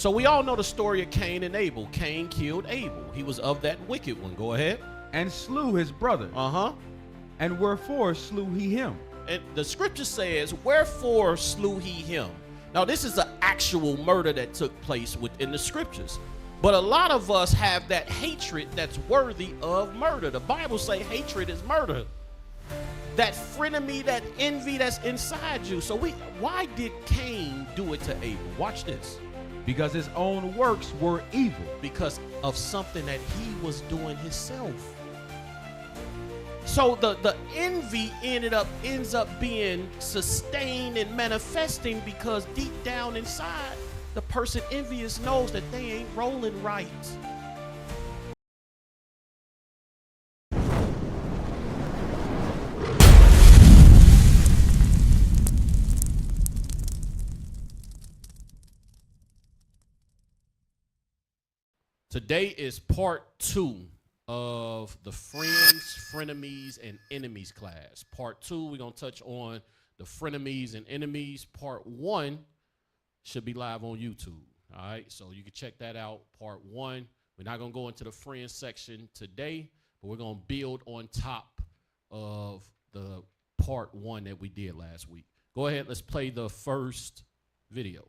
So we all know the story of Cain and Abel. Cain killed Abel. He was of that wicked one. Go ahead. And slew his brother. And wherefore slew he him? And the scripture says, wherefore slew he him? Now this is an actual murder that took place within the scriptures. But a lot of us have that hatred that's worthy of murder. The Bible says hatred is murder. That frenemy, that envy that's inside you. So why did Cain do it to Abel? Watch this. Because his own works were evil. Because of something that he was doing himself. So the envy ends up being sustained and manifesting because deep down inside, the person envious knows that they ain't rolling right. Today is part 2 of the friends, frenemies, and enemies class. Part 2, we're going to touch on the frenemies and enemies. Part 1 should be live on YouTube. All right, so you can check that out. Part 1. We're not going to go into the friends section today, but we're going to build on top of the part 1 that we did last week. Go ahead, let's play the first video.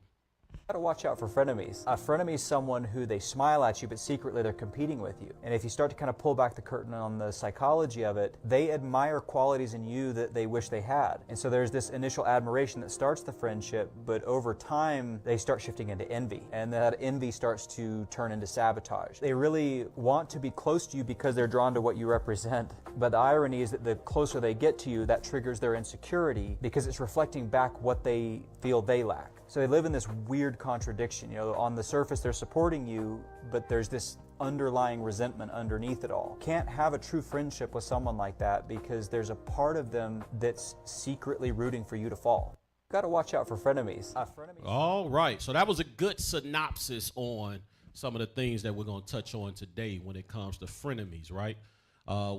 Got to watch out for frenemies. A frenemy is someone who they smile at you, but secretly they're competing with you. And if you start to kind of pull back the curtain on the psychology of it, they admire qualities in you that they wish they had. And so there's this initial admiration that starts the friendship, but over time they start shifting into envy. And that envy starts to turn into sabotage. They really want to be close to you because they're drawn to what you represent. But the irony is that the closer they get to you, that triggers their insecurity because it's reflecting back what they feel they lack. So they live in this weird contradiction. You know, on the surface they're supporting you, but there's this underlying resentment underneath it all. Can't have a true friendship with someone like that because there's a part of them that's secretly rooting for you to fall. Got to watch out for frenemies. All right, so that was a good synopsis on some of the things that we're going to touch on today when it comes to frenemies, right?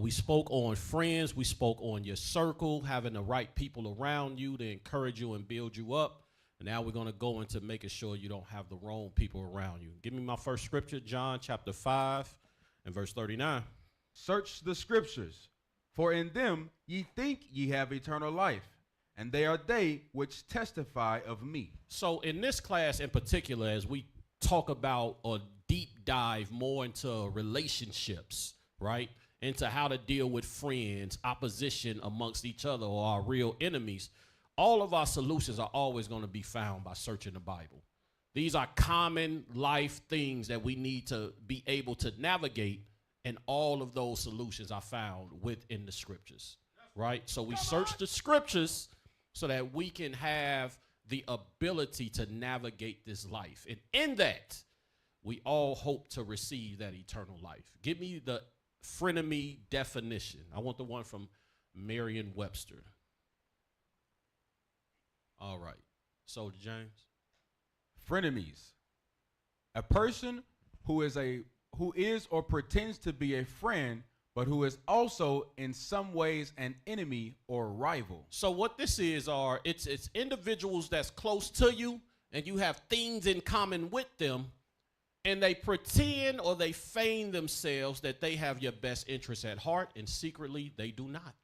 We spoke on friends, we spoke on your circle, having the right people around you to encourage you and build you up. Now we're going to go into making sure you don't have the wrong people around you. Give me my first scripture, John chapter 5 and verse 39. Search the scriptures, for in them ye think ye have eternal life, and they are they which testify of me. So in this class in particular, as we talk about a deep dive more into relationships, right? Into how to deal with friends, opposition amongst each other, or our real enemies. All of our solutions are always going to be found by searching the Bible. These are common life things that we need to be able to navigate, and all of those solutions are found within the scriptures, right? So we search the scriptures so that we can have the ability to navigate this life. And in that, we all hope to receive that eternal life. Give me the frenemy definition. I want the one from Merriam-Webster. All right. So, James. Frenemies. A person who is or pretends to be a friend, but who is also in some ways an enemy or rival. So what this is it's individuals that's close to you and you have things in common with them, and they pretend or they feign themselves that they have your best interests at heart, and secretly they do not.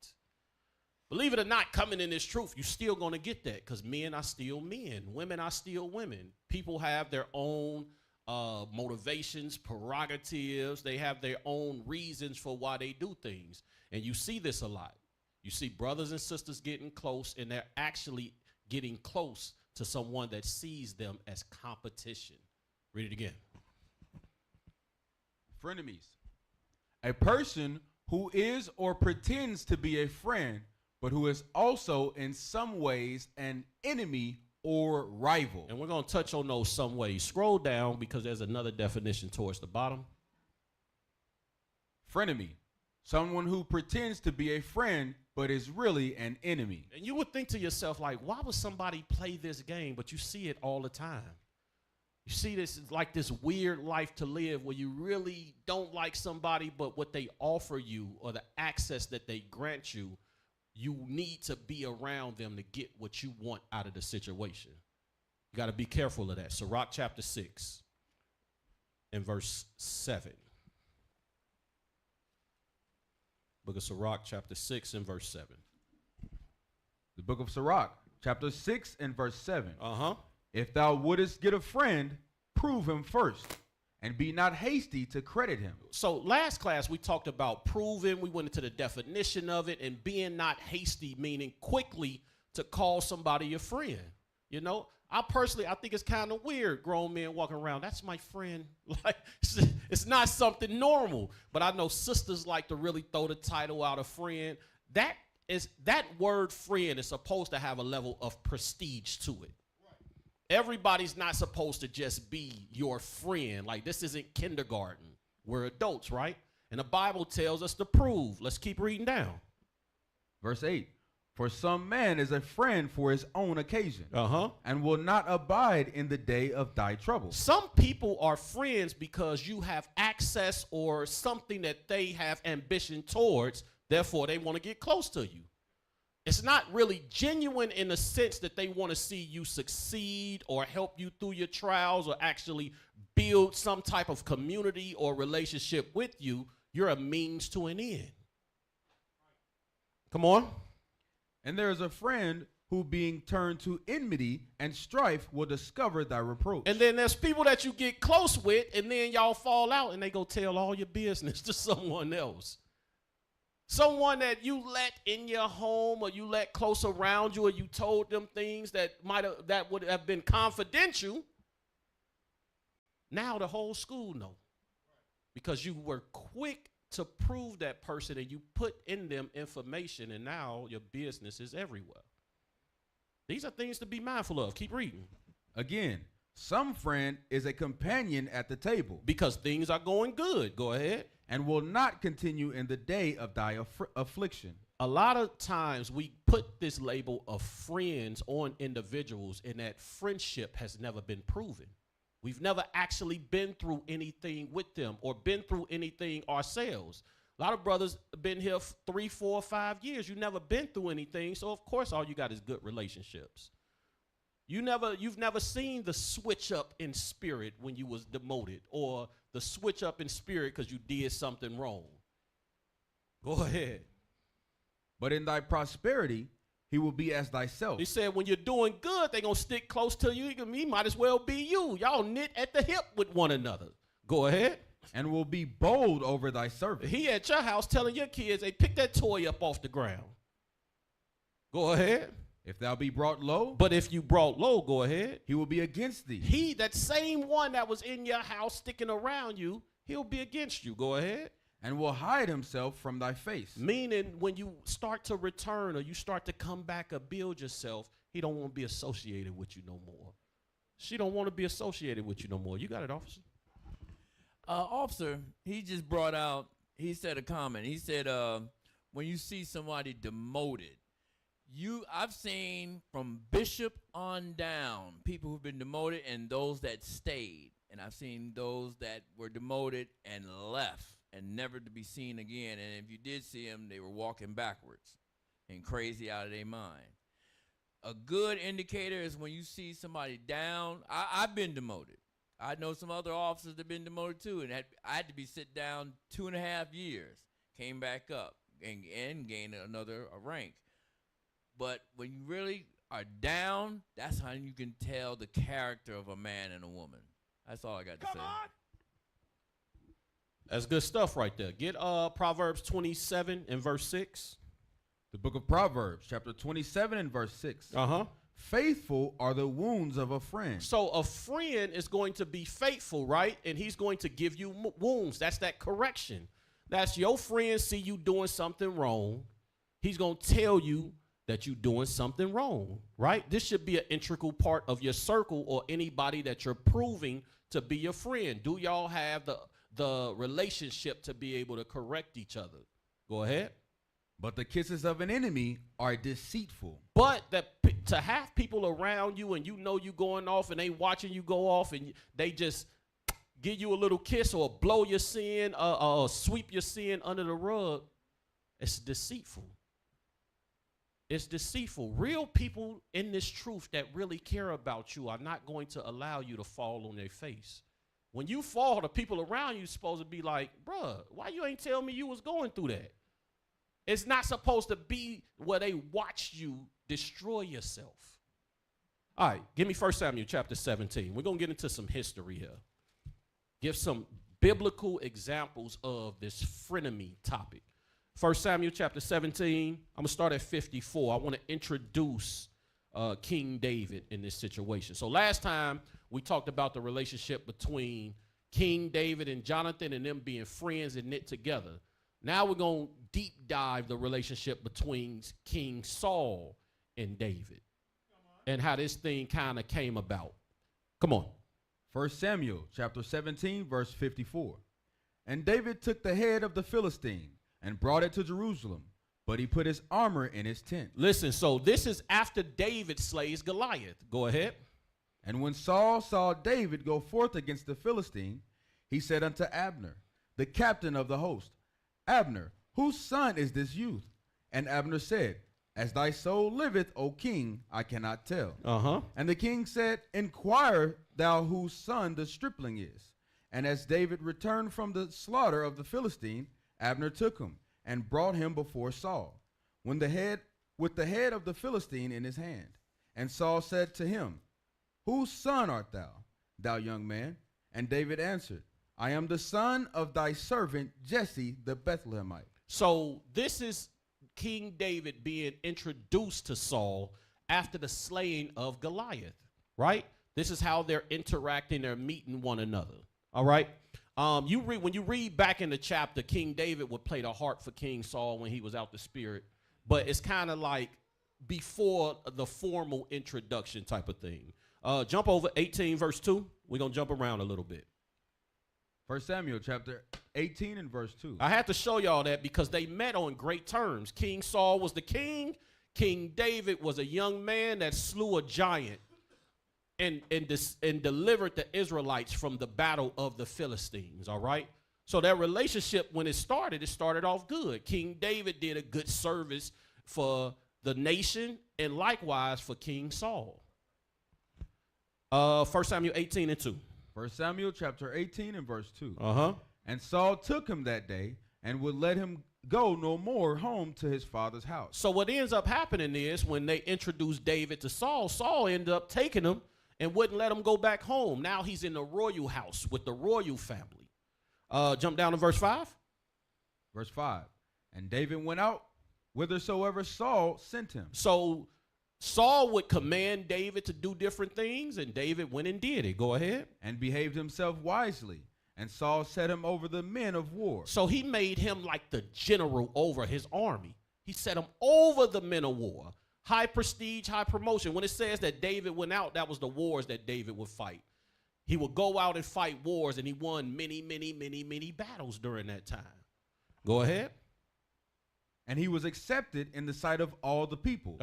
Believe it or not, coming in this truth, you're still going to get that because men are still men. Women are still women. People have their own motivations, prerogatives. They have their own reasons for why they do things. And you see this a lot. You see brothers and sisters getting close, and they're actually getting close to someone that sees them as competition. Read it again. Frenemies. A person who is or pretends to be a friend, but who is also in some ways an enemy or rival. And we're going to touch on those some ways. Scroll down because there's another definition towards the bottom. Frenemy. Someone who pretends to be a friend, but is really an enemy. And you would think to yourself, like, why would somebody play this game? But you see it all the time. You see this like this weird life to live where you really don't like somebody, but what they offer you or the access that they grant you, you need to be around them to get what you want out of the situation. You got to be careful of that. Sirach chapter 6 and verse 7. Book of Sirach, chapter 6 and verse 7. The book of Sirach, chapter 6 and verse 7. Uh-huh. If thou wouldest get a friend, prove him first, and be not hasty to credit him. So last class we talked about proving. We went into the definition of it, and being not hasty, meaning quickly to call somebody your friend. You know, I think it's kind of weird, grown men walking around, that's my friend. Like, it's not something normal. But I know sisters like to really throw the title out of friend. That word friend is supposed to have a level of prestige to it. Everybody's not supposed to just be your friend. Like, this isn't kindergarten. We're adults, right? And the Bible tells us to prove. Let's keep reading down. Verse 8. For some man is a friend for his own occasion, and will not abide in the day of thy trouble. Some people are friends because you have access or something that they have ambition towards. Therefore, they want to get close to you. It's not really genuine in the sense that they want to see you succeed or help you through your trials or actually build some type of community or relationship with you. You're a means to an end. Come on. And there is a friend who, being turned to enmity and strife, will discover thy reproach. And then there's people that you get close with, and then y'all fall out, and they go tell all your business to someone else. Someone that you let in your home, or you let close around you, or you told them things that would have been confidential. Now the whole school know, because you were quick to prove that person, and you put in them information, and now your business is everywhere. These are things to be mindful of. Keep reading. Again, some friend is a companion at the table, because things are going good. Go ahead. And will not continue in the day of thy affliction. A lot of times we put this label of friends on individuals, and that friendship has never been proven. We've never actually been through anything with them or been through anything ourselves. A lot of brothers have been here 3, 4, 5 years. You've never been through anything, so of course all you got is good relationships. You've never seen the switch up in spirit when you was demoted, or the switch up in spirit because you did something wrong. Go ahead. But in thy prosperity, he will be as thyself. He said when you're doing good, they're going to stick close to you. He might as well be you. Y'all knit at the hip with one another. Go ahead. And will be bold over thy servant. He at your house telling your kids, hey, pick that toy up off the ground. Go ahead. If thou be brought low. But if you brought low, go ahead. He will be against thee. He, that same one that was in your house sticking around you, he'll be against you. Go ahead. And will hide himself from thy face. Meaning when you start to return, or you start to come back or build yourself, he don't want to be associated with you no more. She don't want to be associated with you no more. You got it, officer? Officer, he just brought out, he said a comment. He said, when you see somebody demoted, I've seen from bishop on down, people who've been demoted and those that stayed. And I've seen those that were demoted and left and never to be seen again. And if you did see them, they were walking backwards and crazy out of their mind. A good indicator is when you see somebody down. I've been demoted. I know some other officers that have been demoted too, and I had to be sit down 2.5 years, came back up and gained another rank. But when you really are down, that's how you can tell the character of a man and a woman. That's all I got to say. That's good stuff right there. Get Proverbs 27 and verse 6. The book of Proverbs, chapter 27 and verse 6. Faithful are the wounds of a friend. So a friend is going to be faithful, right? And he's going to give you wounds. That's that correction. That's your friend see you doing something wrong. He's going to tell you that you're doing something wrong, right? This should be an integral part of your circle or anybody that you're proving to be your friend. Do y'all have the relationship to be able to correct each other? Go ahead. But the kisses of an enemy are deceitful. But to have people around you and you know you going off and they watching you go off and they just give you a little kiss or blow your sin or sweep your sin under the rug, it's deceitful. It's deceitful. Real people in this truth that really care about you are not going to allow you to fall on their face. When you fall, the people around you supposed to be like, bruh, why you ain't tell me you was going through that? It's not supposed to be where they watch you destroy yourself. All right, give me 1 Samuel chapter 17. We're going to get into some history here. Give some biblical examples of this frenemy topic. 1 Samuel chapter 17, I'm going to start at 54. I want to introduce King David in this situation. So last time we talked about the relationship between King David and Jonathan and them being friends and knit together. Now we're going to deep dive the relationship between King Saul and David and how this thing kind of came about. Come on. 1 Samuel chapter 17, verse 54. And David took the head of the Philistine and brought it to Jerusalem, but he put his armor in his tent. Listen, so this is after David slays Goliath. Go ahead. And when Saul saw David go forth against the Philistine, he said unto Abner, the captain of the host, Abner, whose son is this youth? And Abner said, as thy soul liveth, O king, I cannot tell. And the king said, inquire thou whose son the stripling is. And as David returned from the slaughter of the Philistine, Abner took him and brought him before Saul, with the head of the Philistine in his hand. And Saul said to him, whose son art thou, thou young man? And David answered, I am the son of thy servant Jesse the Bethlehemite. So this is King David being introduced to Saul after the slaying of Goliath, right? This is how they're interacting, they're meeting one another, all right? When you read back in the chapter, King David would play the harp for King Saul when he was out the spirit, but it's kind of like before the formal introduction type of thing. Jump over 18 verse 2. We're going to jump around a little bit. 1 Samuel chapter 18 and verse 2. I had to show y'all that because they met on great terms. King Saul was the king. King David was a young man that slew a giant and delivered the Israelites from the battle of the Philistines, all right? So their relationship, when it started off good. King David did a good service for the nation and likewise for King Saul. 1 Samuel 18 and 2. 1 Samuel chapter 18 and verse 2. And Saul took him that day and would let him go no more home to his father's house. So what ends up happening is when they introduced David to Saul, Saul ended up taking him and wouldn't let him go back home. Now he's in the royal house with the royal family. Jump down to verse 5. Verse 5. And David went out whithersoever Saul sent him. So Saul would command David to do different things, and David went and did it. Go ahead. And behaved himself wisely. And Saul set him over the men of war. So he made him like the general over his army. He set him over the men of war. High prestige, high promotion. When it says that David went out, that was the wars that David would fight. He would go out and fight wars, and he won many, many, many, many battles during that time. Go ahead. And he was accepted in the sight of all the people.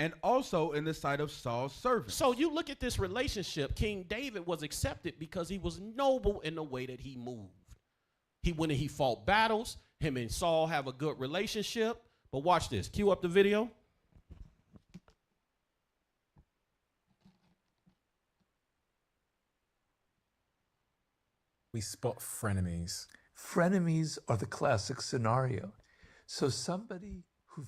And also in the sight of Saul's servants. So you look at this relationship. King David was accepted because he was noble in the way that he moved. He went and he fought battles. Him and Saul have a good relationship. But watch this. Cue up the video. We spot frenemies. Frenemies are the classic scenario. So somebody who...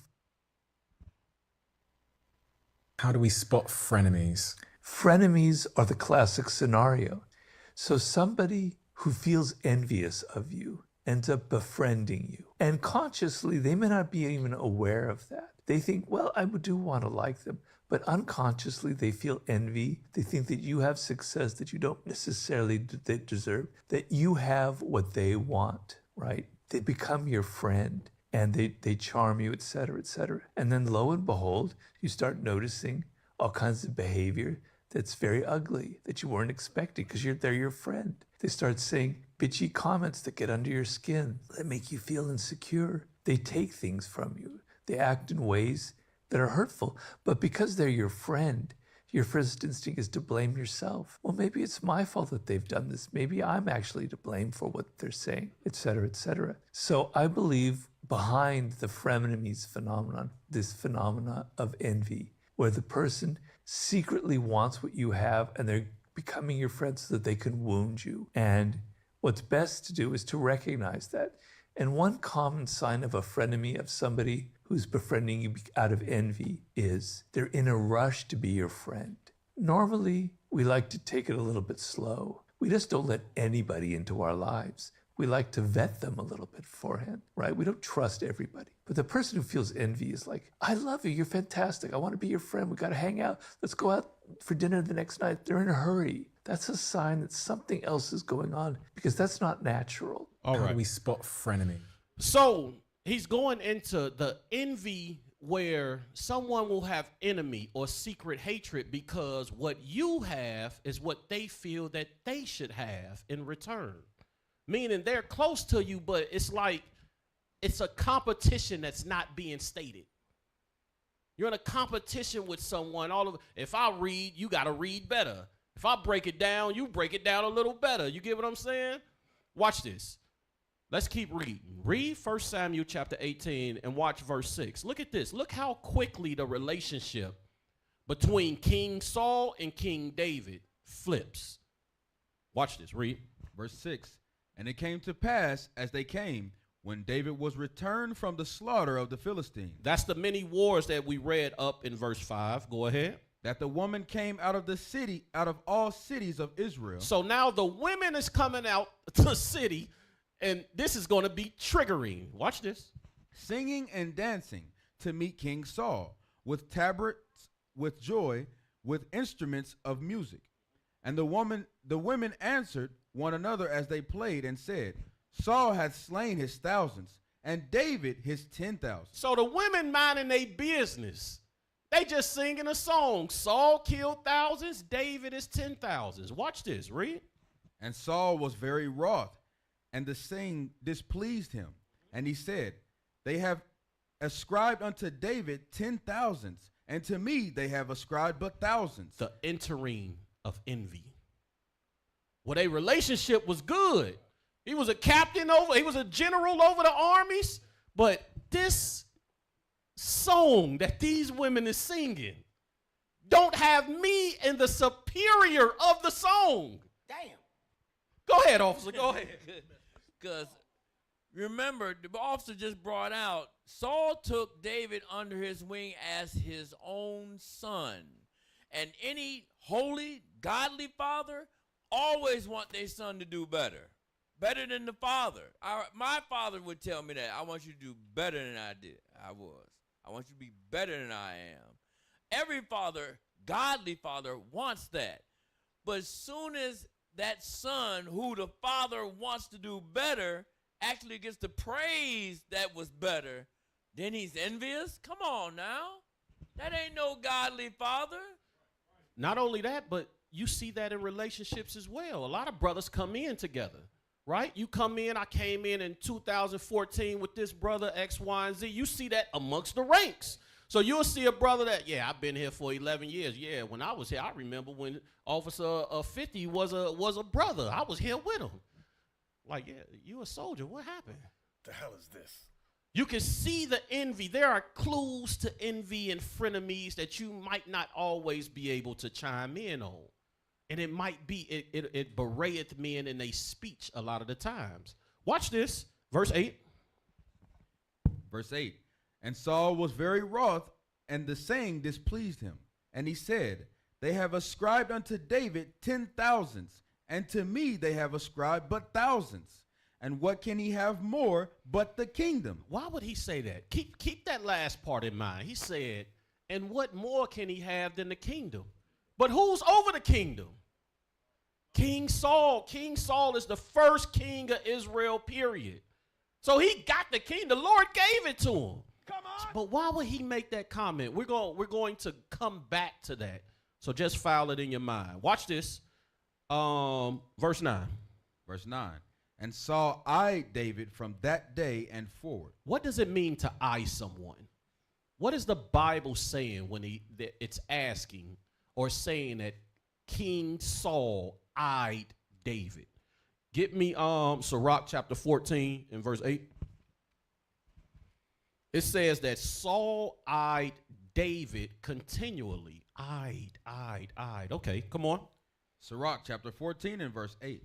How do we spot frenemies? Frenemies are the classic scenario. So somebody who feels envious of you ends up befriending you. And consciously, they may not be even aware of that. They think, well, I do want to like them. But unconsciously, they feel envy. They think that you have success that you don't necessarily deserve, that you have what they want, right? They become your friend and they charm you, et cetera, et cetera. And then lo and behold, you start noticing all kinds of behavior that's very ugly that you weren't expecting because they're your friend. They start saying bitchy comments that get under your skin, that make you feel insecure. They take things from you. They act in ways that are hurtful, but because they're your friend, your first instinct is to blame yourself. Well, maybe it's my fault that they've done this. Maybe I'm actually to blame for what they're saying, et cetera, et cetera. So I believe behind the frenemies phenomenon, this phenomena of envy, where the person secretly wants what you have and they're becoming your friend so that they can wound you. And what's best to do is to recognize that. And one common sign of a frenemy, of somebody who's befriending you out of envy, is they're in a rush to be your friend. Normally, we like to take it a little bit slow. We just don't let anybody into our lives. We like to vet them a little bit beforehand, right? We don't trust everybody. But the person who feels envy is like, I love you, you're fantastic, I want to be your friend, we got to hang out, let's go out for dinner the next night. They're in a hurry. That's a sign that something else is going on, because that's not natural. How do we spot frenemy? So he's going into the envy where someone will have enemy or secret hatred because what you have is what they feel that they should have in return. Meaning they're close to you, but it's like it's a competition that's not being stated. You're in a competition with someone. If I read, you got to read better. If I break it down, you break it down a little better. You get what I'm saying? Watch this. Let's keep reading. Read 1 Samuel chapter 18 and watch verse 6. Look at this. Look how quickly the relationship between King Saul and King David flips. Watch this. Read. Verse 6. And it came to pass, as they came, when David was returned from the slaughter of the Philistines. That's the many wars that we read up in verse 5. Go ahead. That the woman came out of the city, out of all cities of Israel. So now the women is coming out to the city, and this is going to be triggering. Watch this. Singing and dancing to meet King Saul, with tabrets, with joy, with instruments of music. And the women answered one another as they played and said, Saul hath slain his thousands, and David his 10,000. So the women minding their business. They just singing a song. Saul killed thousands, David is 10,000s. Watch this, read. And Saul was very wroth, and the saying displeased him. And he said, They have ascribed unto David 10,000s, and to me they have ascribed but thousands. The entering of envy. Well, their relationship was good. He was a captain he was a general over the armies, but this song that these women is singing don't have me in the superior of the song. Damn. Go ahead, officer, go ahead. Because remember, the officer just brought out, Saul took David under his wing as his own son. And any holy, godly father always want their son to do better than the father. My father would tell me that, I want you to do better than I did. I want you to be better than I am. Every father, godly father, wants that. But as soon as that son who the father wants to do better actually gets the praise that was better, then he's envious? Come on now. That ain't no godly father. Not only that, but you see that in relationships as well. A lot of brothers come in together, right? You come in, I came in 2014 with this brother X, Y, and Z. You see that amongst the ranks. So you'll see a brother that, yeah, I've been here for 11 years. Yeah, when I was here, I remember when Officer 50 was a brother. I was here with him. Like, yeah, you a soldier. What happened? The hell is this? You can see the envy. There are clues to envy and frenemies that you might not always be able to chime in on. And it might be, it berateth men in a speech a lot of the times. Watch this, verse 8. Verse 8. And Saul was very wroth, and the saying displeased him. And he said, They have ascribed unto David 10,000s, and to me they have ascribed but thousands. And what can he have more but the kingdom? Why would he say that? Keep that last part in mind. He said, and what more can he have than the kingdom? But who's over the kingdom? King Saul. King Saul is the first king of Israel, period. So he got the king. The Lord gave it to him. Come on. But why would he make that comment? We're going to come back to that. So just file it in your mind. Watch this. Verse 9. Verse 9. And Saul eyed David from that day and forward. What does it mean to eye someone? What is the Bible saying when it's asking or saying that King Saul eyed David? Get me Sirach chapter 14 and verse 8. It says that Saul eyed David continually. Eyed. Okay, come on. Sirach chapter 14 and verse 8.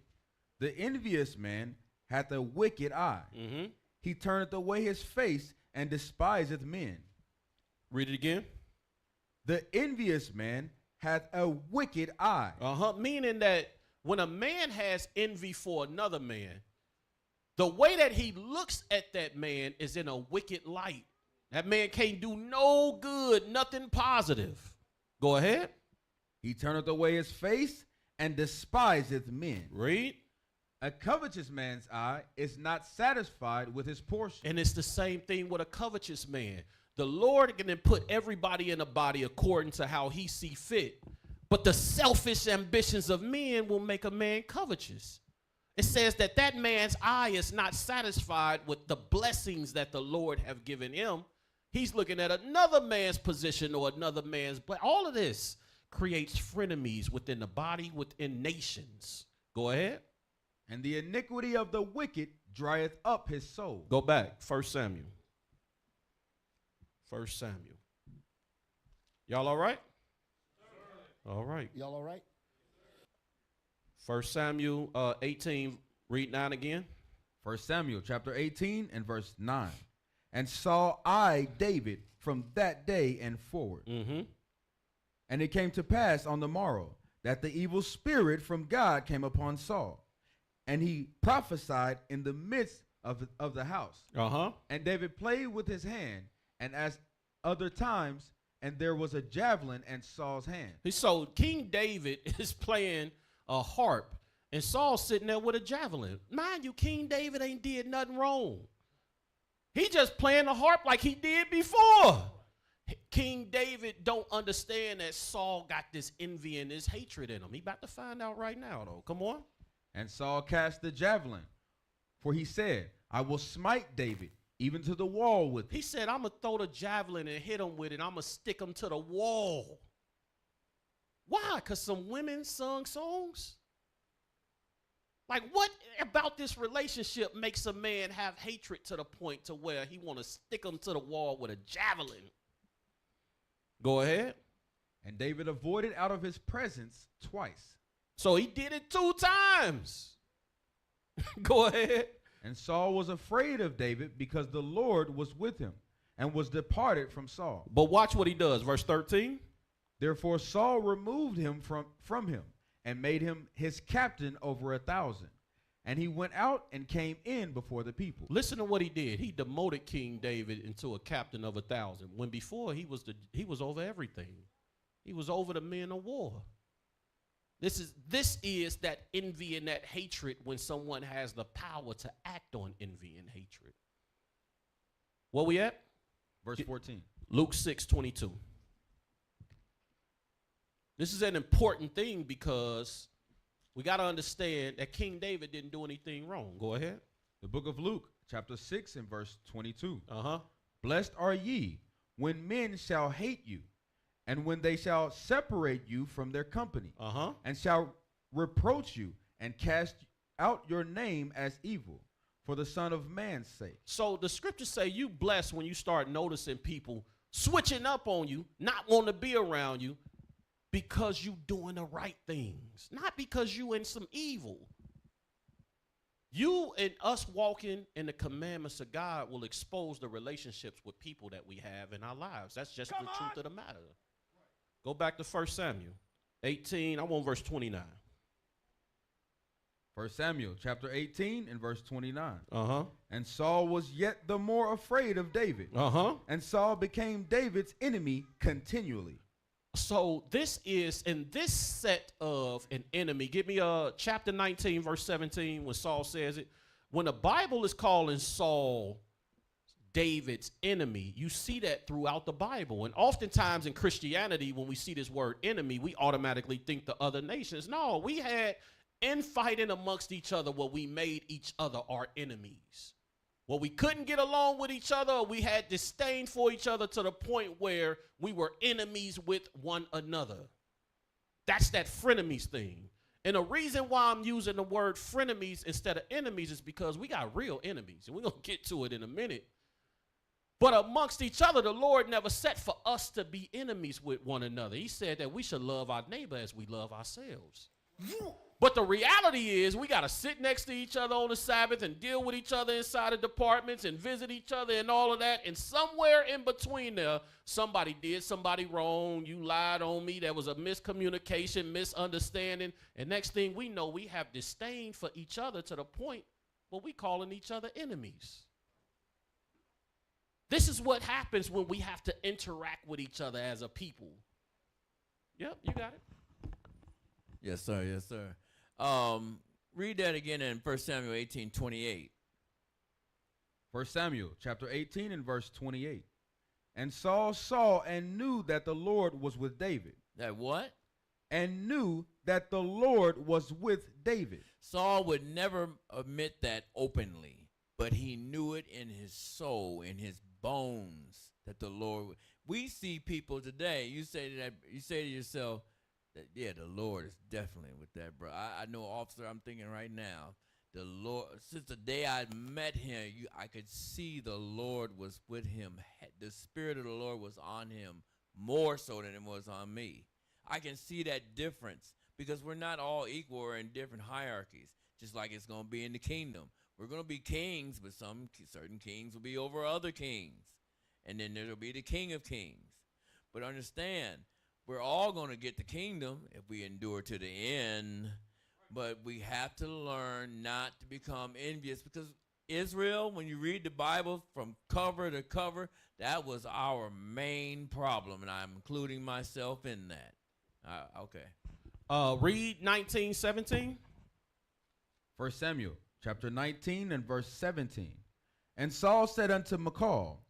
The envious man hath a wicked eye. Mm-hmm. He turneth away his face and despiseth men. Read it again. The envious man hath a wicked eye. Meaning that when a man has envy for another man, the way that he looks at that man is in a wicked light. That man can't do no good, nothing positive. Go ahead. He turneth away his face and despiseth men. Read. A covetous man's eye is not satisfied with his portion. And it's the same thing with a covetous man. The Lord can then put everybody in the body according to how he see fit. But the selfish ambitions of men will make a man covetous. It says that that man's eye is not satisfied with the blessings that the Lord have given him. He's looking at another man's position or another man's, but all of this creates frenemies within the body, within nations. Go ahead. And the iniquity of the wicked drieth up his soul. Go back. 1 Samuel. 1 Samuel. Y'all all right? All right. Y'all all right? 1 Samuel 18, read 9 again. 1 Samuel chapter 18 and verse 9. And saw I David from that day and forward. Mm-hmm. And it came to pass on the morrow that the evil spirit from God came upon Saul. And he prophesied in the midst of the house. Uh-huh. And David played with his hand, and as other times, and there was a javelin in Saul's hand. So King David is playing a harp, and Saul's sitting there with a javelin. Mind you, King David ain't did nothing wrong. He just playing the harp like he did before. King David don't understand that Saul got this envy and this hatred in him. He about to find out right now, though. Come on. And Saul cast the javelin, for he said, I will smite David, even to the wall with it. He said, I'm going to throw the javelin and hit him with it. I'm going to stick him to the wall. Why? Because some women sung songs? Like, what about this relationship makes a man have hatred to the point to where he want to stick him to the wall with a javelin? Go ahead. And David avoided out of his presence twice. So he did it 2 times. Go ahead. And Saul was afraid of David because the Lord was with him and was departed from Saul. But watch what he does. Verse 13. Therefore Saul removed him from him and made him his captain over 1,000. And he went out and came in before the people. Listen to what he did. He demoted King David into a captain of 1,000. When before he was over everything. He was over the men of war. This is that envy and that hatred when someone has the power to act on envy and hatred. Where we at? Verse 14. Luke 6:22. This is an important thing because we got to understand that King David didn't do anything wrong. Go ahead. The book of Luke, chapter 6 and verse 22. Uh-huh. Blessed are ye when men shall hate you, and when they shall separate you from their company, Uh-huh. and shall reproach you and cast out your name as evil for the Son of Man's sake. So the scriptures say you blessed when you start noticing people switching up on you, not wanting to be around you because you doing the right things, not because you in some evil. You and us walking in the commandments of God will expose the relationships with people that we have in our lives. That's just the truth of the matter. Go back to 1 Samuel 18. I want verse 29. 1 Samuel chapter 18 and verse 29. Uh-huh. And Saul was yet the more afraid of David. Uh-huh. And Saul became David's enemy continually. So this is in this set of an enemy. Give me chapter 19, verse 17, when Saul says it. When the Bible is calling Saul David's enemy, you see that throughout the Bible. And oftentimes in Christianity, when we see this word enemy, we automatically think the other nations. No, we had infighting amongst each other where we made each other our enemies. Well, we couldn't get along with each other. We had disdain for each other to the point where we were enemies with one another. That's that frenemies thing. And the reason why I'm using the word frenemies instead of enemies is because we got real enemies. And we're going to get to it in a minute. But amongst each other, the Lord never set for us to be enemies with one another. He said that we should love our neighbor as we love ourselves. But the reality is we got to sit next to each other on the Sabbath and deal with each other inside of departments and visit each other and all of that. And somewhere in between there, somebody did somebody wrong. You lied on me. There was a miscommunication, misunderstanding. And next thing we know, we have disdain for each other to the point where we calling each other enemies. This is what happens when we have to interact with each other as a people. Yep, you got it. Yes, sir. Yes, sir. Read that again in 1 Samuel 18:28. 1 Samuel chapter 18 and verse 28. And Saul saw and knew that the Lord was with David. That what? And knew that the Lord was with David. Saul would never admit that openly, but he knew it in his soul, in his bones, that the Lord would. We see people today, you say to yourself, that, yeah, the Lord is definitely with that, bro. I know, officer, I'm thinking right now, the Lord, since the day I met him, I could see the Lord was with him. The Spirit of the Lord was on him more so than it was on me. I can see that difference because we're not all equal or in different hierarchies, just like it's going to be in the kingdom. We're going to be kings, but certain kings will be over other kings. And then there will be the King of Kings. But understand, we're all going to get the kingdom if we endure to the end. But we have to learn not to become envious, because Israel, when you read the Bible from cover to cover, that was our main problem, and I'm including myself in that. Okay. Read 19:17. 1 Samuel chapter 19 and verse 17. And Saul said unto Michal,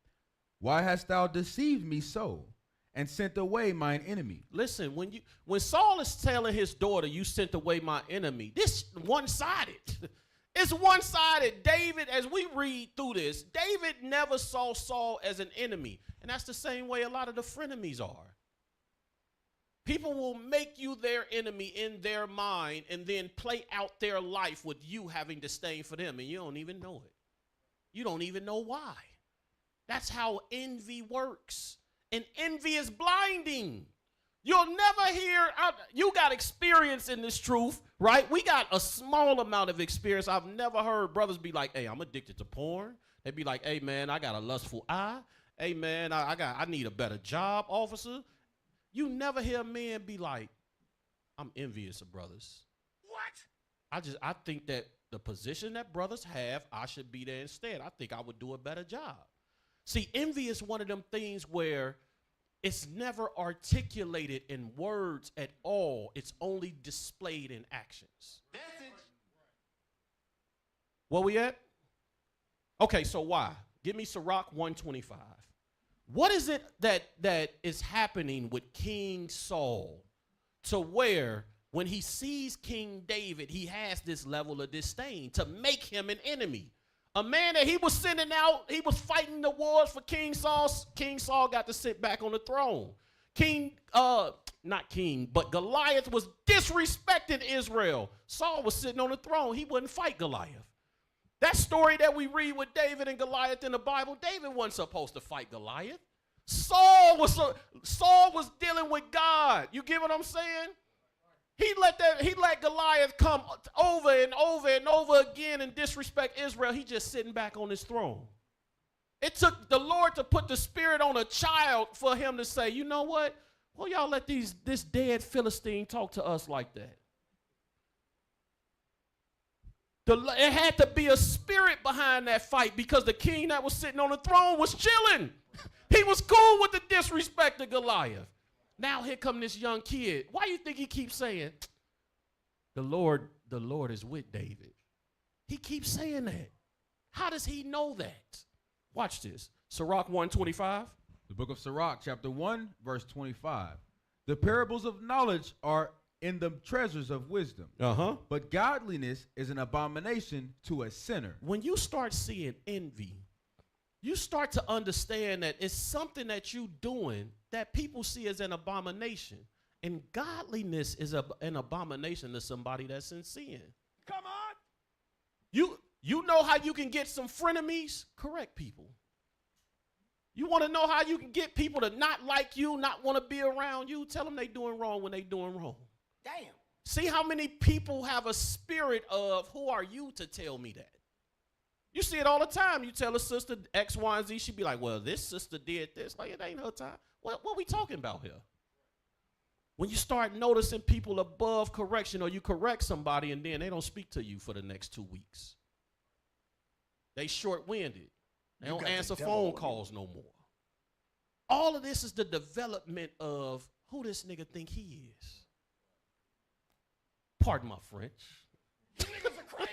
why hast thou deceived me so, and sent away mine enemy? Listen, when Saul is telling his daughter, you sent away my enemy, this one-sided. It's one-sided. David, as we read through this, David never saw Saul as an enemy. And that's the same way a lot of the frenemies are. People will make you their enemy in their mind and then play out their life with you having disdain for them, and you don't even know it. You don't even know why. That's how envy works. And envy is blinding. You'll never hear, you got experience in this truth, right? We got a small amount of experience. I've never heard brothers be like, hey, I'm addicted to porn. They'd be like, hey, man, I got a lustful eye. Hey, man, I need a better job, officer. You never hear men be like, I'm envious of brothers. What? I think that the position that brothers have, I should be there instead. I think I would do a better job. See, envy is one of them things where it's never articulated in words at all. It's only displayed in actions. Where we at? Okay, so why? Give me Sirach 125. What is it that is happening with King Saul to where when he sees King David, he has this level of disdain to make him an enemy? A man that he was sending out, he was fighting the wars for King Saul. King Saul got to sit back on the throne. But Goliath was disrespecting Israel. Saul was sitting on the throne. He wouldn't fight Goliath. That story that we read with David and Goliath in the Bible, David wasn't supposed to fight Goliath. Saul was dealing with God. You get what I'm saying? He let Goliath come over and over and over again and disrespect Israel. He just sitting back on his throne. It took the Lord to put the spirit on a child for him to say, you know what? Well, y'all let this dead Philistine talk to us like that. It had to be a spirit behind that fight, because the king that was sitting on the throne was chilling. He was cool with the disrespect of Goliath. Now here come this young kid. Why do you think he keeps saying, the Lord is with David? He keeps saying that. How does he know that? Watch this. Sirach 125. The book of Sirach, chapter 1, verse 25. The parables of knowledge are in the treasures of wisdom. But godliness is an abomination to a sinner. When you start seeing envy, you start to understand that it's something that you're doing that people see as an abomination. And godliness is an abomination to somebody that's in sin. Come on. You know how you can get some frenemies? Correct people. You want to know how you can get people to not like you, not want to be around you? Tell them they doing wrong when they doing wrong. Damn. See how many people have a spirit of, who are you to tell me that? You see it all the time. You tell a sister X, Y, and Z, she be like, well, this sister did this. Like, it ain't her time. What we talking about here? When you start noticing people above correction, or you correct somebody and then they don't speak to you for the next 2 weeks. They short-winded. They don't answer phone calls no more. All of this is the development of who this nigga think he is. Pardon my French. You niggas are crazy.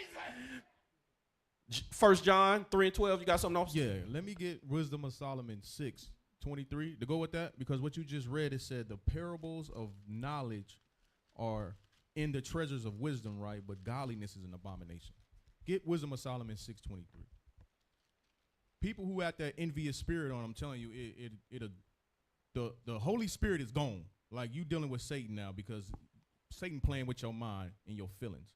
1 John 3:12, you got something else? Yeah, let me get Wisdom of Solomon 6:23 to go with that, because what you just read, it said the parables of knowledge are in the treasures of wisdom, right? But godliness is an abomination. Get Wisdom of Solomon 6:23. People who have that envious spirit on, I'm telling you, the Holy Spirit is gone. Like, you dealing with Satan now, because Satan playing with your mind and your feelings.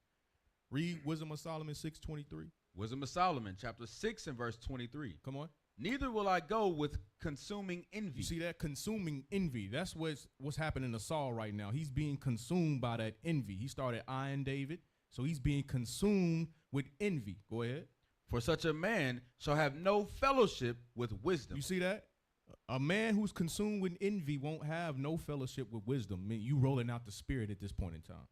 Read Wisdom of Solomon 6:23. Wisdom of Solomon, chapter 6 and verse 23. Come on. Neither will I go with consuming envy. You see that? Consuming envy. That's what's happening to Saul right now. He's being consumed by that envy. He started eyeing David, so he's being consumed with envy. Go ahead. For such a man shall have no fellowship with wisdom. You see that? A man who's consumed with envy won't have no fellowship with wisdom. I mean, you rolling out the spirit at this point in time.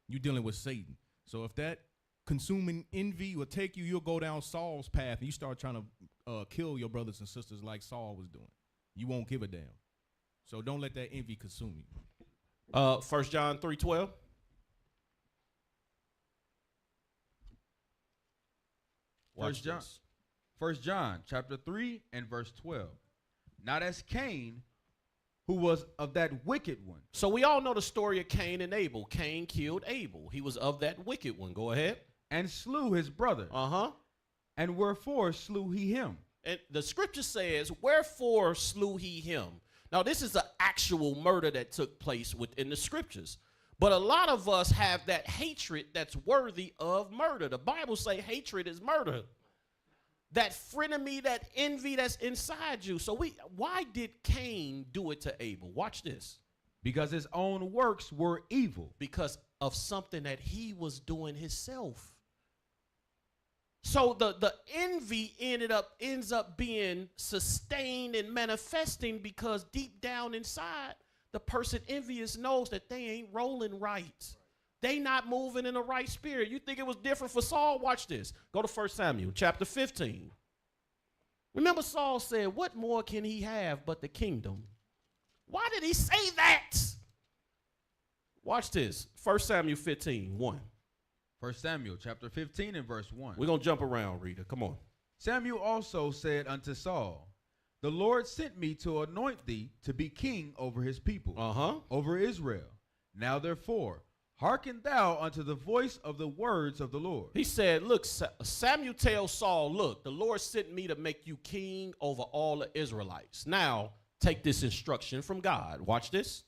You dealing with Satan. So if that consuming envy will take you, you'll go down Saul's path and you start trying to kill your brothers and sisters like Saul was doing. You won't give a damn. So don't let that envy consume you. 1 John 3:12. First John chapter 3 and verse 12. Not as Cain, who was of that wicked one. So we all know the story of Cain and Abel. Cain killed Abel. He was of that wicked one. Go ahead. And slew his brother. Uh-huh. And wherefore slew he him? And the scripture says, wherefore slew he him? Now, this is an actual murder that took place within the scriptures. But a lot of us have that hatred that's worthy of murder. The Bible say hatred is murder. That frenemy, that envy that's inside you. So why did Cain do it to Abel? Watch this. Because his own works were evil. Because of something that he was doing himself. So the envy ends up being sustained and manifesting because deep down inside, the person envious knows that they ain't rolling right. They not moving in the right spirit. You think it was different for Saul? Watch this. Go to 1 Samuel chapter 15. Remember Saul said, what more can he have but the kingdom? Why did he say that? Watch this. 1 Samuel 15, 1. 1 Samuel chapter 15 and verse 1. We're going to jump around, reader. Come on. Samuel also said unto Saul, the Lord sent me to anoint thee to be king over his people, over Israel. Now therefore, hearken thou unto the voice of the words of the Lord. He said, look, Samuel tells Saul, look, the Lord sent me to make you king over all the Israelites. Now, take this instruction from God. Watch this.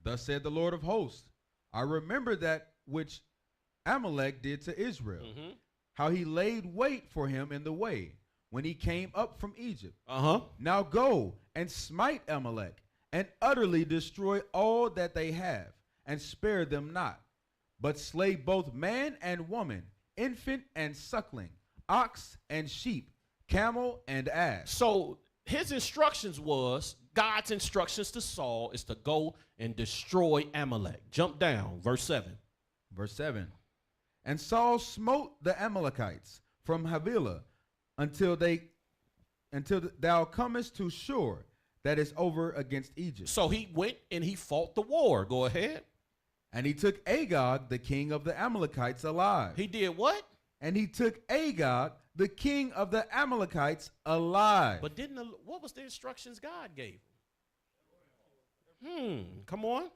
Thus said the Lord of hosts, I remember that which Amalek did to Israel, how he laid wait for him in the way when he came up from Egypt. Now go and smite Amalek and utterly destroy all that they have, and spare them not, but slay both man and woman, infant and suckling, ox and sheep, camel and ass. So his instructions was, God's instructions to Saul is to go and destroy Amalek. Jump down, verse 7. Verse 7. And Saul smote the Amalekites from Havilah until thou comest to Shur, that is over against Egypt. So he went and he fought the war. Go ahead. And he took Agag, the king of the Amalekites, alive. He did what? And he took Agag, the king of the Amalekites, alive. But what was the instructions God gave him? Come on.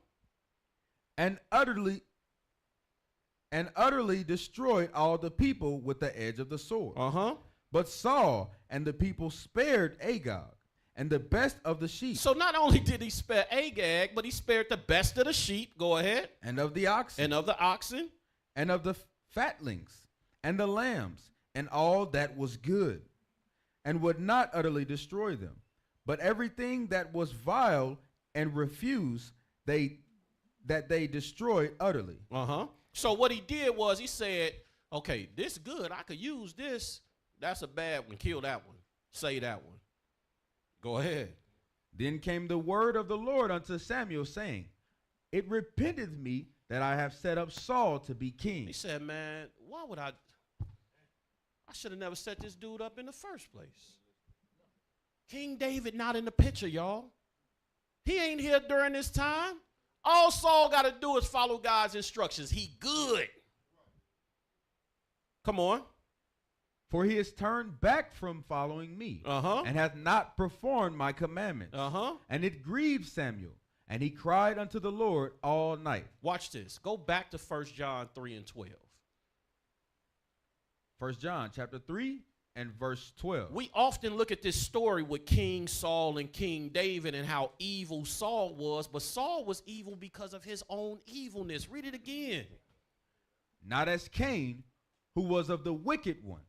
And utterly destroyed all the people with the edge of the sword. But Saul and the people spared Agag and the best of the sheep. So not only did he spare Agag, but he spared the best of the sheep. Go ahead. And of the oxen. And of the oxen. And of the fatlings. And the lambs. And all that was good. And would not utterly destroy them. But everything that was vile and refuse, they that they destroyed utterly. So what he did was he said, okay, this is good. I could use this. That's a bad one. Kill that one. Say that one. Go ahead. Then came the word of the Lord unto Samuel, saying, It repenteth me that I have set up Saul to be king. He said, man, why would I should have never set this dude up in the first place. King David not in the picture, y'all. He ain't here during this time. All Saul got to do is follow God's instructions. He good. Come on. For he has turned back from following me, and hath not performed my commandments. And it grieved Samuel, and he cried unto the Lord all night. Watch this. Go back to 1 John 3 and 12. 1 John chapter 3 and verse 12. We often look at this story with King Saul and King David and how evil Saul was, but Saul was evil because of his own evilness. Read it again. Not as Cain, who was of the wicked one,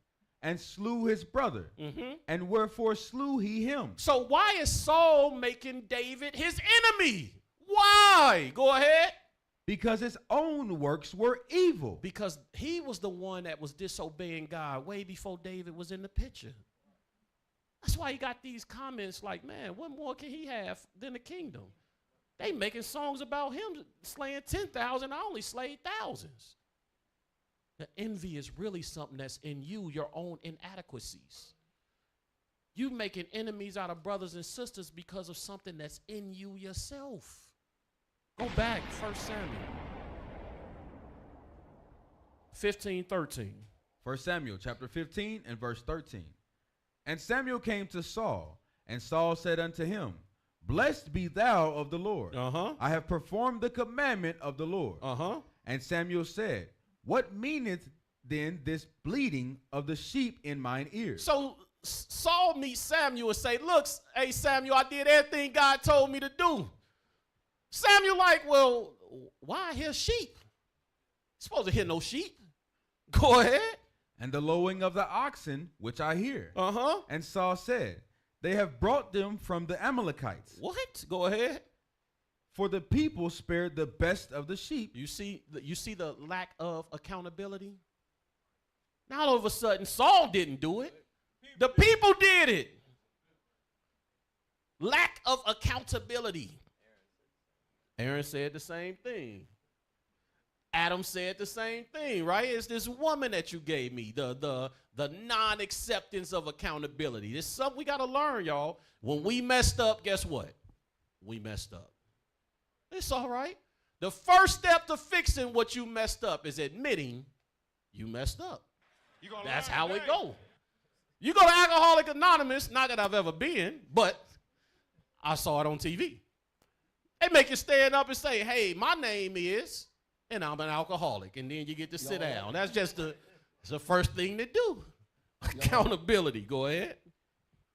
and slew his brother. And wherefore slew he him? So why is Saul making David his enemy? Why? Go ahead. Because his own works were evil. Because he was the one that was disobeying God way before David was in the picture. That's why he got these comments like, man, what more can he have than the kingdom? They making songs about him slaying 10,000. I only slayed thousands. The envy is really something that's in you, your own inadequacies. You making enemies out of brothers and sisters because of something that's in you yourself. Go back, 1 Samuel 15:13. 1 Samuel chapter 15 and verse 13. And Samuel came to Saul, and Saul said unto him, Blessed be thou of the Lord. I have performed the commandment of the Lord. And Samuel said, What meaneth then this bleating of the sheep in mine ears? So Saul meets Samuel and say, look, hey, Samuel, I did everything God told me to do. Samuel like, well, why hear sheep? Supposed to hear no sheep. Go ahead. And the lowing of the oxen, which I hear. And Saul said, They have brought them from the Amalekites. What? Go ahead. For the people spared the best of the sheep. You see the lack of accountability? Now all of a sudden, Saul didn't do it. The people did it. Lack of accountability. Aaron said the same thing. Adam said the same thing, right? It's this woman that you gave me, the non-acceptance of accountability. It's something we got to learn, y'all. When we messed up, guess what? We messed up. It's all right. The first step to fixing what you messed up is admitting you messed up. That's how it go. You go to Alcoholic Anonymous, not that I've ever been, but I saw it on TV. They make you stand up and say, hey, my name is, and I'm an alcoholic, and then you get to sit down. That's just the first thing to do. Accountability. Go ahead.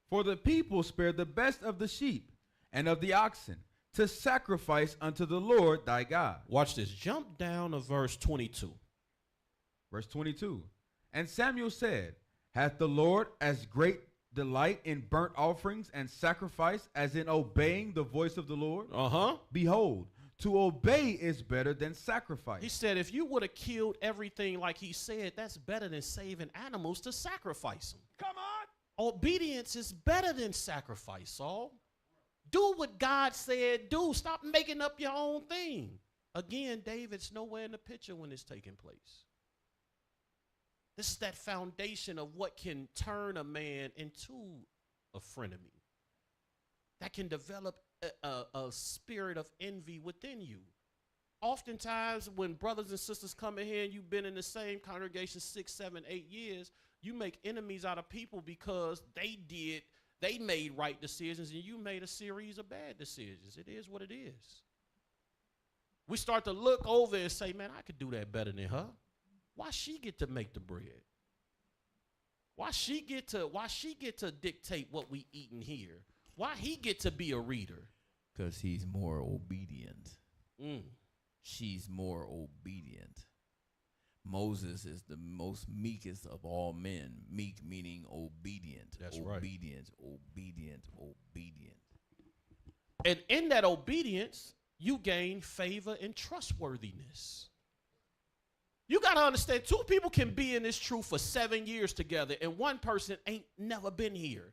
For the people spared the best of the sheep and of the oxen to sacrifice unto the Lord thy God. Watch this. Jump down to verse 22. Verse 22. And Samuel said, Hath the Lord as great delight in burnt offerings and sacrifice as in obeying the voice of the Lord? Behold, to obey is better than sacrifice. He said, if you would have killed everything like he said, that's better than saving animals to sacrifice them. Come on. Obedience is better than sacrifice, Saul. Do what God said do. Stop making up your own thing. Again, David's nowhere in the picture when it's taking place. This is that foundation of what can turn a man into a frenemy. That can develop a spirit of envy within you. Oftentimes, when brothers and sisters come in here and you've been in the same congregation 6, 7, 8 years, you make enemies out of people because they made right decisions and you made a series of bad decisions. It is what it is. We start to look over and say, man, I could do that better than her. Why she get to make the bread? Why she get to dictate what we eat in here? Why he get to be a reader? Because he's more obedient. She's more obedient. Moses is the most meekest of all men. Meek meaning obedient. That's right. Obedient, obedient, obedient. And in that obedience, you gain favor and trustworthiness. You got to understand, two people can be in this truth for 7 years together, and one person ain't never been here,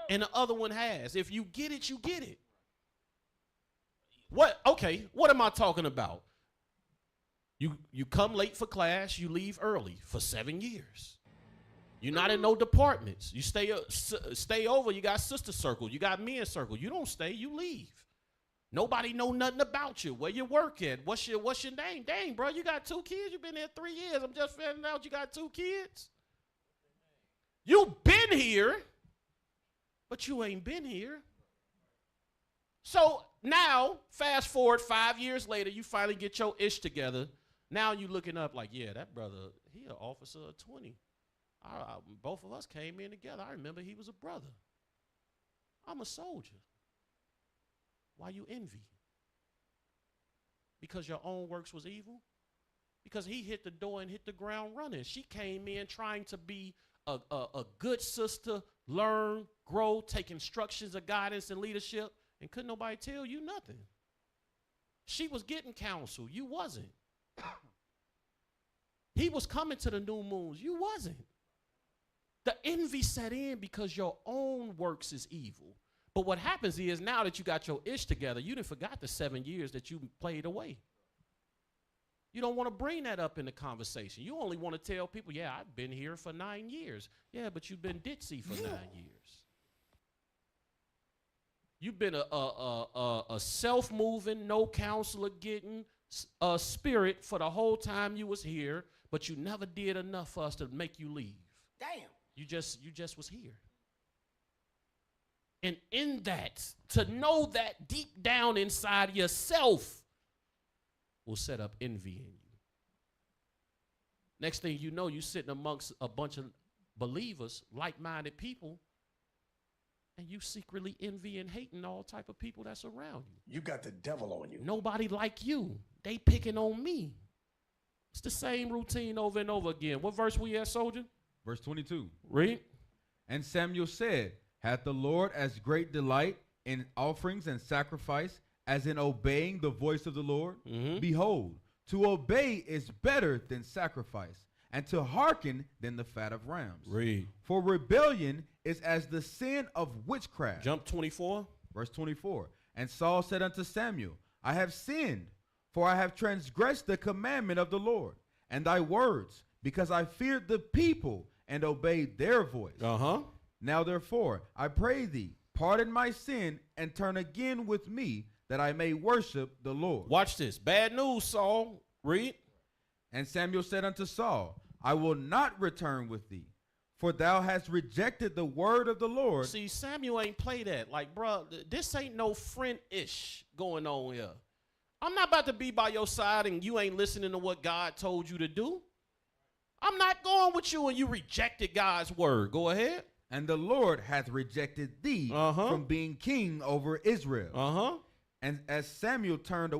and the other one has. If you get it, you get it. What am I talking about? You come late for class, you leave early for 7 years. You're not in no departments. You stay over, you got sister circle, you got men's circle. You don't stay, you leave. Nobody know nothing about you. Where you work at? What's your name? Dang, bro, you got 2 kids? You been there 3 years. I'm just finding out you got 2 kids. You been here, but you ain't been here. So now, fast forward 5 years later, you finally get your ish together. Now you looking up like, yeah, that brother, he an officer of 20. Both of us came in together. I remember he was a brother. I'm a soldier. Why you envy? Because your own works was evil? Because he hit the door and hit the ground running. She came in trying to be a good sister, learn, grow, take instructions of guidance and leadership, and couldn't nobody tell you nothing. She was getting counsel. You wasn't. He was coming to the new moons. You wasn't. The envy set in because your own works is evil. But what happens is now that you got your ish together, you done forgot the 7 years that you played away. You don't want to bring that up in the conversation. You only want to tell people, yeah, I've been here for 9 years. Yeah, but you've been ditzy for 9 years. You've been a self-moving, no counselor getting spirit for the whole time you was here, but you never did enough for us to make you leave. Damn. You just was here. And in that, to know that deep down inside yourself will set up envy in you. Next thing you know, you're sitting amongst a bunch of believers, like-minded people, and you secretly envy and hating all type of people that's around you. You got the devil on you. Nobody like you. They picking on me. It's the same routine over and over again. What verse we at, soldier? Verse 22. Read. And Samuel said, hath the Lord as great delight in offerings and sacrifice as in obeying the voice of the Lord? Mm-hmm. Behold, to obey is better than sacrifice, and to hearken than the fat of rams. Read. For rebellion is as the sin of witchcraft. Jump 24. Verse 24. And Saul said unto Samuel, I have sinned, for I have transgressed the commandment of the Lord, and thy words, because I feared the people and obeyed their voice. Uh-huh. Now therefore, I pray thee, pardon my sin, and turn again with me, that I may worship the Lord. Watch this. Bad news, Saul. Read. And Samuel said unto Saul, I will not return with thee, for thou hast rejected the word of the Lord. See, Samuel ain't play that. Like, bro, this ain't no friend-ish going on here. I'm not about to be by your side and you ain't listening to what God told you to do. I'm not going with you and you rejected God's word. Go ahead. And the Lord hath rejected thee from being king over Israel. Uh-huh. And as Samuel turned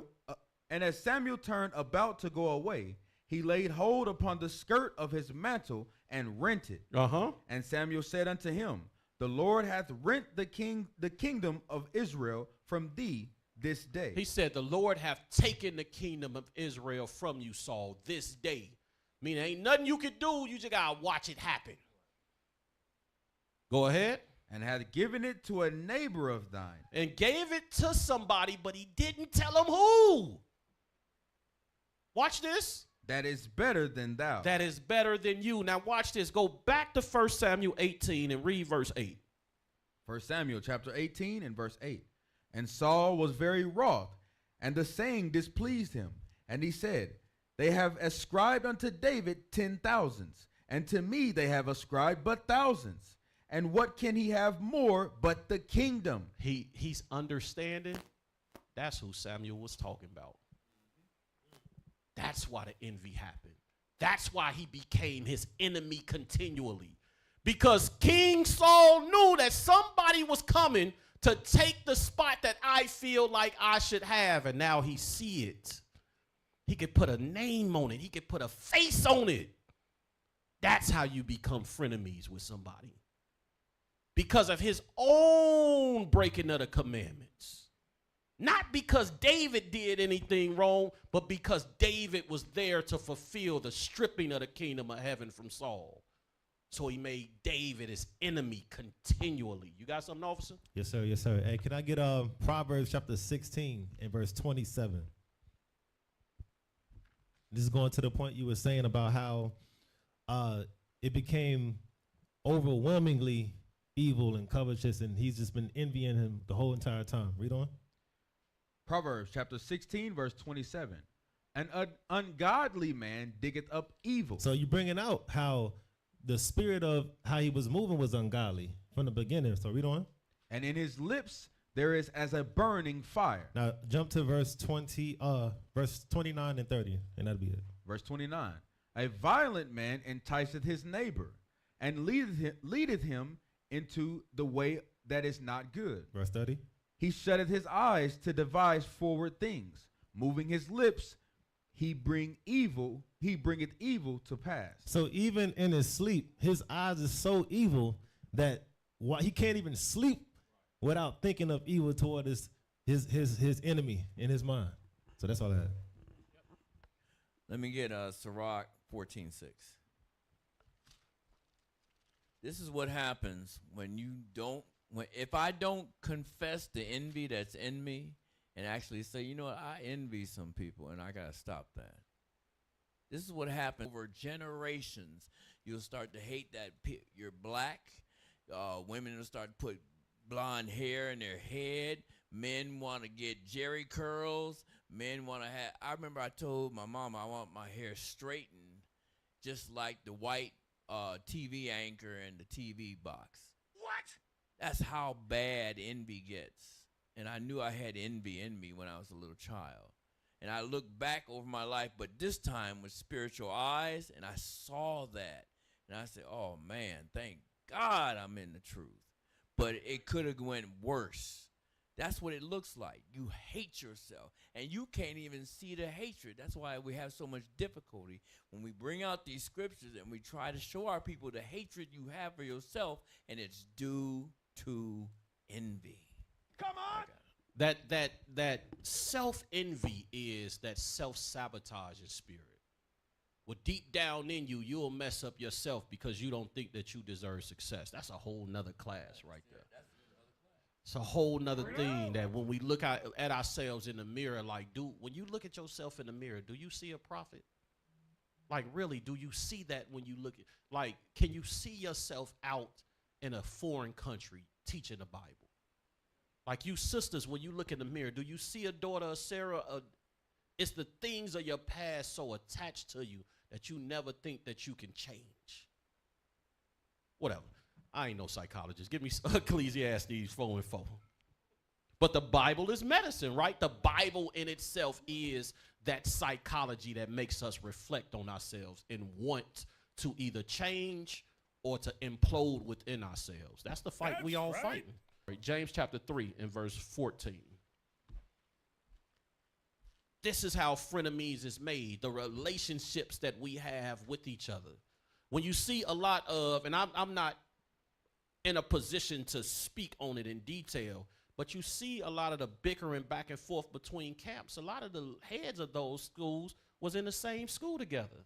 about to go away, he laid hold upon the skirt of his mantle and rent it. Uh-huh. And Samuel said unto him, the Lord hath rent the kingdom of Israel from thee this day. He said, the Lord hath taken the kingdom of Israel from you, Saul, this day. Meaning ain't nothing you can do. You just got to watch it happen. Go ahead. And hath given it to a neighbor of thine. And gave it to somebody, but he didn't tell him who. Watch this. That is better than thou. That is better than you. Now watch this. Go back to 1 Samuel 18 and read verse 8. 1 Samuel chapter 18 and verse 8. And Saul was very wroth, and the saying displeased him. And he said, they have ascribed unto David 10,000s, and to me they have ascribed but thousands. And what can he have more but the kingdom? He's understanding. That's who Samuel was talking about. That's why the envy happened. That's why he became his enemy continually. Because King Saul knew that somebody was coming to take the spot that I feel like I should have. And now he see it. He could put a name on it. He could put a face on it. That's how you become frenemies with somebody. Because of his own breaking of the commandments. Not because David did anything wrong, but because David was there to fulfill the stripping of the kingdom of heaven from Saul. So he made David his enemy continually. You got something, officer? Yes, sir. Yes, sir. Hey, can I get Proverbs chapter 16 and verse 27? This is going to the point you were saying about how it became overwhelmingly evil and covetous, and he's just been envying him the whole entire time. Read on. Proverbs chapter 16, verse 27. An ungodly man diggeth up evil. So you're bringing out how the spirit of how he was moving was ungodly from the beginning. So read on. And in his lips there is as a burning fire. Now jump to verse 29 and 30, and that'll be it. Verse 29. A violent man enticeth his neighbor, and leadeth him into the way that is not good. Verse 30. He shutteth his eyes to devise forward things. Moving his lips, he bringeth evil to pass. So even in his sleep, his eyes is so evil that he can't even sleep without thinking of evil toward his enemy in his mind. So that's all I had. Let me get Sirach 14:6. This is what happens when you don't. If I don't confess the envy that's in me and actually say, you know what, I envy some people and I got to stop that. This is what happens over generations. You'll start to hate that you're black. Women will start to put blonde hair in their head. Men want to get jerry curls. Men want to have, I remember I told my mom I want my hair straightened just like the white TV anchor in the TV box. What? That's how bad envy gets. And I knew I had envy in me when I was a little child. And I looked back over my life, but this time with spiritual eyes, and I saw that. And I said, oh, man, thank God I'm in the truth. But it could have went worse. That's what it looks like. You hate yourself, and you can't even see the hatred. That's why we have so much difficulty when we bring out these scriptures and we try to show our people the hatred you have for yourself, and it's due to envy. Come on. That self-envy is that self-sabotaging spirit. Well, deep down in you, you'll mess up yourself because you don't think that you deserve success. That's a whole nother class right there. It's a whole nother thing that when we look at ourselves in the mirror, like, when you look at yourself in the mirror, do you see a prophet? Like, really, do you see that when you look at, like, can you see yourself out in a foreign country teaching the Bible? Like, you sisters, when you look in the mirror, do you see a daughter of Sarah? It's the things of your past so attached to you that you never think that you can change. Whatever. I ain't no psychologist. Give me Ecclesiastes 4:4. But the Bible is medicine, right? The Bible in itself is that psychology that makes us reflect on ourselves and want to either change or to implode within ourselves. That's the fight we all fighting. James chapter 3 and verse 14. This is how frenemies is made, the relationships that we have with each other. When you see a lot of, and I'm not in a position to speak on it in detail, but you see a lot of the bickering back and forth between camps. A lot of the heads of those schools was in the same school together.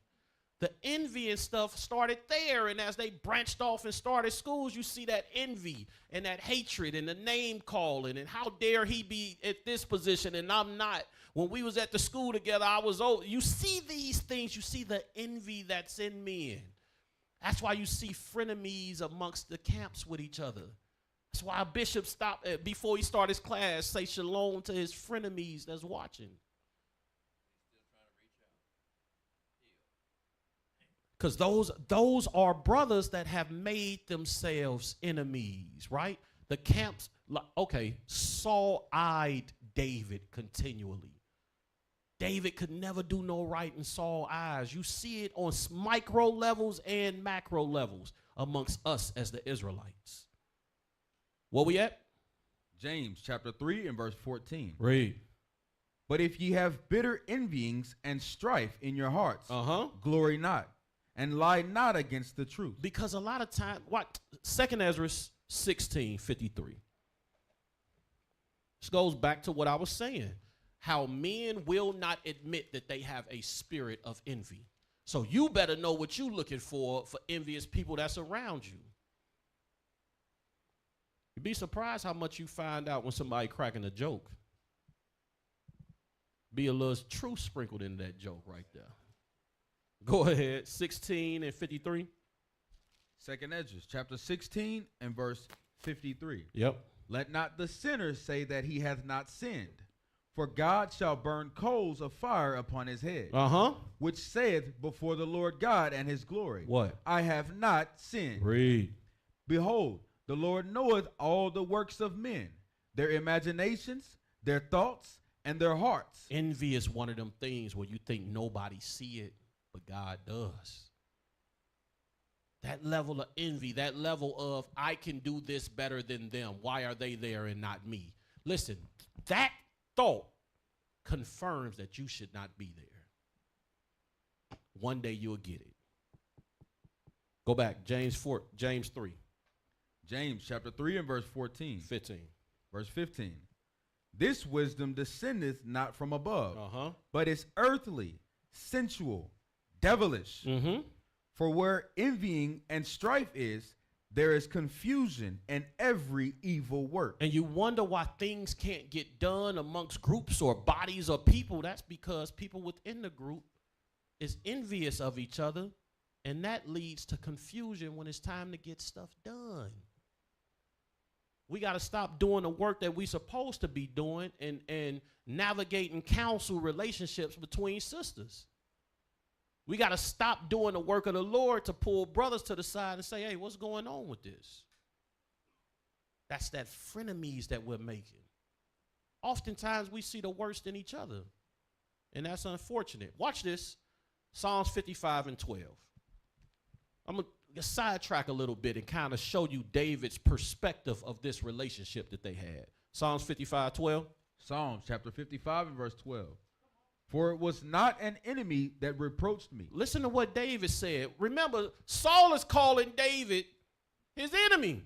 The envy and stuff started there, and as they branched off and started schools, you see that envy and that hatred and the name calling and how dare he be at this position and I'm not. When we was at the school together, I was old. You see these things. You see the envy that's in men. That's why you see frenemies amongst the camps with each other. That's why a bishop stopped before he started his class, say shalom to his frenemies that's watching. Because those are brothers that have made themselves enemies, right? The camps, okay, Saul eyed David continually. David could never do no right in Saul's eyes. You see it on micro levels and macro levels amongst us as the Israelites. Where we at? James chapter 3 and verse 14. Read. But if ye have bitter envyings and strife in your hearts, glory not, and lie not against the truth. Because a lot of time, 2 Ezra 16:53. This goes back to what I was saying, how men will not admit that they have a spirit of envy. So you better know what you're looking for envious people that's around you. You'd be surprised how much you find out when somebody cracking a joke. Be a little truth sprinkled in that joke right there. Go ahead, 16 and 53. Second Esdras, chapter 16 and verse 53. Yep. Let not the sinner say that he hath not sinned, for God shall burn coals of fire upon his head. Which saith before the Lord God and his glory, what? I have not sinned. Read. Behold, the Lord knoweth all the works of men, their imaginations, their thoughts, and their hearts. Envy is one of them things where you think nobody see it, but God does. That level of envy, that level of I can do this better than them. Why are they there and not me? Listen, that thought confirms that you should not be there. One day you'll get it. Go back, James 3. James chapter 3 and verse 14. 15. Verse 15. This wisdom descendeth not from above, but is earthly, sensual, devilish. For where envying and strife is, there is confusion and every evil work. And you wonder why things can't get done amongst groups or bodies or people. That's because people within the group is envious of each other, and that leads to confusion when it's time to get stuff done. We got to stop doing the work that we're supposed to be doing and navigating counsel relationships between sisters. We got to stop doing the work of the Lord to pull brothers to the side and say, hey, what's going on with this? That's that frenemies that we're making. Oftentimes we see the worst in each other, and that's unfortunate. Watch this, Psalms 55 and 12. I'm going to sidetrack a little bit and kind of show you David's perspective of this relationship that they had. Psalms 55, 12. Psalms chapter 55 and verse 12. For it was not an enemy that reproached me. Listen to what David said. Remember, Saul is calling David his enemy.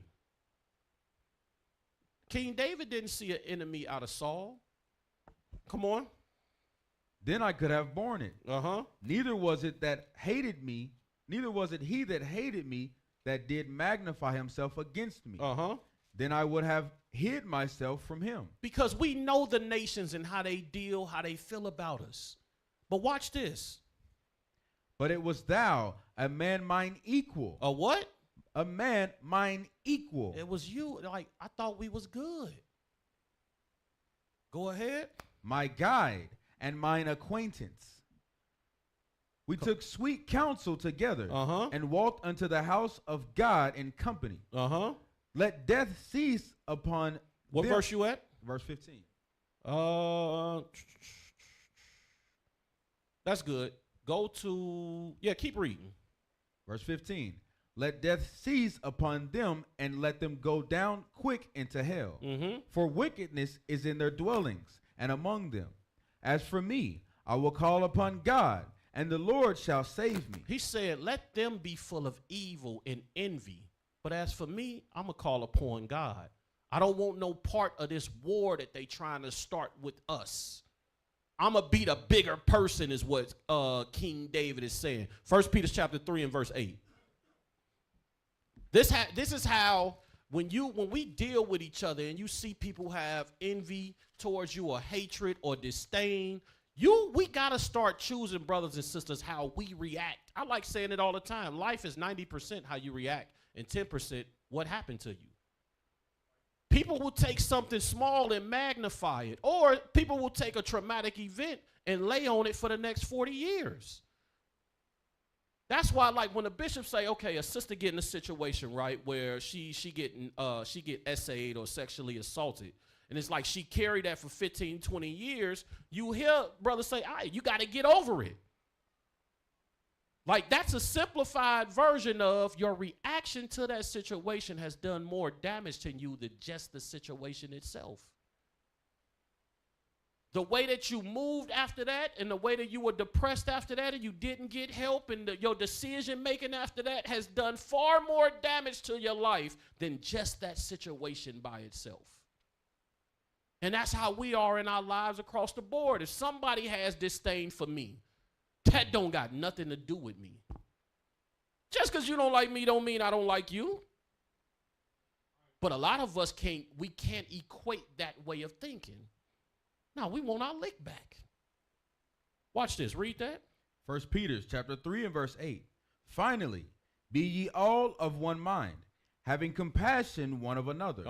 King David didn't see an enemy out of Saul. Come on. Then I could have borne it. Neither was it that hated me, neither was it he that hated me that did magnify himself against me. Then I would have hid myself from him. Because we know the nations and how they deal, how they feel about us. But watch this. But it was thou, a man mine equal. A what? A man mine equal. It was you. Like, I thought we was good. Go ahead. My guide and mine acquaintance. We took sweet counsel together and walked unto the house of God in company. Let death cease upon what them. Verse you at? Verse 15. That's good. Go to, keep reading. Verse 15. Let death cease upon them and let them go down quick into hell. For wickedness is in their dwellings and among them. As for me, I will call upon God, and the Lord shall save me. He said, let them be full of evil and envy. But as for me, I'm going to call upon God. I don't want no part of this war that they trying to start with us. I'm going to be the bigger person is what King David is saying. 1 Peter chapter 3 and verse 8. This is how when we deal with each other and you see people have envy towards you or hatred or disdain, we got to start choosing, brothers and sisters, how we react. I like saying it all the time. Life is 90% how you react and 10% what happened to you. People will take something small and magnify it, or people will take a traumatic event and lay on it for the next 40 years. That's why, like, when the bishops say, okay, a sister get in a situation, right, where she get essayed or sexually assaulted, and it's like she carried that for 15, 20 years, you hear brothers say, all right, you got to get over it. Like, that's a simplified version of your reaction to that situation has done more damage to you than just the situation itself. The way that you moved after that and the way that you were depressed after that and you didn't get help and your decision making after that has done far more damage to your life than just that situation by itself. And that's how we are in our lives across the board. If somebody has disdain for me, that don't got nothing to do with me. Just because you don't like me don't mean I don't like you. But a lot of us can't equate that way of thinking. No, we want our lick back. Watch this. Read that. 1 Peter chapter 3 and verse 8. Finally, be ye all of one mind, having compassion one of another.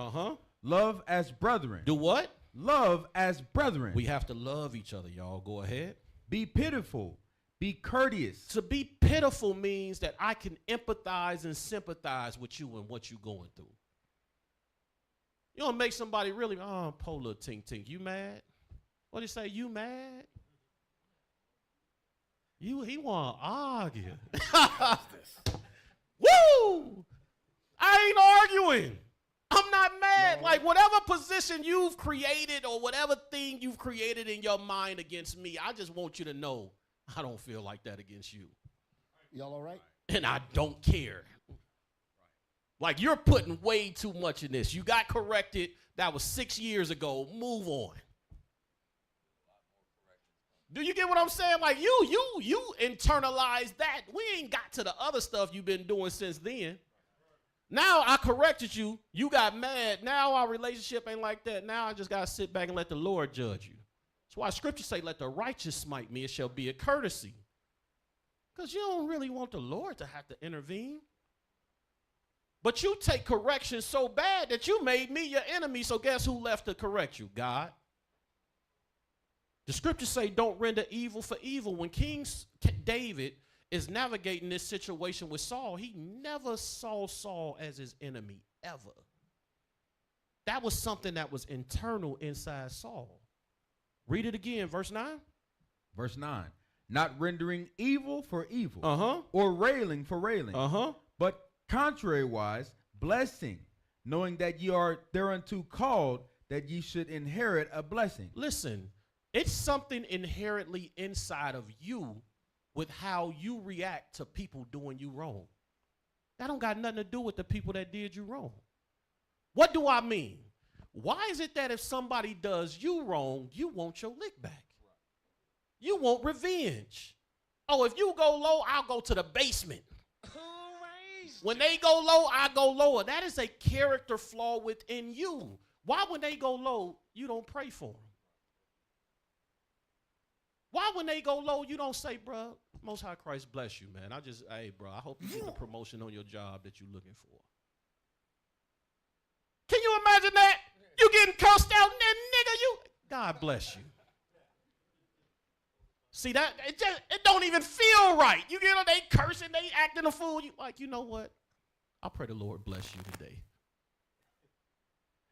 Love as brethren. Do what? Love as brethren. We have to love each other, y'all. Go ahead. Be pitiful. Be courteous. To be pitiful means that I can empathize and sympathize with you and what you're going through. You don't make somebody really, oh, poor little tink tink. You mad? What do you say? You mad? He want to argue. Woo! I ain't arguing. I'm not mad. No. Like whatever position you've created or whatever thing you've created in your mind against me, I just want you to know I don't feel like that against you. Y'all all right? And I don't care. Like you're putting way too much in this. You got corrected. That was 6 years ago. Move on. Do you get what I'm saying? Like you internalize that. We ain't got to the other stuff you've been doing since then. Now I corrected you. You got mad. Now our relationship ain't like that. Now I just got to sit back and let the Lord judge you. That's why scripture say, let the righteous smite me. It shall be a courtesy. Because you don't really want the Lord to have to intervene. But you take correction so bad that you made me your enemy. So guess who left to correct you? God. The scriptures say don't render evil for evil. When King David is navigating this situation with Saul, he never saw Saul as his enemy, ever. That was something that was internal inside Saul. Read it again, verse 9. Verse 9. Not rendering evil for evil, or railing for railing, but contrariwise blessing, knowing that ye are thereunto called, that ye should inherit a blessing. Listen, it's something inherently inside of you with how you react to people doing you wrong. That don't got nothing to do with the people that did you wrong. What do I mean? Why is it that if somebody does you wrong, you want your lick back? You want revenge. Oh, if you go low, I'll go to the basement. When they go low, I go lower. That is a character flaw within you. Why when they go low, you don't pray for them? Why when they go low, you don't say, bro, Most High Christ bless you, man. Hey, bro, I hope you get the promotion on your job that you're looking for. Can you imagine that? You getting cussed out and then, nigga, you, God bless you. See, that it don't even feel right. You get they cursing, they acting a fool. You like, you know what? I pray the Lord bless you today.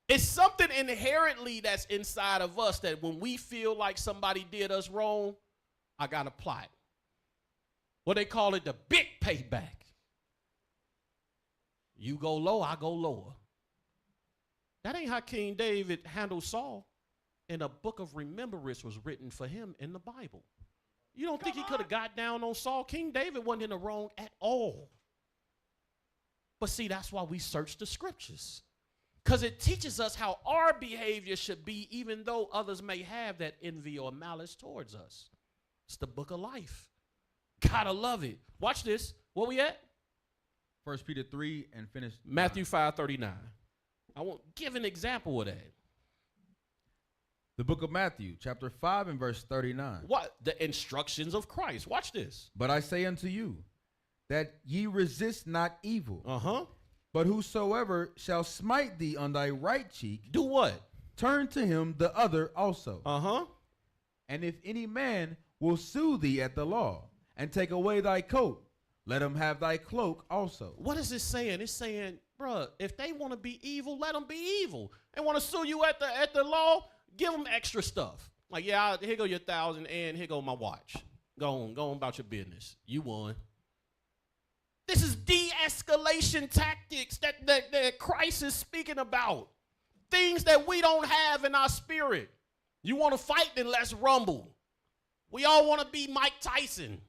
It's something inherently that's inside of us that when we feel like somebody did us wrong, I got a plot. What they call it, the big payback. You go low, I go lower. That ain't how King David handled Saul. And a book of remembrance was written for him in the Bible. You don't think he could have got down on Saul? King David wasn't in the wrong at all. But see, that's why we search the scriptures. Because it teaches us how our behavior should be, even though others may have that envy or malice towards us. It's the book of life. Gotta love it. Watch this. Where we at? 1 Peter 3 and finish. Matthew 5:39. I want give an example of that. The book of Matthew, chapter 5 and verse 39. What? The instructions of Christ. Watch this. But I say unto you, that ye resist not evil. But whosoever shall smite thee on thy right cheek, do what? Turn to him the other also. And if any man will sue thee at the law, and take away thy coat, let him have thy cloak also. What is it saying? It's saying, bruh, if they want to be evil, let them be evil. They want to sue you at the law, give them extra stuff. Like, yeah, here go your 1,000 and here go my watch. Go on about your business. You won. This is de-escalation tactics that Christ is speaking about. Things that we don't have in our spirit. You want to fight, then let's rumble. We all want to be Mike Tyson.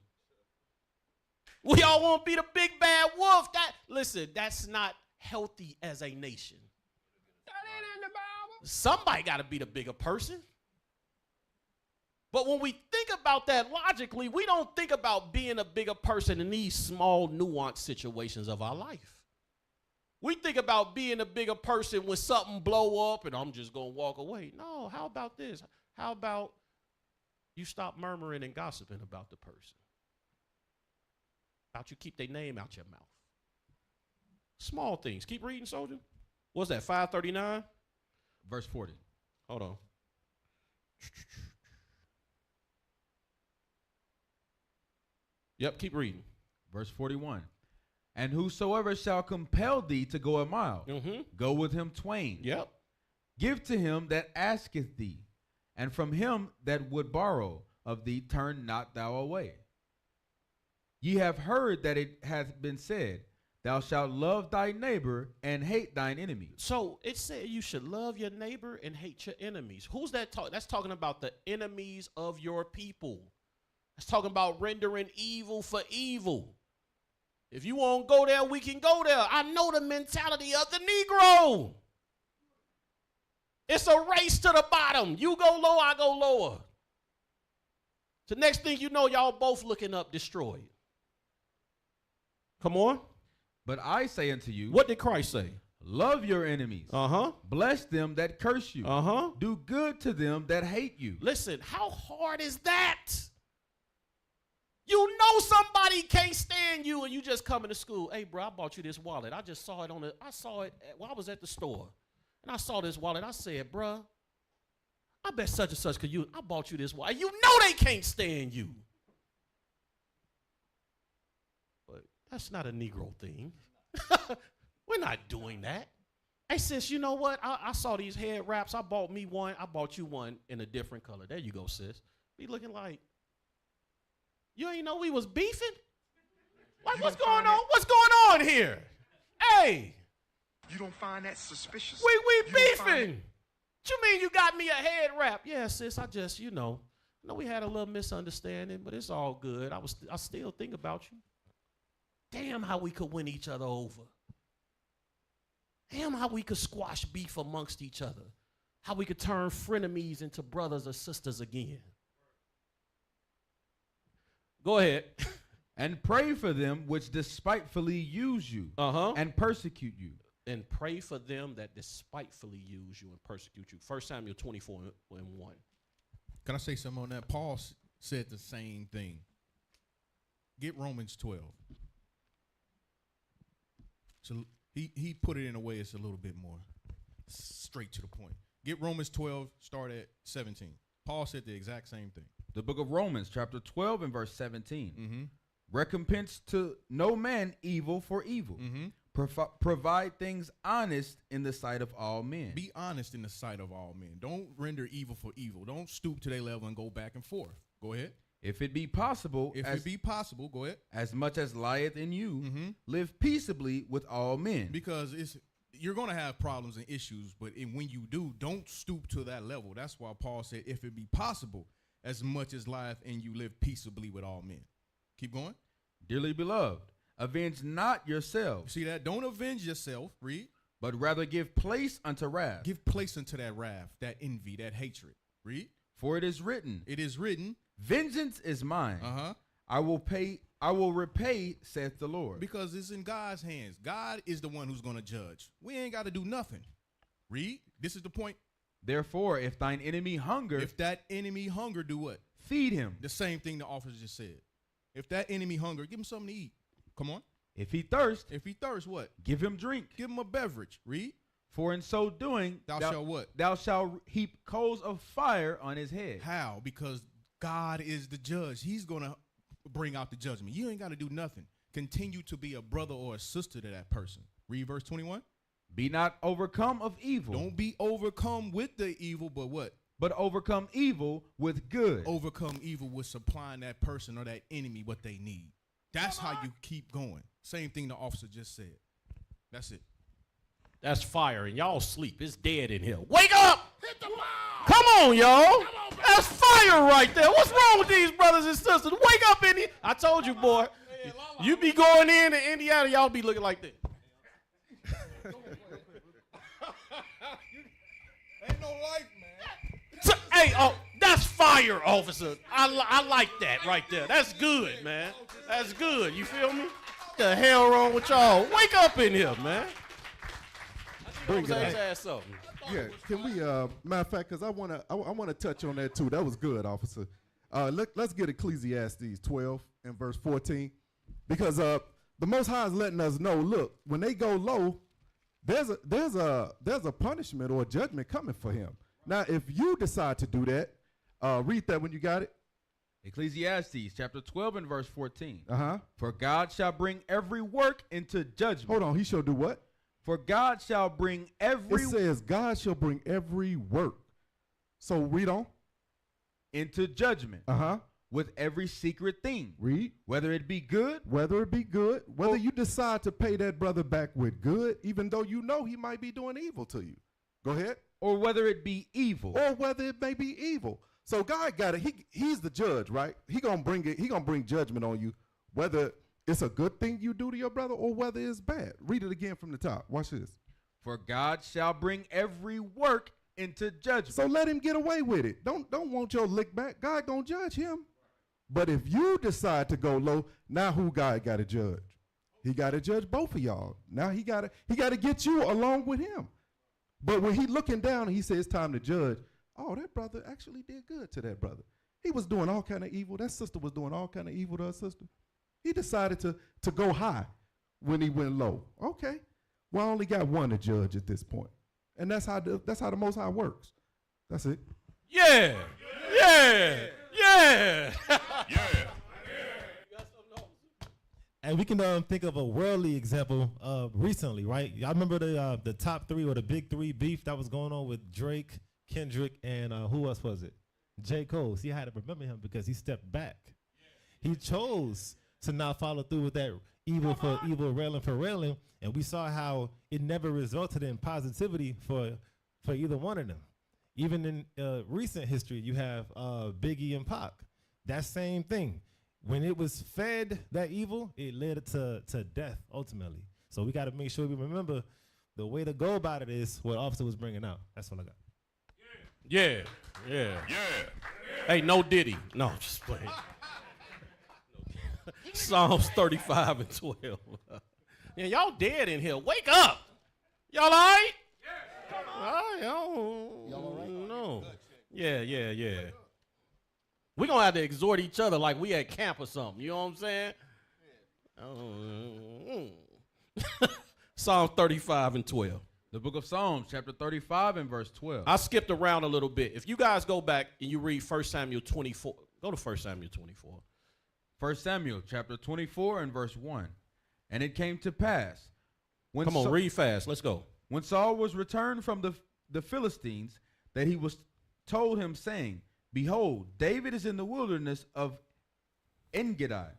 We all want to be the big bad wolf. Listen, that's not healthy as a nation. That ain't in the Bible. Somebody got to be the bigger person. But when we think about that logically, we don't think about being a bigger person in these small, nuanced situations of our life. We think about being a bigger person when something blow up and I'm just going to walk away. No, how about this? How about you stop murmuring and gossiping about the person? About you keep their name out your mouth. Small things. Keep reading, soldier. What's that, 539? Verse 40. Hold on. Yep, keep reading. Verse 41. And whosoever shall compel thee to go a mile, go with him twain. Yep. Give to him that asketh thee, and from him that would borrow of thee turn not thou away. Ye have heard that it hath been said, thou shalt love thy neighbor and hate thine enemy. So it said you should love your neighbor and hate your enemies. Who's that talking? That's talking about the enemies of your people. That's talking about rendering evil for evil. If you won't go there, we can go there. I know the mentality of the Negro. It's a race to the bottom. You go low, I go lower. The next thing you know, y'all both looking up destroyed. Come on. But I say unto you, What did Christ say? love your enemies. Bless them that curse you. Do good to them that hate you. Listen, how hard is that? You know somebody can't stand you and you just coming to school. Hey, bro, I bought you this wallet. I just saw it while I was at the store. And I saw this wallet. I said, bro, I bet such and such because I bought you this wallet. You know they can't stand you. But that's not a Negro thing. We're not doing that. Hey, sis, you know what? I saw these head wraps. I bought me one. I bought you one in a different color. There you go, sis. Be looking like, you ain't know we was beefing? Like, what's going on? What's going on here? Hey. You don't find that suspicious? We beefing. What you mean you got me a head wrap? Yeah, sis, I just, I know we had a little misunderstanding, but it's all good. I still think about you. Damn how we could win each other over. Damn how we could squash beef amongst each other. How we could turn frenemies into brothers or sisters again. Go ahead. And pray for them which despitefully use you and persecute you. And pray for them that despitefully use you and persecute you. 1 Samuel 24:1. Can I say something on that? Paul said the same thing. Get Romans 12. So he put it in a way it's a little bit more straight to the point. Get Romans 12, start at 17. Paul said the exact same thing. The book of Romans, chapter 12 and verse 17. Recompense to no man evil for evil. Provide things honest in the sight of all men. Be honest in the sight of all men. Don't render evil for evil. Don't stoop to their level and go back and forth. Go ahead. If it be possible, go ahead. As much as lieth in you, live peaceably with all men. Because you're going to have problems and issues, but when you do, don't stoop to that level. That's why Paul said, if it be possible, as much as lieth in you, live peaceably with all men. Keep going. Dearly beloved, avenge not yourselves. See that? Don't avenge yourself. Read. But rather give place unto wrath. Give place unto that wrath, that envy, that hatred. Read. For it is written. It is written. Vengeance is mine. I will repay, saith the Lord. Because it's in God's hands. God is the one who's going to judge. We ain't got to do nothing. Read. This is the point. Therefore, if thine enemy hunger. If that enemy hunger, do what? Feed him. The same thing the officer just said. If that enemy hunger, give him something to eat. Come on. If he thirst. If he thirst, what? Give him drink. Give him a beverage. Read. For in so doing. Thou shalt what? Thou shalt heap coals of fire on his head. How? Because God is the judge. He's going to bring out the judgment. You ain't got to do nothing. Continue to be a brother or a sister to that person. Read verse 21. Be not overcome of evil. Don't be overcome with the evil, but what? But overcome evil with good. Overcome evil with supplying that person or that enemy what they need. That's how you keep going. Same thing the officer just said. That's it. That's fire, and y'all sleep. It's dead in here. Wake up! Hit the ball! Come on, y'all. That's fire right there. What's wrong with these brothers and sisters? Wake up in here. I told you, boy. You be going in Indiana, y'all be looking like this. fire, officer. I like that right there. That's good, man. That's good. You feel me? What the hell wrong with y'all? Wake up in here, man. Bring it Say up. something. Yeah, can we? Matter of fact, because I wanna touch on that too. That was good, officer. Let's get Ecclesiastes 12 and verse 14, because the Most High is letting us know. Look, when they go low, there's a punishment or a judgment coming for him. Now, if you decide to do that, read that when you got it. Ecclesiastes chapter 12 and verse 14. Uh-huh. For God shall bring every work into judgment. Hold on, he shall do what? For God shall bring every It says God shall bring every work. So read on. into judgment. Uh-huh. With every secret thing. Read. Whether it be good. Whether it be good. Whether you decide to pay that brother back with good, even though you know he might be doing evil to you. Go ahead. Or whether it be evil. Or whether it may be evil. So God got it. He's the judge, right? He gonna bring judgment on you, whether it's a good thing you do to your brother or whether it's bad. Read it again from the top. Watch this. For God shall bring every work into judgment. So let him get away with it. Don't want your lick back. God gonna judge him. But if you decide to go low, now who God got to judge? He got to judge both of y'all. Now he got to get you along with him. But when he looking down and he says it's time to judge, oh, that brother actually did good to that brother. He was doing all kind of evil. That sister was doing all kind of evil to her sister. He decided to go high when he went low. Okay, well, I only got one to judge at this point. And that's how the Most High works. That's it. Yeah. Yeah. Yeah. And we can think of a worldly example recently, right? Y'all remember the top three or the big three beef that was going on with Drake, Kendrick, and who else was it? J. Cole. See, I had to remember him because he stepped back. He chose to not follow through with that evil for evil, railing for railing, and we saw how it never resulted in positivity for either one of them. Even in recent history, you have Biggie and Pac. That same thing. When it was fed that evil, it led to death ultimately. So we got to make sure we remember the way to go about it is what Officer was bringing out. That's all I got. Yeah. Hey, no Diddy. No, just playing. Psalms 35 and 12. Yeah, y'all dead in here. Wake up. Y'all all right? Y'all all right? No. Yeah. We're going to have to exhort each other like we at camp or something. You know what I'm saying? Psalm 35 and 12. The book of Psalms, chapter 35 and verse 12. I skipped around a little bit. If you guys go back and you read 1 Samuel 24, go to 1 Samuel 24. 1 Samuel, chapter 24 and verse 1. And it came to pass. Come on, read fast. Let's go. When Saul was returned from the Philistines, that he was told him, saying, Behold, David is in the wilderness of En-gedi.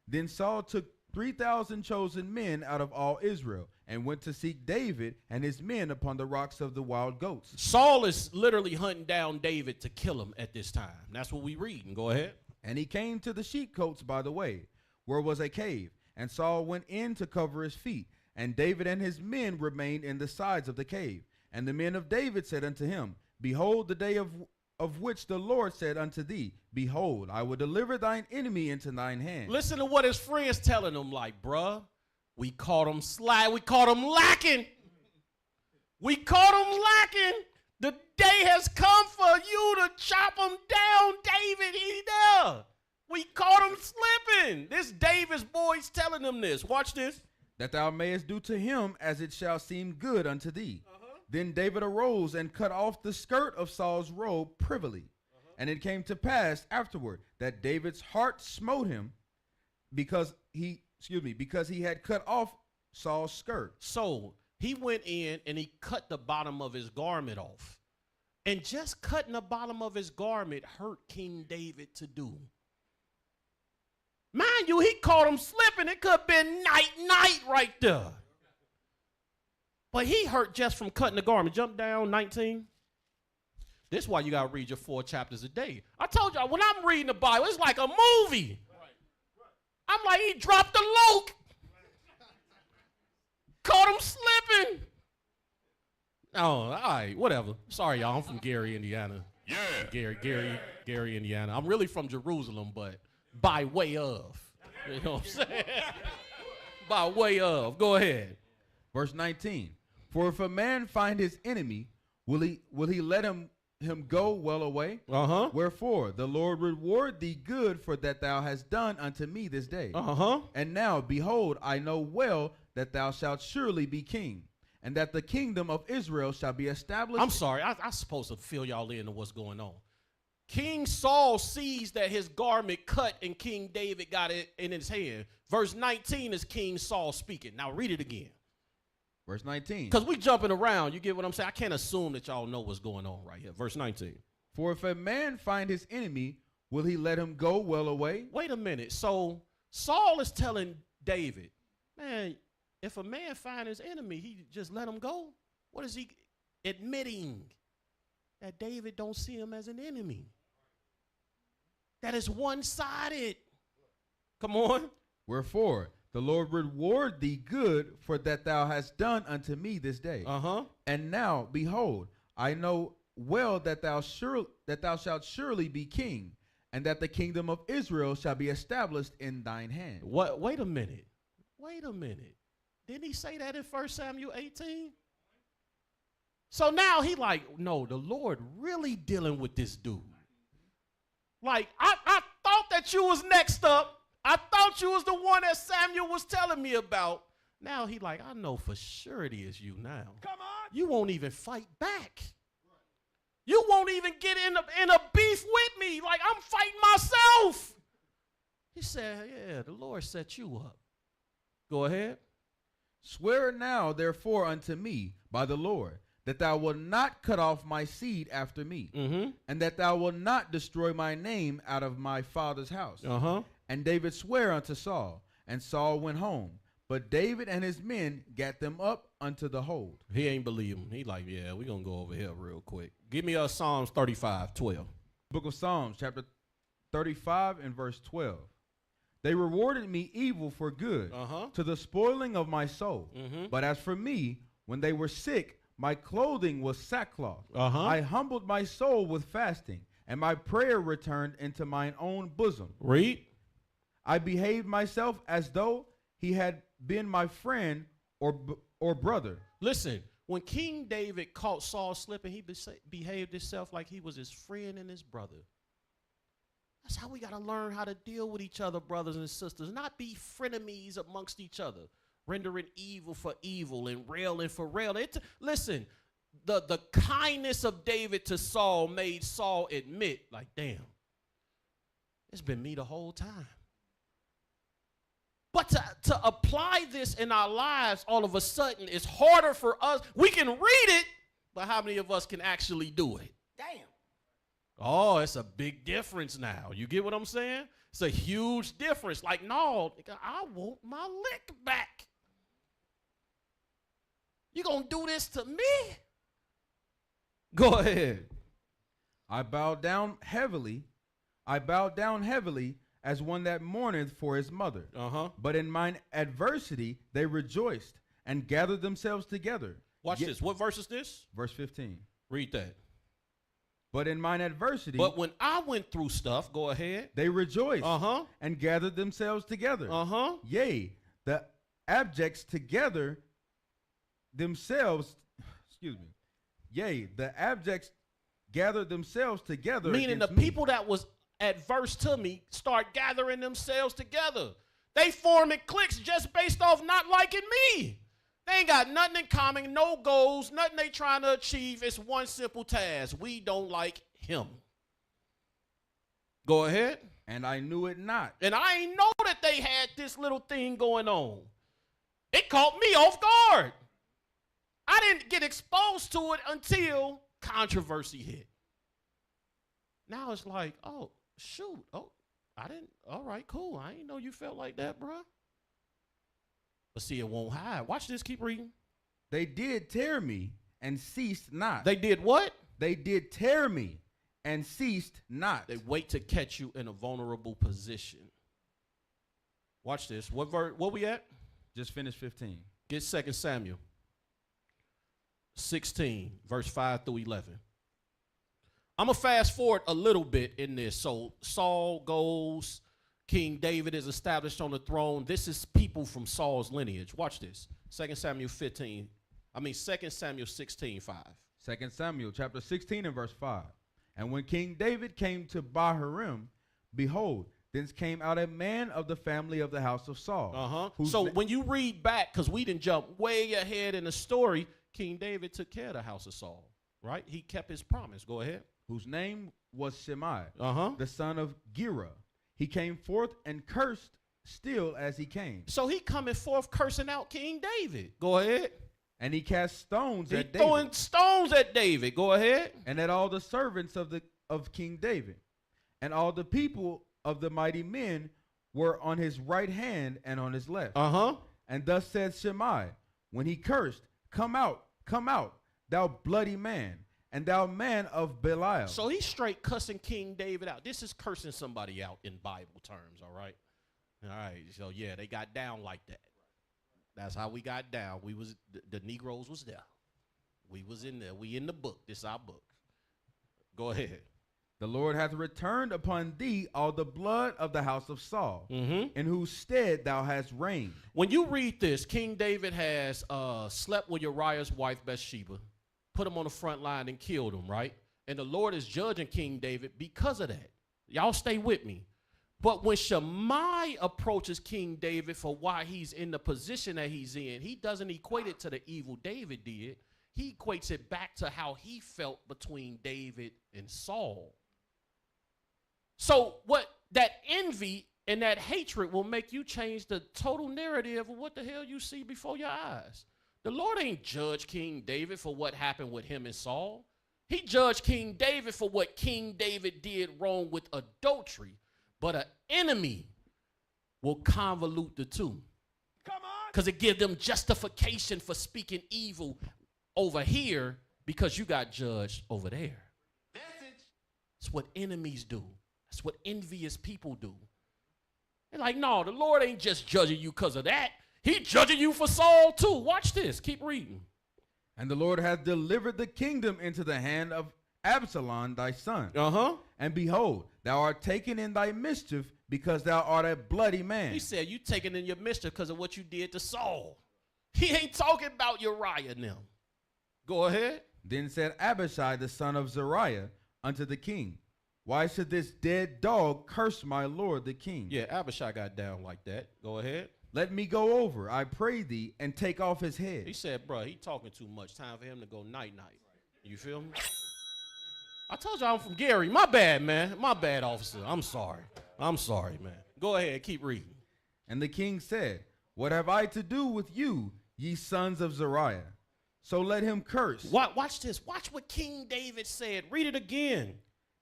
Then Saul took 3,000 chosen men out of all Israel and went to seek David and his men upon the rocks of the wild goats. Saul is literally hunting down David to kill him at this time. That's what we read. And go ahead. And he came to the sheepcotes by the way, where was a cave. And Saul went in to cover his feet. And David and his men remained in the sides of the cave. And the men of David said unto him, Behold, the day of which the Lord said unto thee, Behold, I will deliver thine enemy into thine hand. Listen to what his friends telling him, like, bruh, we caught him slide. We caught him lacking. We caught him lacking. The day has come for you to chop him down, David. He there. We caught him slipping. This David's boy's telling him this. Watch this. That thou mayest do to him as it shall seem good unto thee. Then David arose and cut off the skirt of Saul's robe privily. And it came to pass afterward that David's heart smote him because he had cut off Saul's skirt. So he went in and he cut the bottom of his garment off. And just cutting the bottom of his garment hurt King David to do. Mind you, he caught him slipping. It could have been night right there. But he hurt just from cutting the garment. Jump down, 19. This is why you got to read your 4 chapters a day. I told y'all, when I'm reading the Bible, it's like a movie. I'm like, he dropped the Luke. Caught him slipping. Oh, all right, whatever. Sorry, y'all. I'm from Gary, Indiana. Gary, Indiana. I'm really from Jerusalem, but by way of. You know what I'm saying? By way of. Go ahead. Verse 19. For if a man find his enemy, will he let him go well away? Uh-huh. Wherefore the Lord reward thee good for that thou hast done unto me this day. Uh-huh. And now, behold, I know well that thou shalt surely be king, and that the kingdom of Israel shall be established. I'm sorry, I'm supposed to fill y'all in on what's going on. King Saul sees that his garment cut and King David got it in his hand. Verse 19 is King Saul speaking. Now read it again. Verse 19. Because we jumping around. You get what I'm saying? I can't assume that y'all know what's going on right here. Verse 19. For if a man find his enemy, will he let him go well away? Wait a minute. So Saul is telling David, man, if a man find his enemy, he just let him go? What is he admitting? That David don't see him as an enemy. That is one-sided. Come on. Wherefore the Lord reward thee good for that thou hast done unto me this day. Uh-huh. And now, behold, I know well that thou shalt surely be king, and that the kingdom of Israel shall be established in thine hand. What? Wait a minute. Didn't he say that in 1 Samuel 18? So now he like, no, the Lord really dealing with this dude. Like, I thought that you was next up. I thought you was the one that Samuel was telling me about. Now he like, I know for sure it is you now. Come on. You won't even fight back. You won't even get in a beef with me. Like, I'm fighting myself. He said, yeah, the Lord set you up. Go ahead. Swear now, therefore, unto me by the Lord, that thou wilt not cut off my seed after me, and that thou wilt not destroy my name out of my father's house. Uh-huh. And David sware unto Saul, and Saul went home. But David and his men gat them up unto the hold. He ain't believe him. He like, yeah, we're going to go over here real quick. Give me Psalms 35:12. Book of Psalms, chapter 35 and verse 12. They rewarded me evil for good, to the spoiling of my soul. But as for me, when they were sick, my clothing was sackcloth. I humbled my soul with fasting, and my prayer returned into mine own bosom. Read. I behaved myself as though he had been my friend or brother. Listen, when King David caught Saul slipping, he behaved himself like he was his friend and his brother. That's how we got to learn how to deal with each other, brothers and sisters, not be frenemies amongst each other, rendering evil for evil and railing for railing. Listen, the kindness of David to Saul made Saul admit, like, damn, it's been me the whole time. But to apply this in our lives, all of a sudden, it's harder for us. We can read it, but how many of us can actually do it? Damn. Oh, it's a big difference now. You get what I'm saying? It's a huge difference. Like, no, I want my lick back. You gonna do this to me? Go ahead. I bowed down heavily as one that mourneth for his mother. But in mine adversity they rejoiced and gathered themselves together. Watch this. What verse is this? Verse 15. Read that. But in mine adversity. But when I went through stuff, go ahead. They rejoiced and gathered themselves together. Yea, the abjects together themselves, Yea, the abjects gathered themselves together. Meaning the people that was adverse to me start gathering themselves together. They forming cliques just based off not liking me. They ain't got nothing in common, no goals, nothing they trying to achieve. It's one simple task. We don't like him. Go ahead. And I knew it not. And I ain't know that they had this little thing going on. It caught me off guard. I didn't get exposed to it until controversy hit. Now it's like, oh, shoot. Oh, I didn't. All right, cool. I didn't know you felt like that, bro. But see, it won't hide. Watch this. Keep reading. They did tear me and ceased not. They did what? They did tear me and ceased not. They wait to catch you in a vulnerable position. Watch this. What we at? Just finished 15. Get 2 Samuel 16, verse 5 through 11. I'm going to fast forward a little bit in this. So Saul goes, King David is established on the throne. This is people from Saul's lineage. Watch this. 2 Samuel 16, 5. 2 Samuel chapter 16 and verse 5. And when King David came to Bahurim, behold, thence came out a man of the family of the house of Saul. So when you read back, because we didn't jump way ahead in the story, King David took care of the house of Saul, right? He kept his promise. Go ahead. Whose name was Shimei, the son of Gera. He came forth and cursed still as he came. So he coming forth cursing out King David. Go ahead. And he cast stones at David. Throwing stones at David. Go ahead. And at all the servants of King David. And all the people of the mighty men were on his right hand and on his left. And thus said Shimei, when he cursed, come out, thou bloody man, and thou man of Belial. So he's straight cussing King David out. This is cursing somebody out in Bible terms, all right? All right, so yeah, they got down like that. That's how we got down. We was the Negroes was there. We was in there. We in the book. This our book. Go ahead. The Lord hath returned upon thee all the blood of the house of Saul, in whose stead thou hast reigned. When you read this, King David has slept with Uriah's wife Bathsheba, put him on the front line and killed him, right? And the Lord is judging King David because of that. Y'all stay with me. But when Shimei approaches King David for why he's in the position that he's in, he doesn't equate it to the evil David did. He equates it back to how he felt between David and Saul. So what that envy and that hatred will make you change the total narrative of what the hell you see before your eyes. The Lord ain't judged King David for what happened with him and Saul. He judged King David for what King David did wrong with adultery. But an enemy will convolute the two. Come on. Because it gives them justification for speaking evil over here because you got judged over there. That's what enemies do. That's what envious people do. They're like, no, the Lord ain't just judging you because of that. He judging you for Saul too. Watch this. Keep reading. And the Lord hath delivered the kingdom into the hand of Absalom thy son. And behold, thou art taken in thy mischief because thou art a bloody man. He said you taken in your mischief because of what you did to Saul. He ain't talking about Uriah now. Go ahead. Then said Abishai the son of Zeruiah unto the king, why should this dead dog curse my lord the king? Yeah, Abishai got down like that. Go ahead. Let me go over, I pray thee, and take off his head. He said, bro, he talking too much. Time for him to go night-night. You feel me? I told you I'm from Gary. My bad, man. My bad, officer. I'm sorry. I'm sorry, man. Go ahead. Keep reading. And the king said, what have I to do with you, ye sons of Zeruiah? So let him curse. Watch this. Watch what King David said. Read it again.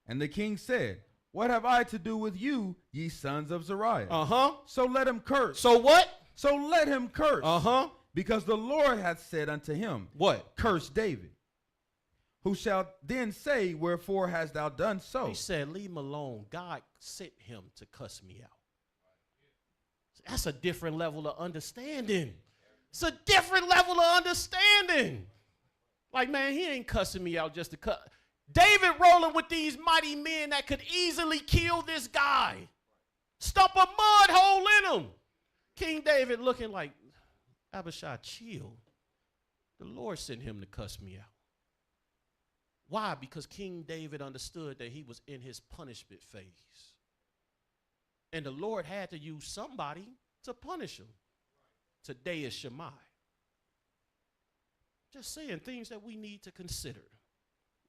And the king said, what have I to do with you, ye sons of Zeruiah? So let him curse. So what? So let him curse. Because the Lord hath said unto him, what? Curse David. Who shall then say, wherefore hast thou done so? He said, leave him alone. God sent him to cuss me out. That's a different level of understanding. It's a different level of understanding. Like, man, he ain't cussing me out just to cut. David rolling with these mighty men that could easily kill this guy. Stump a mud hole in him. King David looking like, Abishai, chill. The Lord sent him to cuss me out. Why? Because King David understood that he was in his punishment phase. And the Lord had to use somebody to punish him. Today is Shimei. Just saying things that we need to consider.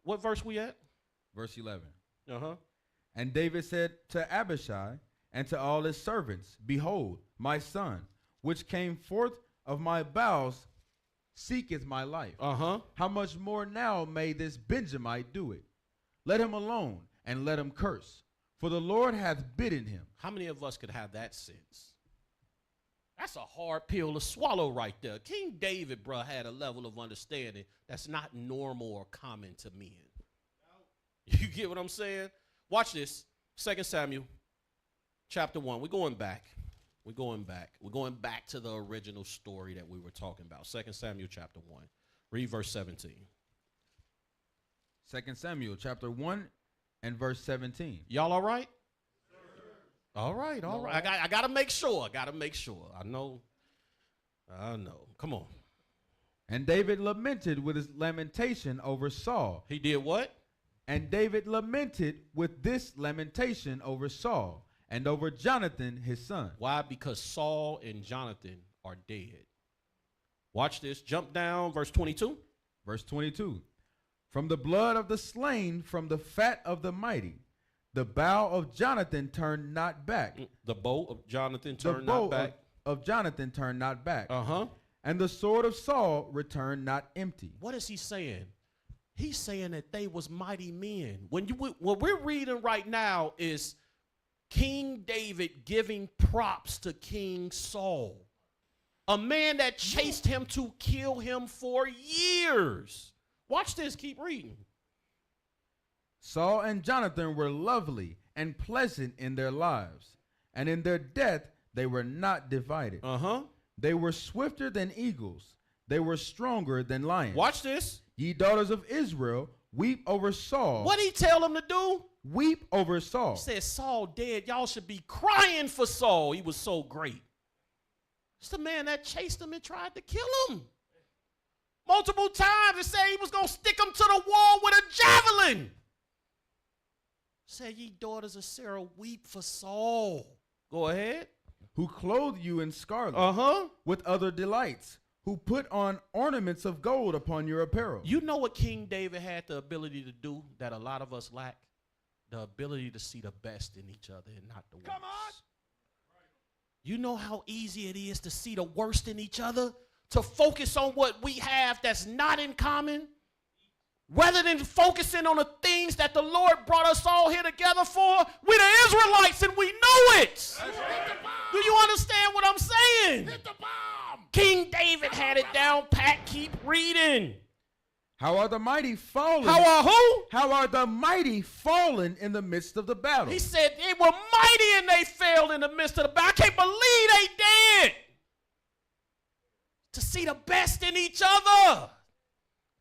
What verse we at? Verse 11. And David said to Abishai and to all his servants, behold, my son, which came forth of my bowels, seeketh my life. How much more now may this Benjamite do it? Let him alone and let him curse, for the Lord hath bidden him. How many of us could have that sense? That's a hard pill to swallow right there. King David, bro, had a level of understanding that's not normal or common to men. You get what I'm saying? Watch this. 2 Samuel chapter 1. We're going back. We're going back to the original story that we were talking about. 2 Samuel chapter 1. Read verse 17. 2 Samuel chapter 1 and verse 17. Y'all all right? All right, all right. I got to make sure. I know. Come on. And David lamented with his lamentation over Saul. He did what? And David lamented with this lamentation over Saul and over Jonathan, his son. Why? Because Saul and Jonathan are dead. Watch this. Jump down, verse 22. Verse 22. From the blood of the slain, from the fat of the mighty, the bow of Jonathan turned not back. The bow of Jonathan turned not back. Of Jonathan turned not back. Uh-huh. And the sword of Saul returned not empty. What is he saying? He's saying that they was mighty men. What we're reading right now is King David giving props to King Saul, a man that chased him to kill him for years. Watch this. Keep reading. Saul and Jonathan were lovely and pleasant in their lives, and in their death they were not divided. Uh-huh. They were swifter than eagles. They were stronger than lions. Watch this. Ye daughters of Israel, weep over Saul. What did he tell them to do? Weep over Saul. He said, Saul dead. Y'all should be crying for Saul. He was so great. It's the man that chased him and tried to kill him. Multiple times it said he was going to stick him to the wall with a javelin. Said, ye daughters of Sarah, weep for Saul. Go ahead. Who clothe you in scarlet. Uh-huh. With other delights. Who put on ornaments of gold upon your apparel. You know what King David had the ability to do that a lot of us lack? The ability to see the best in each other and not the worst. Come on. You know how easy it is to see the worst in each other? To focus on what we have that's not in common? Rather than focusing on the things that the Lord brought us all here together for? We're the Israelites and we know it. Do you understand what I'm saying? Hit the bomb. King David had it down pat. Keep reading. How are the mighty fallen? How are who? How are the mighty fallen in the midst of the battle? He said they were mighty and they failed in the midst of the battle. I can't believe they did. To see the best in each other.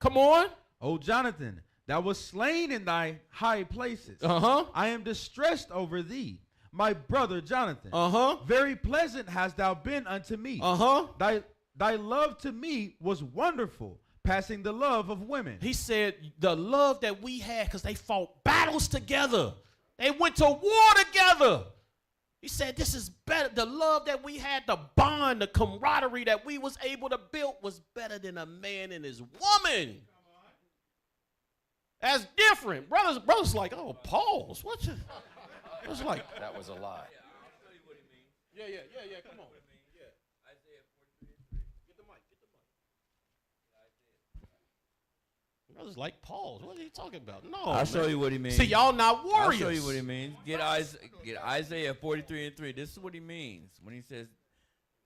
Come on. O Jonathan, thou was slain in thy high places. Uh-huh. I am distressed over thee, my brother Jonathan. Uh-huh. Very pleasant hast thou been unto me. Uh-huh. Thy love to me was wonderful, passing the love of women. He said the love that we had, because they fought battles together. They went to war together. He said this is better. The love that we had, the bond, the camaraderie that we was able to build was better than a man and his woman. That's different. Brothers like, oh, pause. What you? It's like that was a lie. Yeah. Come on. Brothers like pause. What are you talking about? No. I'll show you what he means. See, y'all not warriors. I'll show you what he means. Get Isaiah 43:3. This is what he means when he says,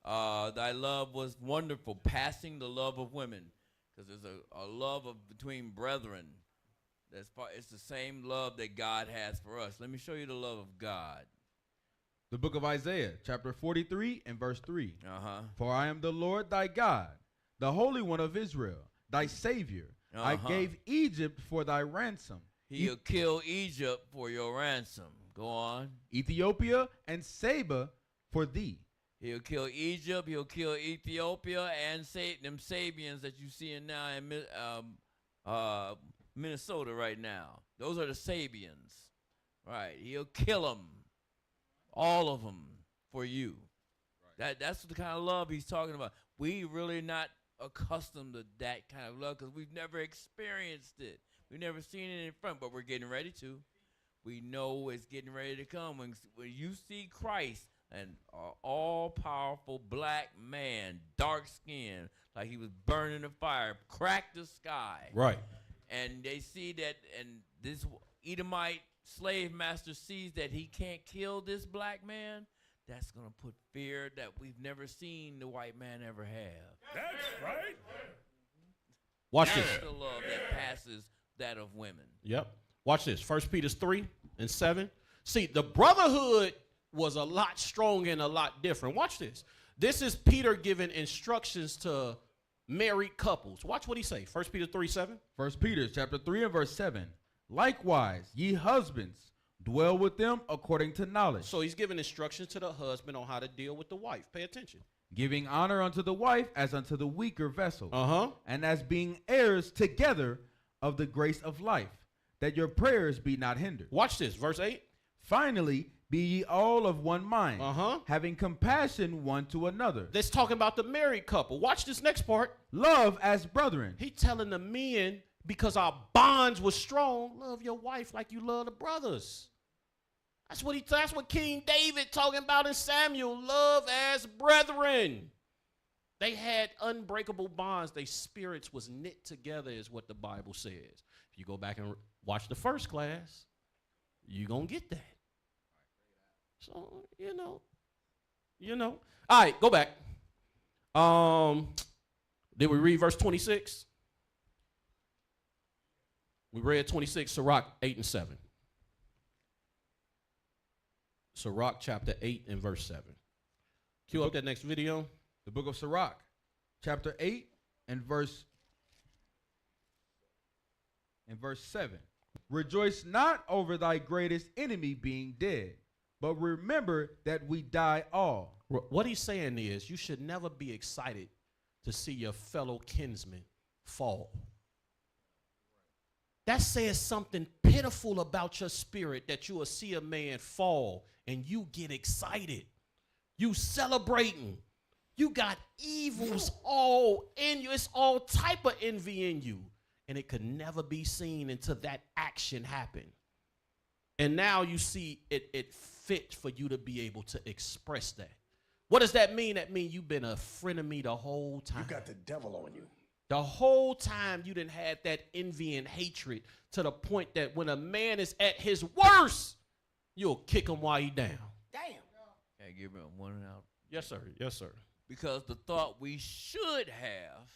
thy love was wonderful, passing the love of women. Because there's a love between brethren. It's the same love that God has for us. Let me show you the love of God. The book of Isaiah, chapter 43 and verse 3. Uh-huh. For I am the Lord thy God, the Holy One of Israel, thy Savior. Uh-huh. I gave Egypt for thy ransom. He'll kill Egypt for your ransom. Go on. Ethiopia and Seba for thee. He'll kill Egypt. He'll kill Ethiopia and them Sabians that you see now in Minnesota right now. Those are the Sabians. Right. He'll kill them. All of them for you. Right. That's the kind of love he's talking about. We really not accustomed to that kind of love because we've never experienced it. We've never seen it in front, but we're getting ready to. We know it's getting ready to come. When you see Christ, an all-powerful black man, dark skin, like he was burning the fire, crack the sky. Right. And they see that, and this Edomite slave master sees that he can't kill this black man. That's going to put fear that we've never seen the white man ever have. That's right. Watch That's this. the love that passes that of women. Yep. Watch this. 1 Peter 3 and 7. See, the brotherhood was a lot stronger and a lot different. Watch this. This is Peter giving instructions to married couples. Watch what he say. 1 Peter 3, 7. 1 Peter chapter 3 and verse 7. Likewise, ye husbands, dwell with them according to knowledge. So he's giving instructions to the husband on how to deal with the wife. Pay attention. Giving honor unto the wife as unto the weaker vessel. Uh-huh. And as being heirs together of the grace of life, that your prayers be not hindered. Watch this, verse 8. Finally, be ye all of one mind, Uh-huh. having compassion one to another. That's talking about the married couple. Watch this next part. Love as brethren. He telling the men, because our bonds were strong, love your wife like you love the brothers. That's what King David talking about in Samuel. Love as brethren. They had unbreakable bonds. Their spirits was knit together, is what the Bible says. If you go back and watch the first class, you're going to get that. So, you know. All right, go back. Did we read verse 26? We read 26, Sirach 8 and 7. Sirach chapter 8 and verse 7. Cue up that next video. The book of Sirach, chapter 8 and verse 7. Rejoice not over thy greatest enemy being dead, but remember that we die all. What he's saying is you should never be excited to see your fellow kinsman fall. That says something pitiful about your spirit, that you will see a man fall and you get excited. You celebrating. You got evils all in you. It's all type of envy in you. And it could never be seen until that action happened. And now you see it fit for you to be able to express that. What does that mean? That means you've been a frenemy the whole time. You got the devil on you. The whole time you done had that envy and hatred, to the point that when a man is at his worst, you'll kick him while he down. Damn. Can I give him one out? Yes, sir. Yes, sir. Because the thought we should have,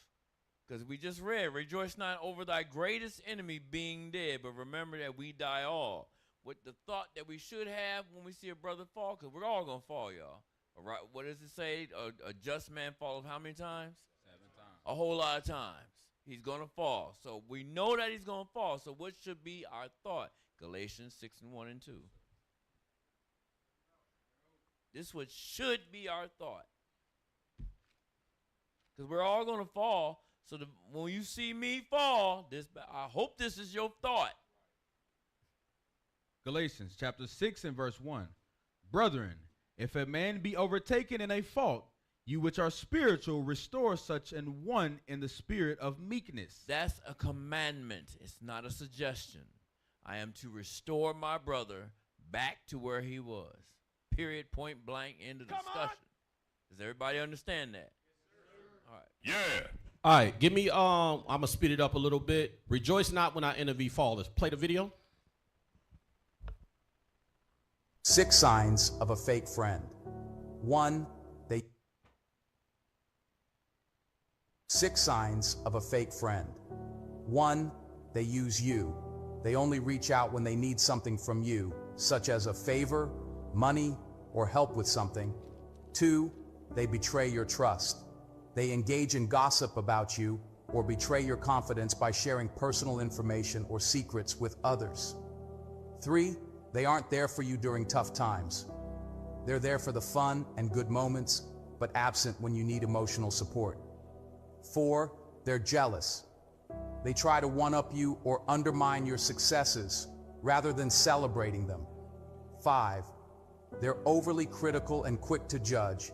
because we just read, rejoice not over thy greatest enemy being dead, but remember that we die all. With the thought that we should have when we see a brother fall, because we're all going to fall, y'all. All right, what does it say? A just man falls how many times? 7 times. A whole lot of times. He's going to fall. So we know that he's going to fall. So what should be our thought? Galatians 6 and 1 and 2. This what should be our thought. Because we're all going to fall. So when you see me fall, I hope this is your thought. Galatians chapter 6 and verse 1. Brethren, if a man be overtaken in a fault, you which are spiritual, restore such an one in the spirit of meekness. That's a commandment. It's not a suggestion. I am to restore my brother back to where he was. Period, point blank, end of discussion. Does everybody understand that? All right. Yeah. All right, give me, I'm going to speed it up a little bit. Rejoice not when our enemy falleth. Play the video. 6 signs of a fake friend. 6 signs of a fake friend. 1, they use you. They only reach out when they need something from you, such as a favor, money, or help with something. 2, they betray your trust. They engage in gossip about you or betray your confidence by sharing personal information or secrets with others. 3, they aren't there for you during tough times. They're there for the fun and good moments, but absent when you need emotional support. 4, they're jealous. They try to one-up you or undermine your successes rather than celebrating them. 5, they're overly critical and quick to judge.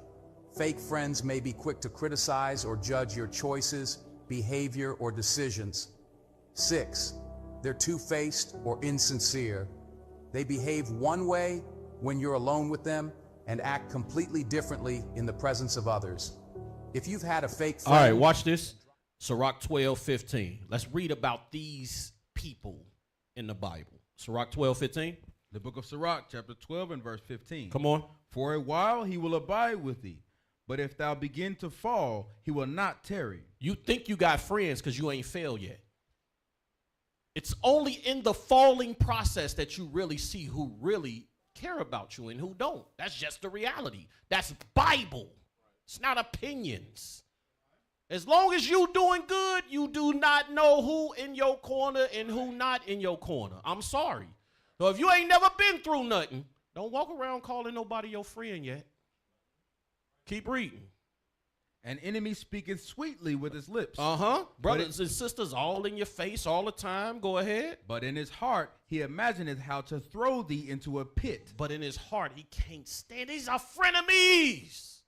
Fake friends may be quick to criticize or judge your choices, behavior, or decisions. 6, they're two-faced or insincere. They behave one way when you're alone with them and act completely differently in the presence of others. If you've had a fake friend... All right, watch this. Sirach 12:15. Let's read about these people in the Bible. Sirach 12:15. The book of Sirach, chapter 12 and verse 15. Come on. For a while he will abide with thee, but if thou begin to fall, he will not tarry. You think you got friends because you ain't failed yet. It's only in the falling process that you really see who really care about you and who don't. That's just the reality. That's Bible. It's not opinions. As long as you doing good, you do not know who in your corner and who not in your corner. I'm sorry. So if you ain't never been through nothing, don't walk around calling nobody your friend yet. Keep reading. An enemy speaketh sweetly with his lips. Brothers and sisters all in your face all the time. Go ahead. But in his heart he imagineth how to throw thee into a pit. But in his heart he can't stand. These are frenemies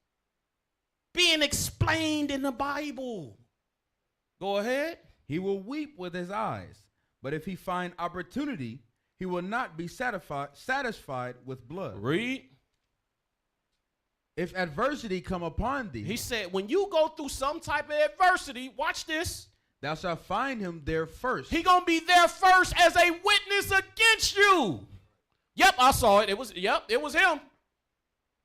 being explained in the Bible. Go ahead. He will weep with his eyes, but if he find opportunity, he will not be satisfied with blood. Read. If adversity come upon thee, He said, when you go through some type of adversity, watch this. thou shalt find him there first. He gonna be there first as a witness against you. Yep, I saw it. It was him.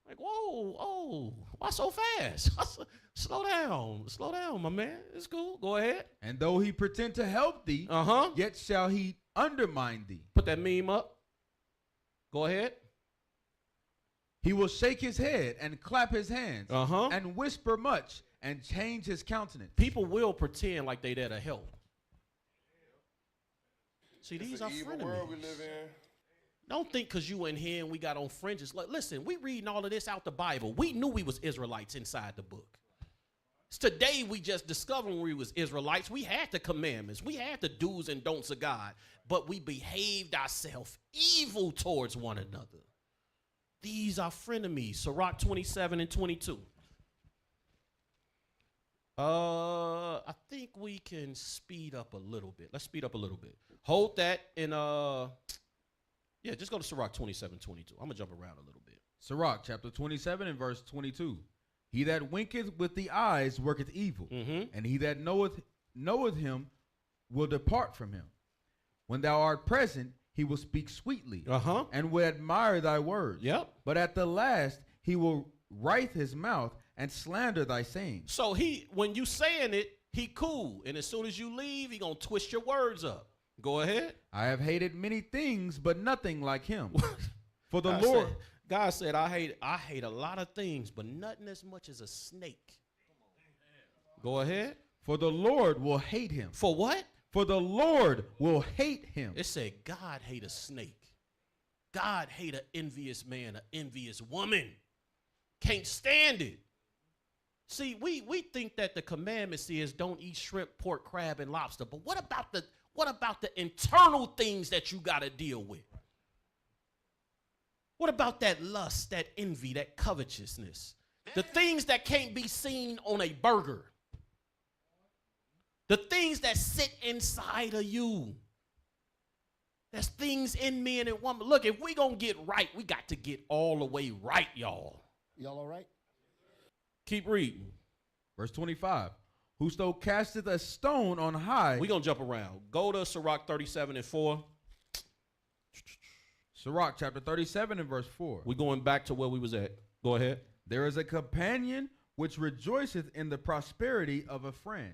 Like, whoa, why so fast? Slow down, my man. It's cool. Go ahead. And though he pretend to help thee, yet shall he undermine thee. Put that meme up. Go ahead. He will shake his head and clap his hands and whisper much and change his countenance. People will pretend like they there to help. See, these are frenemies. World we live in. Don't think because you in here and we got on fringes. Like, listen, we reading all of this out the Bible. We knew we was Israelites inside the book. It's today we just discovered we was Israelites. We had the commandments. We had the do's and don'ts of God. But we behaved ourselves evil towards one another. These are frenemies. Sirach 27 and 22. I think we can speed up a little bit. Let's speed up a little bit. Hold that in yeah, just go to Sirach 27, 22. I'm going to jump around a little bit. Sirach chapter 27 and verse 22. He that winketh with the eyes worketh evil, and he that knoweth him will depart from him. When thou art present, he will speak sweetly, and will admire thy words. But at the last, he will writhe his mouth and slander thy sayings. So when you saying it, he cool. And as soon as you leave, he going to twist your words up. Go ahead. I have hated many things, but nothing like him. For the God said, I hate a lot of things, but nothing as much as a snake. Go ahead. For the Lord will hate him. For what? For the Lord will hate him. It said God hate a snake. God hate an envious man, an envious woman. Can't stand it. See, we think that the commandment says don't eat shrimp, pork, crab, and lobster. But what about the internal things that you got to deal with? What about that lust, that envy, that covetousness? The things that can't be seen on a burger. The things that sit inside of you. There's things in men and women. Look, if we gonna get right, we got to get all the way right, y'all. Y'all all right? Keep reading. Verse 25. Whoso casteth a stone on high. We gonna jump around. Go to Sirach 37 and 4. Sirach chapter 37 and verse 4. We're going back to where we was at. Go ahead. There is a companion which rejoiceth in the prosperity of a friend.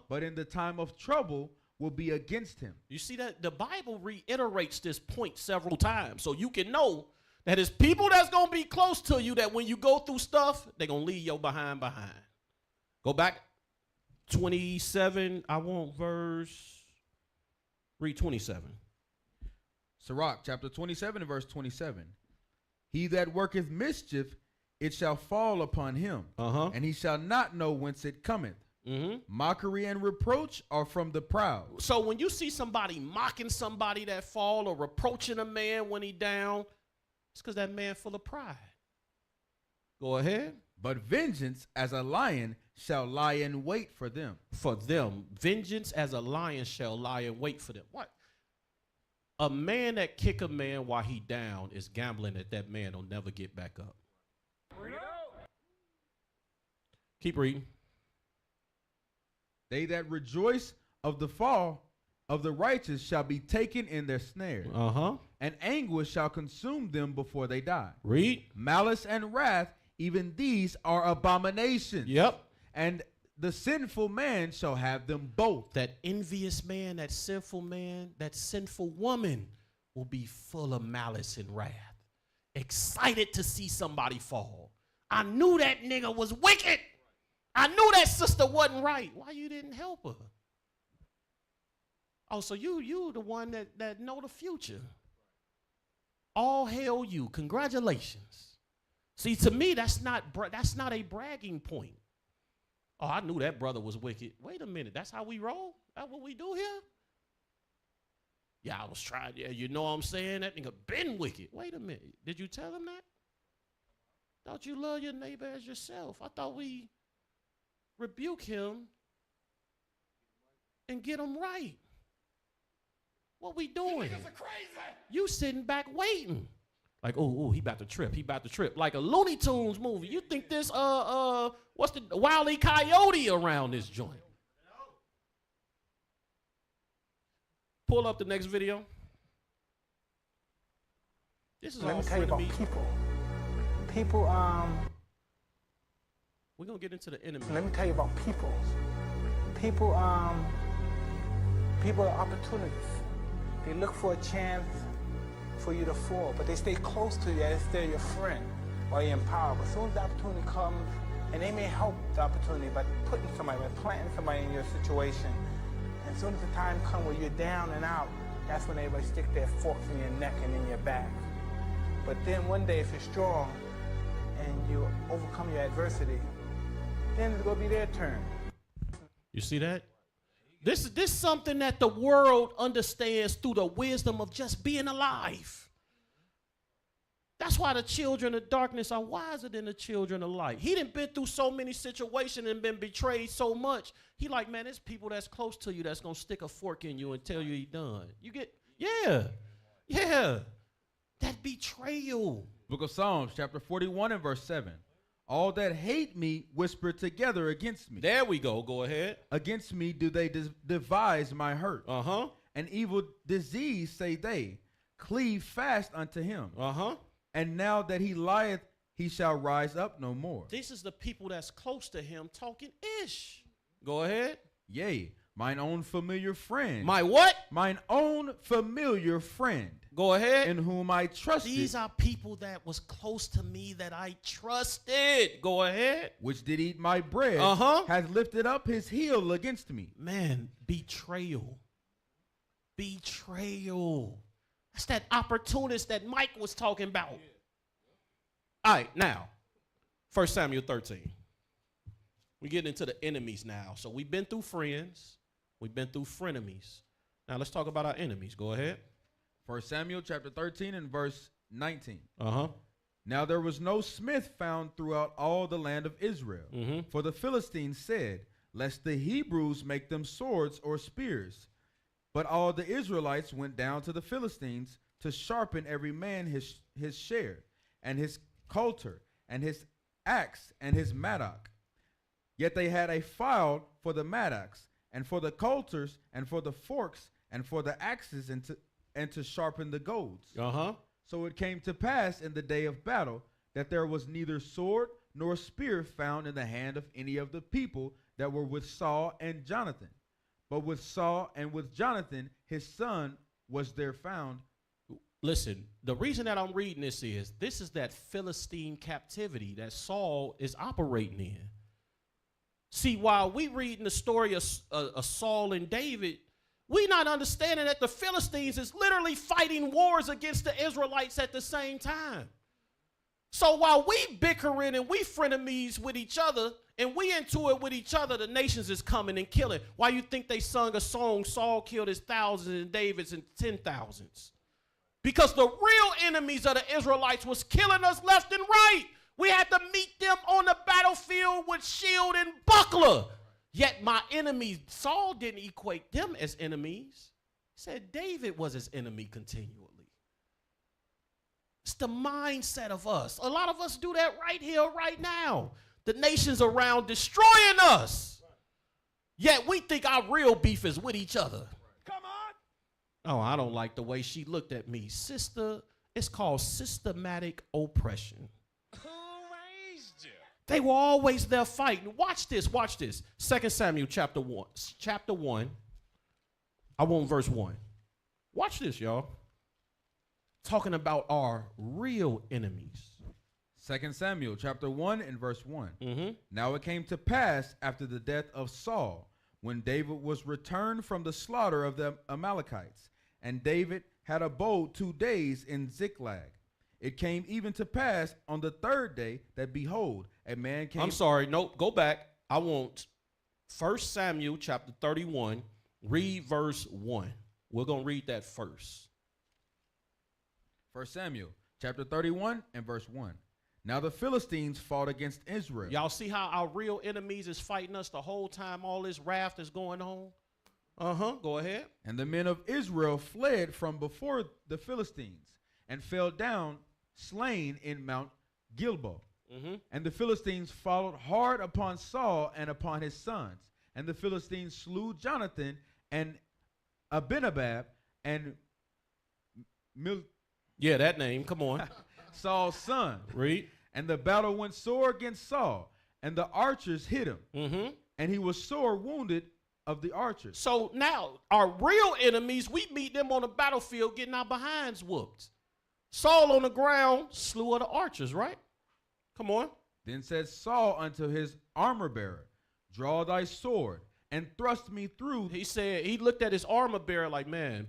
But in the time of trouble will be against him. You see that the Bible reiterates this point several times. So you can know that it's people that's going to be close to you that when you go through stuff, they're going to leave your behind. Go back 27. I want read 27. Sirach chapter 27 and verse 27. He that worketh mischief, it shall fall upon him, and he shall not know whence it cometh. Mockery and reproach are from the proud. So when you see somebody mocking somebody that fall or reproaching a man when he down, it's because that man full of pride. Go ahead. But vengeance as a lion shall lie in wait for them. For them. Vengeance as a lion shall lie in wait for them. What? A man that kick a man while he down is gambling that man will never get back up. Keep reading. They that rejoice of the fall of the righteous shall be taken in their snare. And anguish shall consume them before they die. Read. Malice and wrath, even these are abominations. And the sinful man shall have them both. That envious man, that sinful woman will be full of malice and wrath. Excited to see somebody fall. I knew that nigga was wicked. I knew that sister wasn't right. Why you didn't help her? Oh, so you the one that know the future. All hail you. Congratulations. See, to me, that's not a bragging point. Oh, I knew that brother was wicked. Wait a minute. That's how we roll? That's what we do here? Yeah, I was trying. Yeah, you know what I'm saying? That nigga been wicked. Wait a minute. Did you tell him that? Thought you love your neighbor as yourself. I thought we rebuke him and get him right. What we doing? You sitting back waiting. Like, oh, he about to trip. He about to trip. Like a Looney Tunes movie. You think this, what's the Wile E. Coyote around this joint? Pull up the next video. This is Let all me tell you about Frenemies. people. We're gonna get into the enemy. Let me tell you about people. People are opportunities. They look for a chance for you to fall, but they stay close to you as if they're your friend or you're in power. But as soon as the opportunity comes, and they may help the opportunity by putting somebody, by planting somebody in your situation, and as soon as the time comes where you're down and out, that's when everybody stick their forks in your neck and in your back. But then one day, if you're strong and you overcome your adversity, then it's gonna be their turn. You see that? This is something that the world understands through the wisdom of just being alive. That's why the children of darkness are wiser than the children of light. He done been through so many situations and been betrayed so much. He like, man, there's people that's close to you that's gonna stick a fork in you and tell you he done. You get, yeah. That betrayal. Book of Psalms, chapter 41 and verse 7. All that hate me whisper together against me. There we go. Go ahead. Against me do they devise my hurt. Uh-huh. An evil disease, say they, cleave fast unto him. Uh-huh. And now that he lieth, he shall rise up no more. This is the people that's close to him talking ish. Go ahead. Yea, mine own familiar friend. My what? Mine own familiar friend. Go ahead. In whom I trusted. These are people that was close to me that I trusted. Go ahead. Which did eat my bread. Has lifted up his heel against me. Man, betrayal. Betrayal. That's that opportunist that Mike was talking about. All right, now, 1 Samuel 13. We get into the enemies now. So we've been through friends. We've been through frenemies. Now let's talk about our enemies. Go ahead. 1 Samuel chapter 13 and verse 19. Uh-huh. Now there was no smith found throughout all the land of Israel. For the Philistines said, lest the Hebrews make them swords or spears. But all the Israelites went down to the Philistines to sharpen every man his share, and his coulter, and his axe, and his mattock. Yet they had a file for the mattocks, and for the coulters, and for the forks, and for the axes, and to sharpen the goads. So it came to pass in the day of battle that there was neither sword nor spear found in the hand of any of the people that were with Saul and Jonathan. But with Saul and with Jonathan, his son, was there found. Listen, the reason that I'm reading this is that Philistine captivity that Saul is operating in. See, while we reading the story of Saul and David, we not understanding that the Philistines is literally fighting wars against the Israelites at the same time. So while we bickering and we frenemies with each other and we into it with each other, the nations is coming and killing. Why you think they sung a song, Saul killed his thousands and David's in 10,000s? Because the real enemies of the Israelites was killing us left and right. We had to meet them on the battlefield with shield and buckler. Yet my enemies, Saul didn't equate them as enemies. He said David was his enemy continually. It's the mindset of us. A lot of us do that right here, right now. The nations around destroying us. Yet we think our real beef is with each other. Come on. Oh, I don't like the way she looked at me. Sister, it's called systematic oppression. They were always there fighting. Watch this, watch this. 2 Samuel chapter 1. I want verse 1. Watch this, y'all. Talking about our real enemies. 2 Samuel chapter 1 and verse 1. Mm-hmm. Now it came to pass after the death of Saul, when David was returned from the slaughter of the Amalekites, and David had abode 2 days in Ziklag. It came even to pass on the 3rd day that, behold, a man came. I'm sorry. Nope. Go back. I want 1 Samuel chapter 31. Read verse 1. We're going to read that first. 1 Samuel chapter 31 and verse 1. Now the Philistines fought against Israel. Y'all see how our real enemies is fighting us the whole time all this wrath is going on? Go ahead. And the men of Israel fled from before the Philistines and fell down slain in Mount Gilboa. Mm-hmm. And the Philistines followed hard upon Saul and upon his sons. And the Philistines slew Jonathan and Abinadab and Yeah, that name. Come on. Saul's son. Read. And the battle went sore against Saul, and the archers hit him. Mm-hmm. And he was sore wounded of the archers. So now our real enemies, we meet them on the battlefield getting our behinds whooped. Saul on the ground slew of the archers, right? Come on. Then said Saul unto his armor bearer, draw thy sword and thrust me through. He said, he looked at his armor bearer like, man,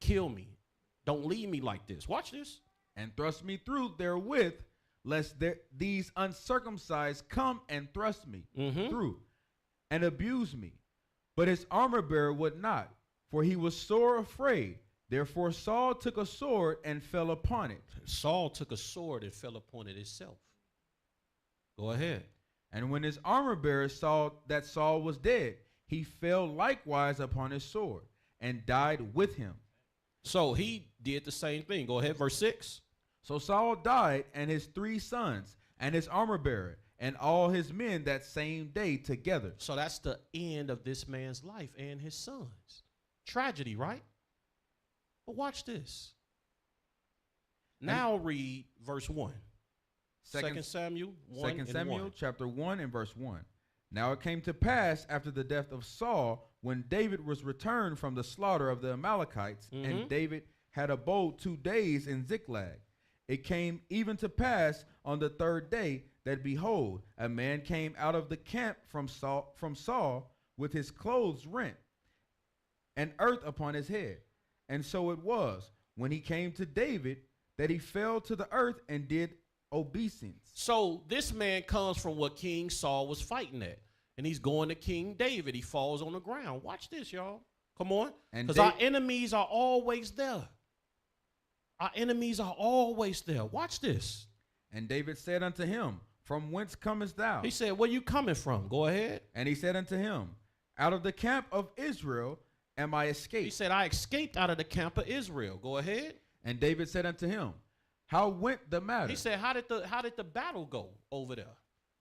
kill me. Don't leave me like this. Watch this. And thrust me through therewith, lest these uncircumcised come and thrust me through and abuse me. But his armor bearer would not, for he was sore afraid. Therefore Saul took a sword and fell upon it. Saul took a sword and fell upon it himself. Go ahead. And when his armor bearer saw that Saul was dead, he fell likewise upon his sword and died with him. So he did the same thing. Go ahead, verse 6. So Saul died, and his 3 sons, and his armor bearer, and all his men that same day together. So that's the end of this man's life and his sons. Tragedy, right? But watch this. Now read verse 1. 2 Samuel 1 2 and Samuel 1. chapter 1 and verse 1. Now it came to pass after the death of Saul, when David was returned from the slaughter of the Amalekites, and David had abode 2 days in Ziklag. It came even to pass on the 3rd day that, behold, a man came out of the camp from Saul with his clothes rent and earth upon his head. And so it was, when he came to David, that he fell to the earth and did obeisance. So this man comes from what King Saul was fighting at. And he's going to King David. He falls on the ground. Watch this, y'all. Come on. Because our enemies are always there. Our enemies are always there. Watch this. And David said unto him, from whence comest thou? He said, where you coming from? Go ahead. And he said unto him, out of the camp of Israel am I escaped. He said, I escaped out of the camp of Israel. Go ahead. And David said unto him, how went the matter? He said, how did the battle go over there?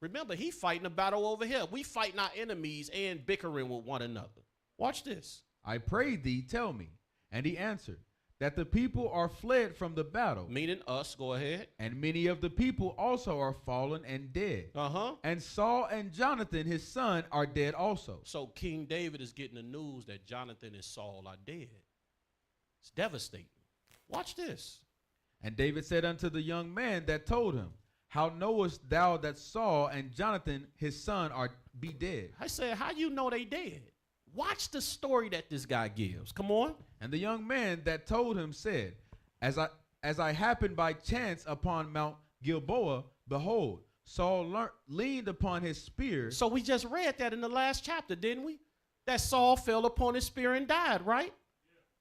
Remember, he fighting a battle over here. We fighting our enemies and bickering with one another. Watch this. I pray thee, tell me. And he answered, that the people are fled from the battle. Meaning us, go ahead. And many of the people also are fallen and dead. And Saul and Jonathan, his son, are dead also. So King David is getting the news that Jonathan and Saul are dead. It's devastating. Watch this. And David said unto the young man that told him, how knowest thou that Saul and Jonathan, his son, be dead? I said, how you know they dead? Watch the story that this guy gives. Come on. And the young man that told him said, as I happened by chance upon Mount Gilboa, behold, Saul leaned upon his spear. So we just read that in the last chapter, didn't we? That Saul fell upon his spear and died, right?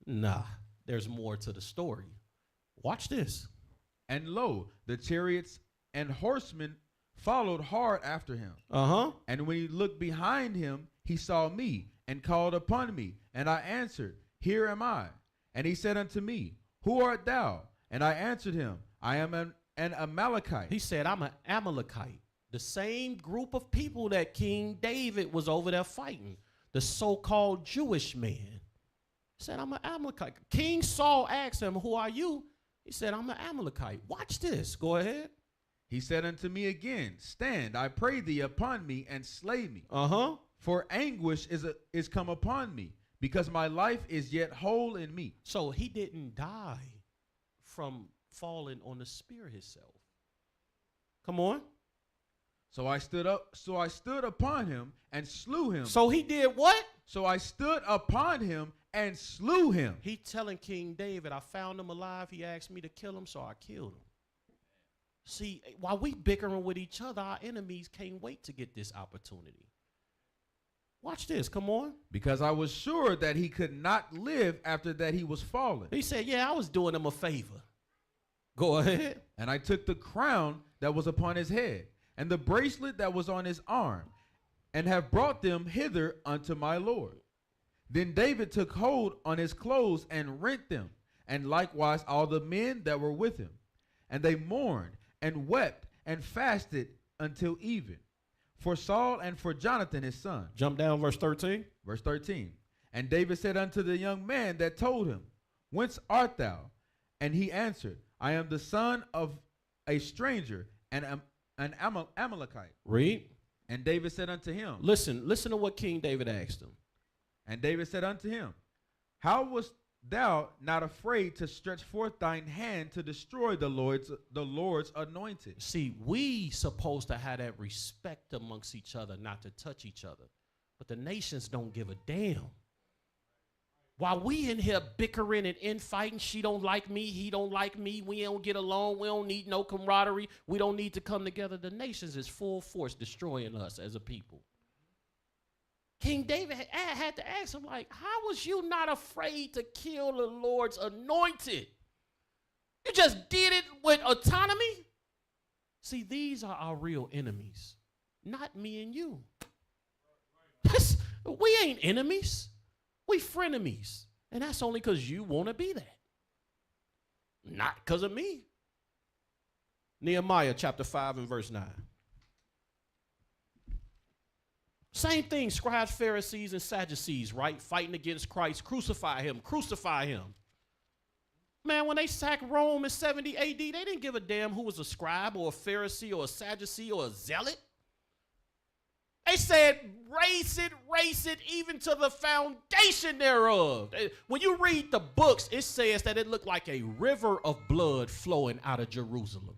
Yeah. Nah, there's more to the story. Watch this. And lo, the chariots and horsemen followed hard after him. And when he looked behind him, he saw me and called upon me. And I answered, here am I. And he said unto me, who art thou? And I answered him, I am an Amalekite. He said, I'm an Amalekite. The same group of people that King David was over there fighting. The so-called Jewish man. He said, I'm an Amalekite. King Saul asked him, who are you? He said, I'm an Amalekite. Watch this. Go ahead. He said unto me again, stand, I pray thee, upon me, and slay me. For anguish is come upon me, because my life is yet whole in me. So he didn't die from falling on the spear himself. Come on. So I stood upon him and slew him. So he did what? So I stood upon him and slew him. He telling King David, I found him alive. He asked me to kill him, so I killed him. See, while we bickering with each other, our enemies can't wait to get this opportunity. Watch this. Come on. Because I was sure that he could not live after that he was fallen. He said, yeah, I was doing him a favor. Go ahead. And I took the crown that was upon his head and the bracelet that was on his arm, and have brought them hither unto my Lord. Then David took hold on his clothes and rent them, and likewise all the men that were with him. And they mourned and wept and fasted until even, for Saul and for Jonathan his son. Jump down, verse 13. Verse 13. And David said unto the young man that told him, Whence art thou? And he answered, I am the son of a stranger and an Amalekite. Read. And David said unto him. Listen to what King David asked him. And David said unto him, How wast thou not afraid to stretch forth thine hand to destroy the Lord's anointed? See, we supposed to have that respect amongst each other, not to touch each other. But the nations don't give a damn. While we in here bickering and infighting, she don't like me, he don't like me, we don't get along, we don't need no camaraderie, we don't need to come together. The nations is full force destroying us as a people. King David had to ask him, like, how was you not afraid to kill the Lord's anointed? You just did it with autonomy? See, these are our real enemies, not me and you. We ain't enemies. We frenemies. And that's only because you want to be that. Not because of me. Nehemiah chapter 5 and verse 9. Same thing, scribes, Pharisees, and Sadducees, right? Fighting against Christ. Crucify him, crucify him. Man, when they sacked Rome in 70 AD, they didn't give a damn who was a scribe or a Pharisee or a Sadducee or a zealot. They said, race it, even to the foundation thereof. When you read the books, it says that it looked like a river of blood flowing out of Jerusalem.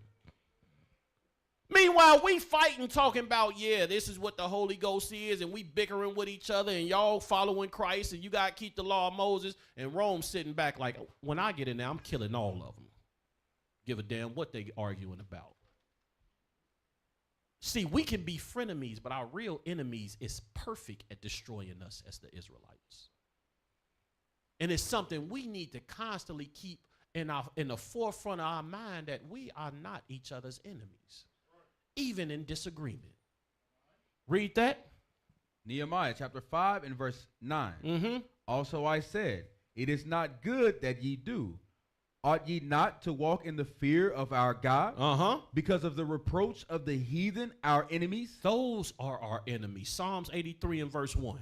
Meanwhile, we fighting, talking about, yeah, this is what the Holy Ghost is, and we bickering with each other, and y'all following Christ, and you got to keep the law of Moses, and Rome sitting back like, when I get in there, I'm killing all of them. Give a damn what they arguing about. See, we can be frenemies, but our real enemies is perfect at destroying us as the Israelites. And it's something we need to constantly keep in the forefront of our mind, that we are not each other's enemies, even in disagreement. Read that. Nehemiah chapter 5 and verse 9. Mm-hmm. Also I said, it is not good that ye do. Ought ye not to walk in the fear of our God? Because of the reproach of the heathen, our enemies? Those are our enemies. Psalms 83 and verse 1.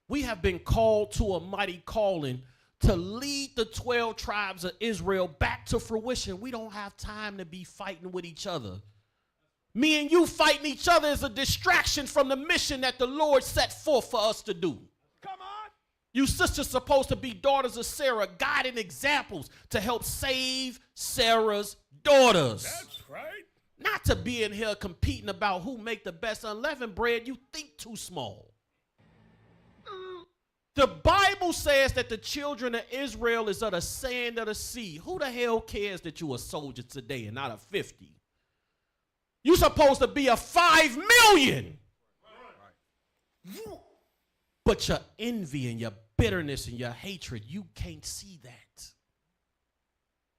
We have been called to a mighty calling to lead the 12 tribes of Israel back to fruition. We don't have time to be fighting with each other. Me and you fighting each other is a distraction from the mission that the Lord set forth for us to do. Come on. You sisters supposed to be daughters of Sarah, guiding examples to help save Sarah's daughters. That's right. Not to be in here competing about who make the best unleavened bread. You think too small. The Bible says that the children of Israel is of the sand of the sea. Who the hell cares that you a soldier today and not a 50? You supposed to be a 5 million. Right. But your envy and your bitterness and your hatred, you can't see that.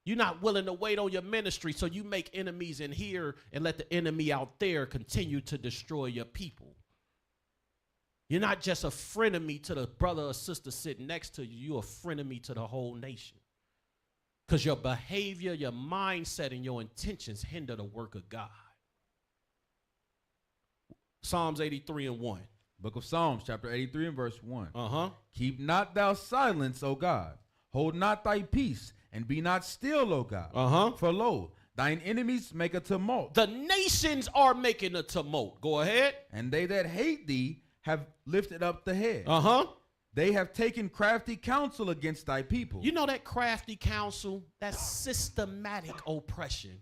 You're not willing to wait on your ministry, so you make enemies in here and let the enemy out there continue to destroy your people. You're not just a frenemy to the brother or sister sitting next to you. You're a frenemy to the whole nation. Because your behavior, your mindset, and your intentions hinder the work of God. Psalms 83 and 1. Book of Psalms, chapter 83 and verse 1. Keep not thou silence, O God. Hold not thy peace, and be not still, O God. For lo, thine enemies make a tumult. The nations are making a tumult. Go ahead. And they that hate thee have lifted up the head. They have taken crafty counsel against thy people. You know that crafty counsel? That's systematic oppression.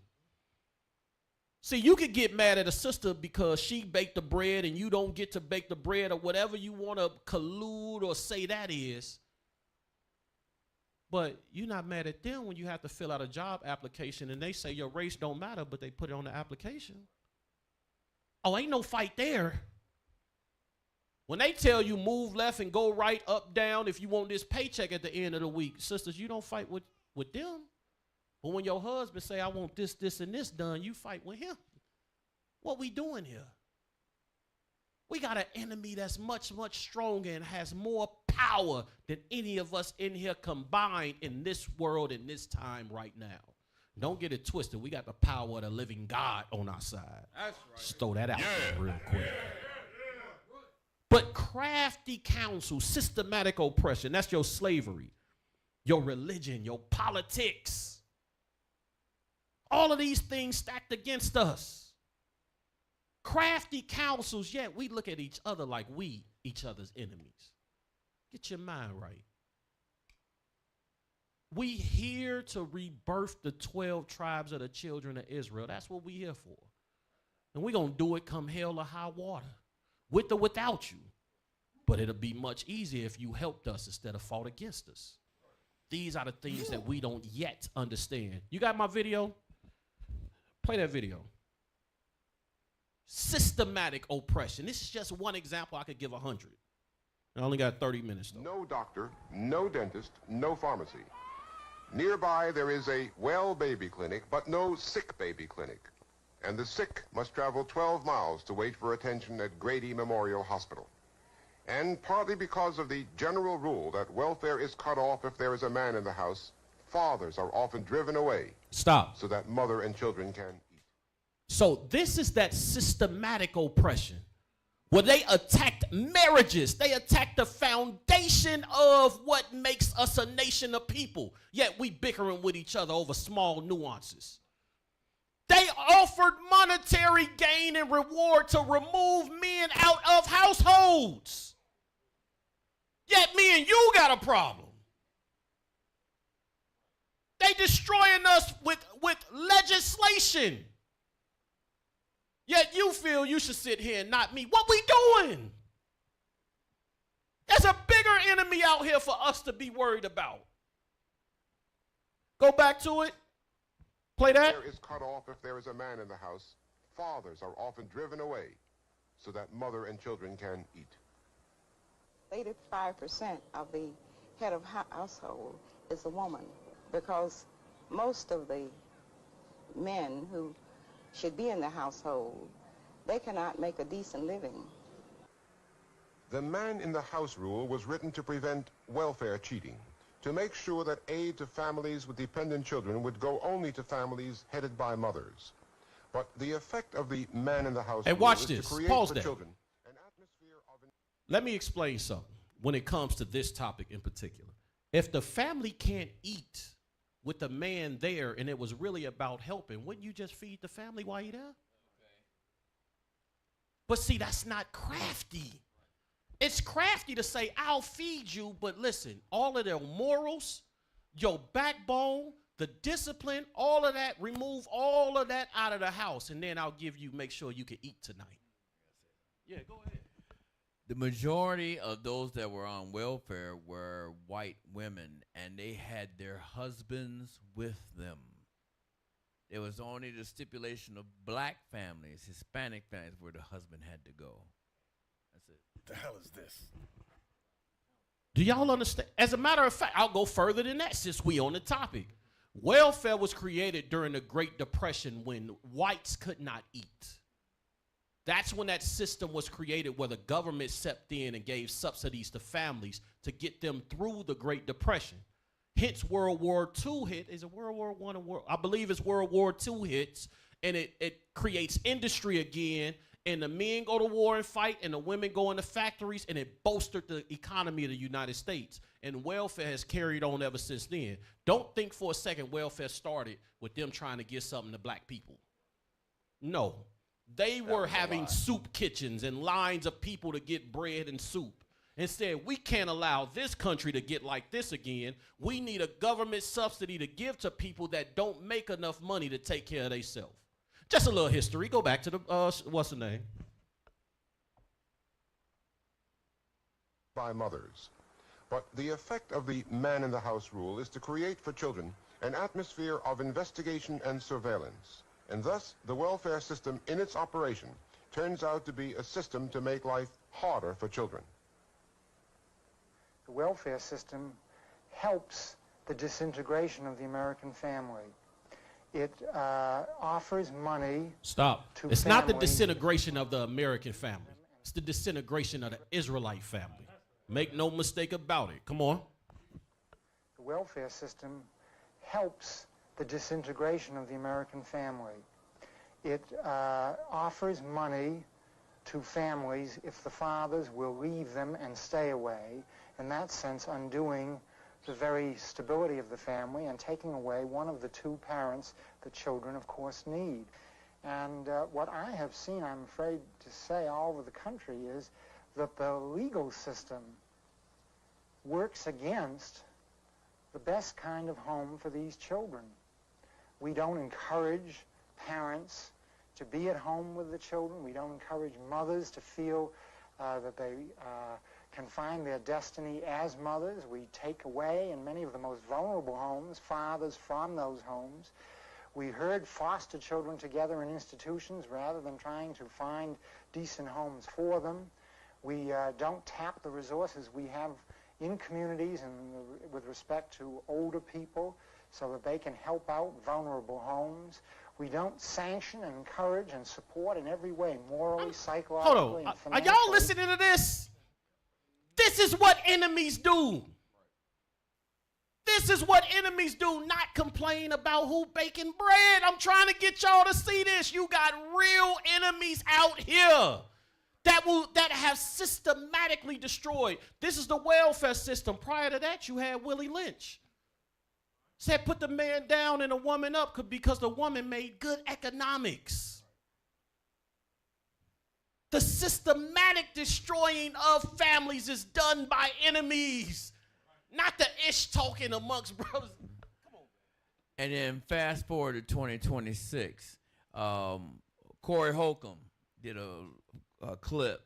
See, you could get mad at a sister because she baked the bread and you don't get to bake the bread, or whatever you want to collude or say that is. But you're not mad at them when you have to fill out a job application and they say your race don't matter, but they put it on the application. Oh, ain't no fight there. When they tell you move left and go right, up, down, if you want this paycheck at the end of the week, sisters, you don't fight with them. But when your husband say, I want this, this, and this done, you fight with him. What we doing here? We got an enemy that's much, much stronger and has more power than any of us in here combined in this world in this time right now. Don't get it twisted. We got the power of the living God on our side. That's right. Just throw that out there real quick. But crafty counsel, systematic oppression, that's your slavery, your religion, your politics. All of these things stacked against us. Crafty counsels, yet we look at each other like we each other's enemies. Get your mind right. We here to rebirth the 12 tribes of the children of Israel. That's what we here for. And we're going to do it come hell or high water, with or without you. But it'll be much easier if you helped us instead of fought against us. These are the things that we don't yet understand. You got my video? Play that video. Systematic oppression. This is just one example. I could give 100. I only got 30 minutes, though. No doctor, no dentist, no pharmacy. Nearby there is a well baby clinic, but no sick baby clinic. And the sick must travel 12 miles to wait for attention at Grady Memorial Hospital. And partly because of the general rule that welfare is cut off if there is a man in the house, fathers are often driven away. Stop. So that mother and children can eat. So this is that systematic oppression where they attacked marriages. They attacked the foundation of what makes us a nation of people. Yet we bickering with each other over small nuances. They offered monetary gain and reward to remove men out of households. Yet me and you got a problem. They destroying us with legislation. Yet you feel you should sit here and not me. What we doing? There's a bigger enemy out here for us to be worried about. Go back to it. Play that. Welfare is cut off if there is a man in the house. Fathers are often driven away so that mother and children can eat. 85% of the head of household is a woman, because most of the men who should be in the household, they cannot make a decent living. The man in the house rule was written to prevent welfare cheating, to make sure that aid to families with dependent children would go only to families headed by mothers. But the effect of the man in the house Hey, rule watch is this. to create Pause for that. children an atmosphere of... Let me explain something when it comes to this topic in particular. If the family can't eat with the man there and it was really about helping, wouldn't you just feed the family while you're there? Okay. But see, that's not crafty. It's crafty to say, I'll feed you, but listen, all of their morals, your backbone, the discipline, all of that, remove all of that out of the house, and then I'll make sure you can eat tonight. Yeah, go ahead. The majority of those that were on welfare were white women, and they had their husbands with them. There was only the stipulation of black families, Hispanic families, where the husband had to go. That's it. What the hell is this? Do y'all understand? As a matter of fact, I'll go further than that since we on the topic. Welfare was created during the Great Depression when whites could not eat. That's when that system was created where the government stepped in and gave subsidies to families to get them through the Great Depression. Hence World War II hit. Is it World War I or World? I believe it's World War II hits, and it creates industry again, and the men go to war and fight, and the women go into factories, and it bolstered the economy of the United States. And welfare has carried on ever since then. Don't think for a second welfare started with them trying to give something to black people. No. They were having soup kitchens and lines of people to get bread and soup. And said, we can't allow this country to get like this again. We need a government subsidy to give to people that don't make enough money to take care of themselves. Just a little history. Go back to the, what's the name? By mothers. But the effect of the man in the house rule is to create for children an atmosphere of investigation and surveillance. And thus, the welfare system in its operation turns out to be a system to make life harder for children. The welfare system helps the disintegration of the American family. It offers money. Stop. To It's not the families. disintegration of the American family. It's the disintegration of the Israelite family. Make no mistake about it. Come on. The welfare system helps the disintegration of the American family. It offers money to families if the fathers will leave them and stay away, in that sense undoing the very stability of the family and taking away one of the two parents that children, of course, need. And what I have seen, I'm afraid to say, all over the country is that the legal system works against the best kind of home for these children. We don't encourage parents to be at home with the children. We don't encourage mothers to feel that they can find their destiny as mothers. We take away, in many of the most vulnerable homes, fathers from those homes. We herd foster children together in institutions rather than trying to find decent homes for them. We don't tap the resources we have in communities and with respect to older people so that they can help out vulnerable homes. We don't sanction and encourage and support in every way, morally, psychologically, and Are financially. y'all listening to this? This is what enemies do. This is what enemies do, not complain about who baking bread. I'm trying to get y'all to see this. You got real enemies out here that have systematically destroyed. This is the welfare system. Prior to that, you had Willie Lynch. Said put the man down and the woman up because the woman made good economics. The systematic destroying of families is done by enemies, not the ish talking amongst brothers. And then fast forward to 2026, Corey Holcomb did a clip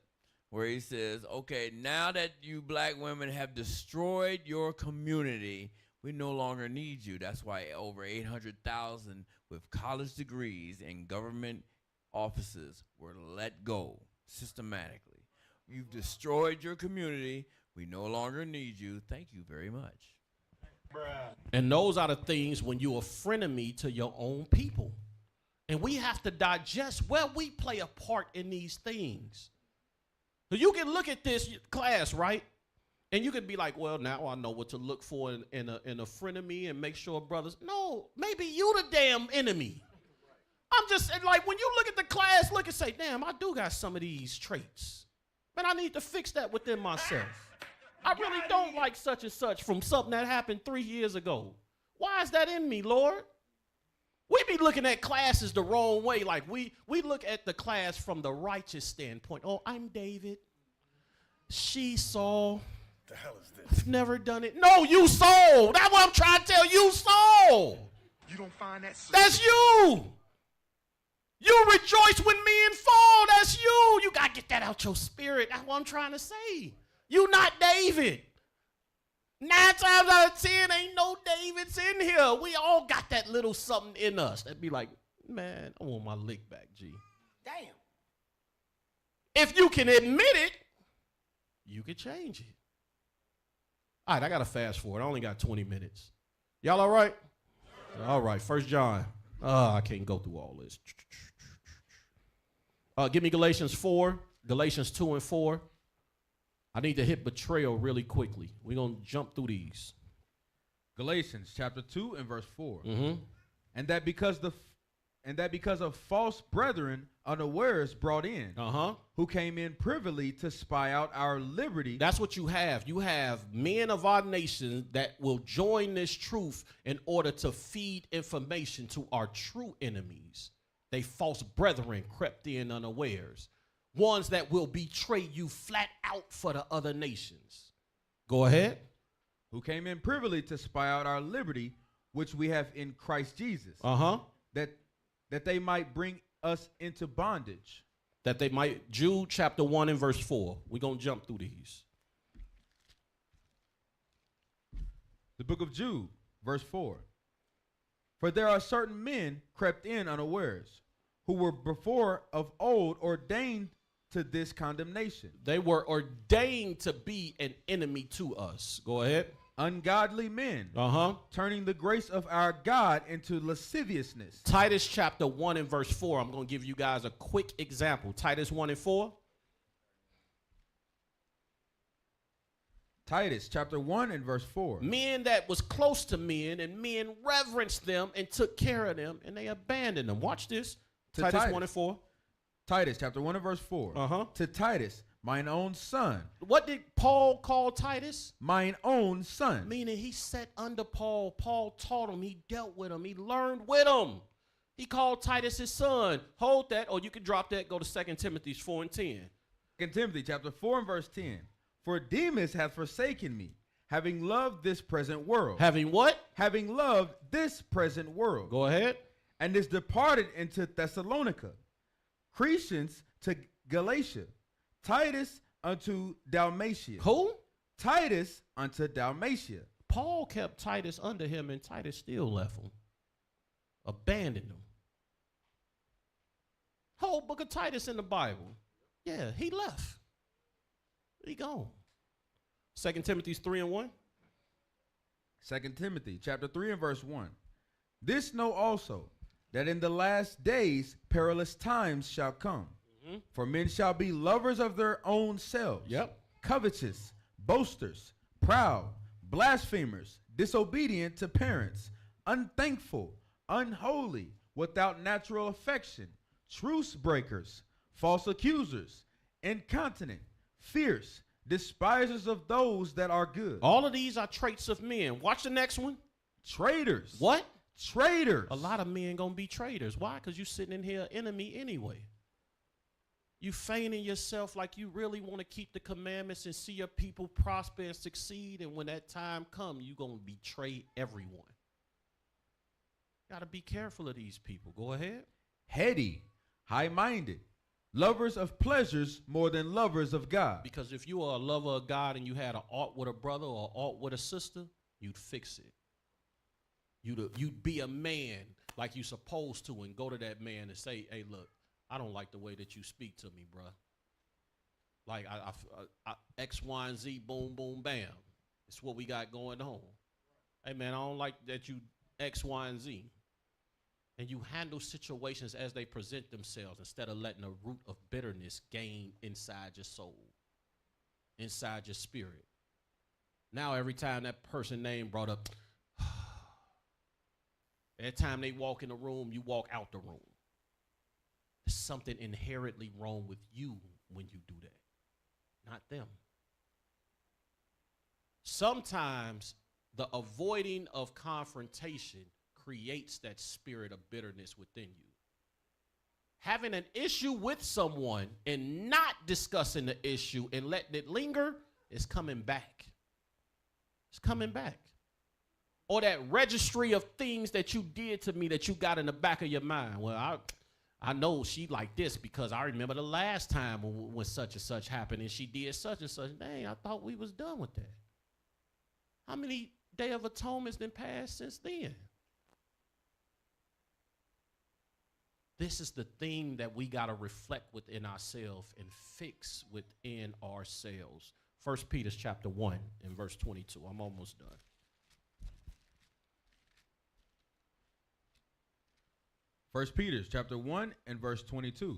where he says, okay, now that you black women have destroyed your community, we no longer need you. That's why over 800,000 with college degrees in government offices were let go systematically. You've destroyed your community. We no longer need you. Thank you very much. And those are the things when you're a frenemy to your own people. And we have to digest where we play a part in these things. So you can look at this class, right? And you could be like, well, now I know what to look for in a frenemy and make sure brothers. No, maybe you the damn enemy. I'm just like, when you look at the class, look and say, damn, I do got some of these traits. Man, I need to fix that within myself. I really don't like such and such from something that happened 3 years ago. Why is that in me, Lord? We be looking at classes the wrong way. Like we look at the class from the righteous standpoint. Oh, I'm David. She Saul. The hell is this? I've never done it. No, you Saul. That's what I'm trying to tell you, Saul. You don't find that That's you. You rejoice when men fall. That's you. You got to get that out your spirit. That's what I'm trying to say. You not David. 9 times out of 10, ain't no Davids in here. We all got that little something in us. That'd be like, man, I want my lick back, G. Damn. If you can admit it, you can change it. All right, I got to fast forward. I only got 20 minutes. Y'all all right? All right, 1 John. I can't go through all this. Give me Galatians 4, Galatians 2 and 4. I need to hit betrayal really quickly. We're going to jump through these. Galatians chapter 2 and verse 4. Mm-hmm. And that because of false brethren unawares brought in, who came in privily to spy out our liberty. That's what you have. You have men of our nation that will join this truth in order to feed information to our true enemies. They false brethren crept in unawares. Ones that will betray you flat out for the other nations. Go ahead. Who came in privily to spy out our liberty, which we have in Christ Jesus. Uh-huh. That they might bring us into bondage. That they might, Jude chapter 1 and verse 4. We're going to jump through these. The book of Jude, verse 4. For there are certain men crept in unawares, who were before of old ordained to this condemnation. They were ordained to be an enemy to us. Go ahead. Ungodly men, turning the grace of our God into lasciviousness. Titus chapter 1 and verse 4. I'm going to give you guys a quick example. Titus 1 and 4. Titus chapter 1 and verse 4. Men that was close to men, and men reverenced them and took care of them, and they abandoned them. Watch this. Titus 1 and 4. Titus chapter 1 and verse 4. To Titus, mine own son. What did Paul call Titus? Mine own son. Meaning he sat under Paul. Paul taught him. He dealt with him. He learned with him. He called Titus his son. Hold that, or you can drop that. Go to 2 Timothy 4 and 10. 2 Timothy chapter 4 and verse 10. For Demas hath forsaken me, having loved this present world. Having what? Having loved this present world. Go ahead. And is departed into Thessalonica. Crescens to Galatia. Titus unto Dalmatia. Who? Titus unto Dalmatia. Paul kept Titus under him, and Titus still left him. Abandoned him. Whole book of Titus in the Bible. Yeah, he left. He gone. 2 Timothy 3 and 1. 2 Timothy chapter 3 and verse 1. This know also, that in the last days perilous times shall come. For men shall be lovers of their own selves. Covetous, boasters, proud, blasphemers, disobedient to parents, unthankful, unholy, without natural affection, truce breakers, false accusers, incontinent, fierce, despisers of those that are good. All of these are traits of men. Watch the next one. Traitors. What? Traitors. A lot of men gonna be traitors. Why? Because you sitting in here enemy anyway. You feigning yourself like you really want to keep the commandments and see your people prosper and succeed, and when that time comes, you gonna betray everyone. Gotta be careful of these people. Go ahead. Heady, high-minded, lovers of pleasures more than lovers of God. Because if you are a lover of God and you had an art with a brother or an art with a sister, you'd fix it. You'd be a man like you supposed to and go to that man and say, hey, look, I don't like the way that you speak to me, bruh. Like I X, Y, and Z, boom, boom, bam. It's what we got going on. Hey, man, I don't like that you X, Y, and Z. And you handle situations as they present themselves instead of letting a root of bitterness gain inside your soul, inside your spirit. Now every time that person name brought up, every time they walk in the room, you walk out the room. There's something inherently wrong with you when you do that, not them. Sometimes the avoiding of confrontation creates that spirit of bitterness within you. Having an issue with someone and not discussing the issue and letting it linger is coming back. It's coming back. Or that registry of things that you did to me that you got in the back of your mind. Well, I know she like this because I remember the last time when such and such happened and she did such and such. Dang, I thought we was done with that. How many Day of Atonements been passed since then? This is the thing that we got to reflect within ourselves and fix within ourselves. 1 Peter chapter 1 and verse 22. I'm almost done. 1 Peter chapter 1 and verse 22.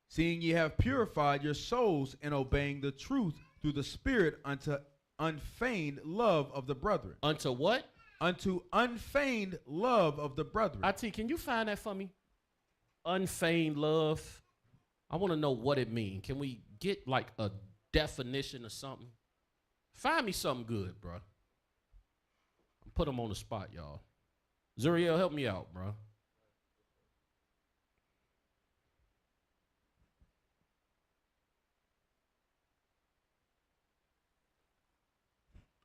Seeing ye have purified your souls in obeying the truth through the Spirit unto unfeigned love of the brethren. Unto what? Unto unfeigned love of the brethren. IT, can you find that for me? Unfeigned love. I want to know what it means. Can we get like a definition or something? Find me something good, bro. Put them on the spot, y'all. Zuriel, help me out, bro.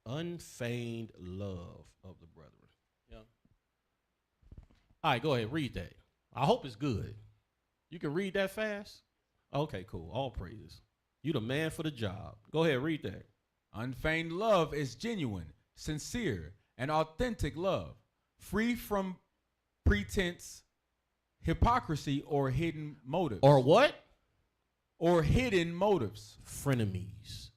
Unfeigned love of the brethren. Yeah. All right, go ahead, read that. I hope it's good. You can read that fast? Okay, cool. All praises. You the man for the job. Go ahead, read that. Unfeigned love is genuine, sincere, and authentic love, free from pretense, hypocrisy, or hidden motives. Or what? Or hidden motives. Frenemies.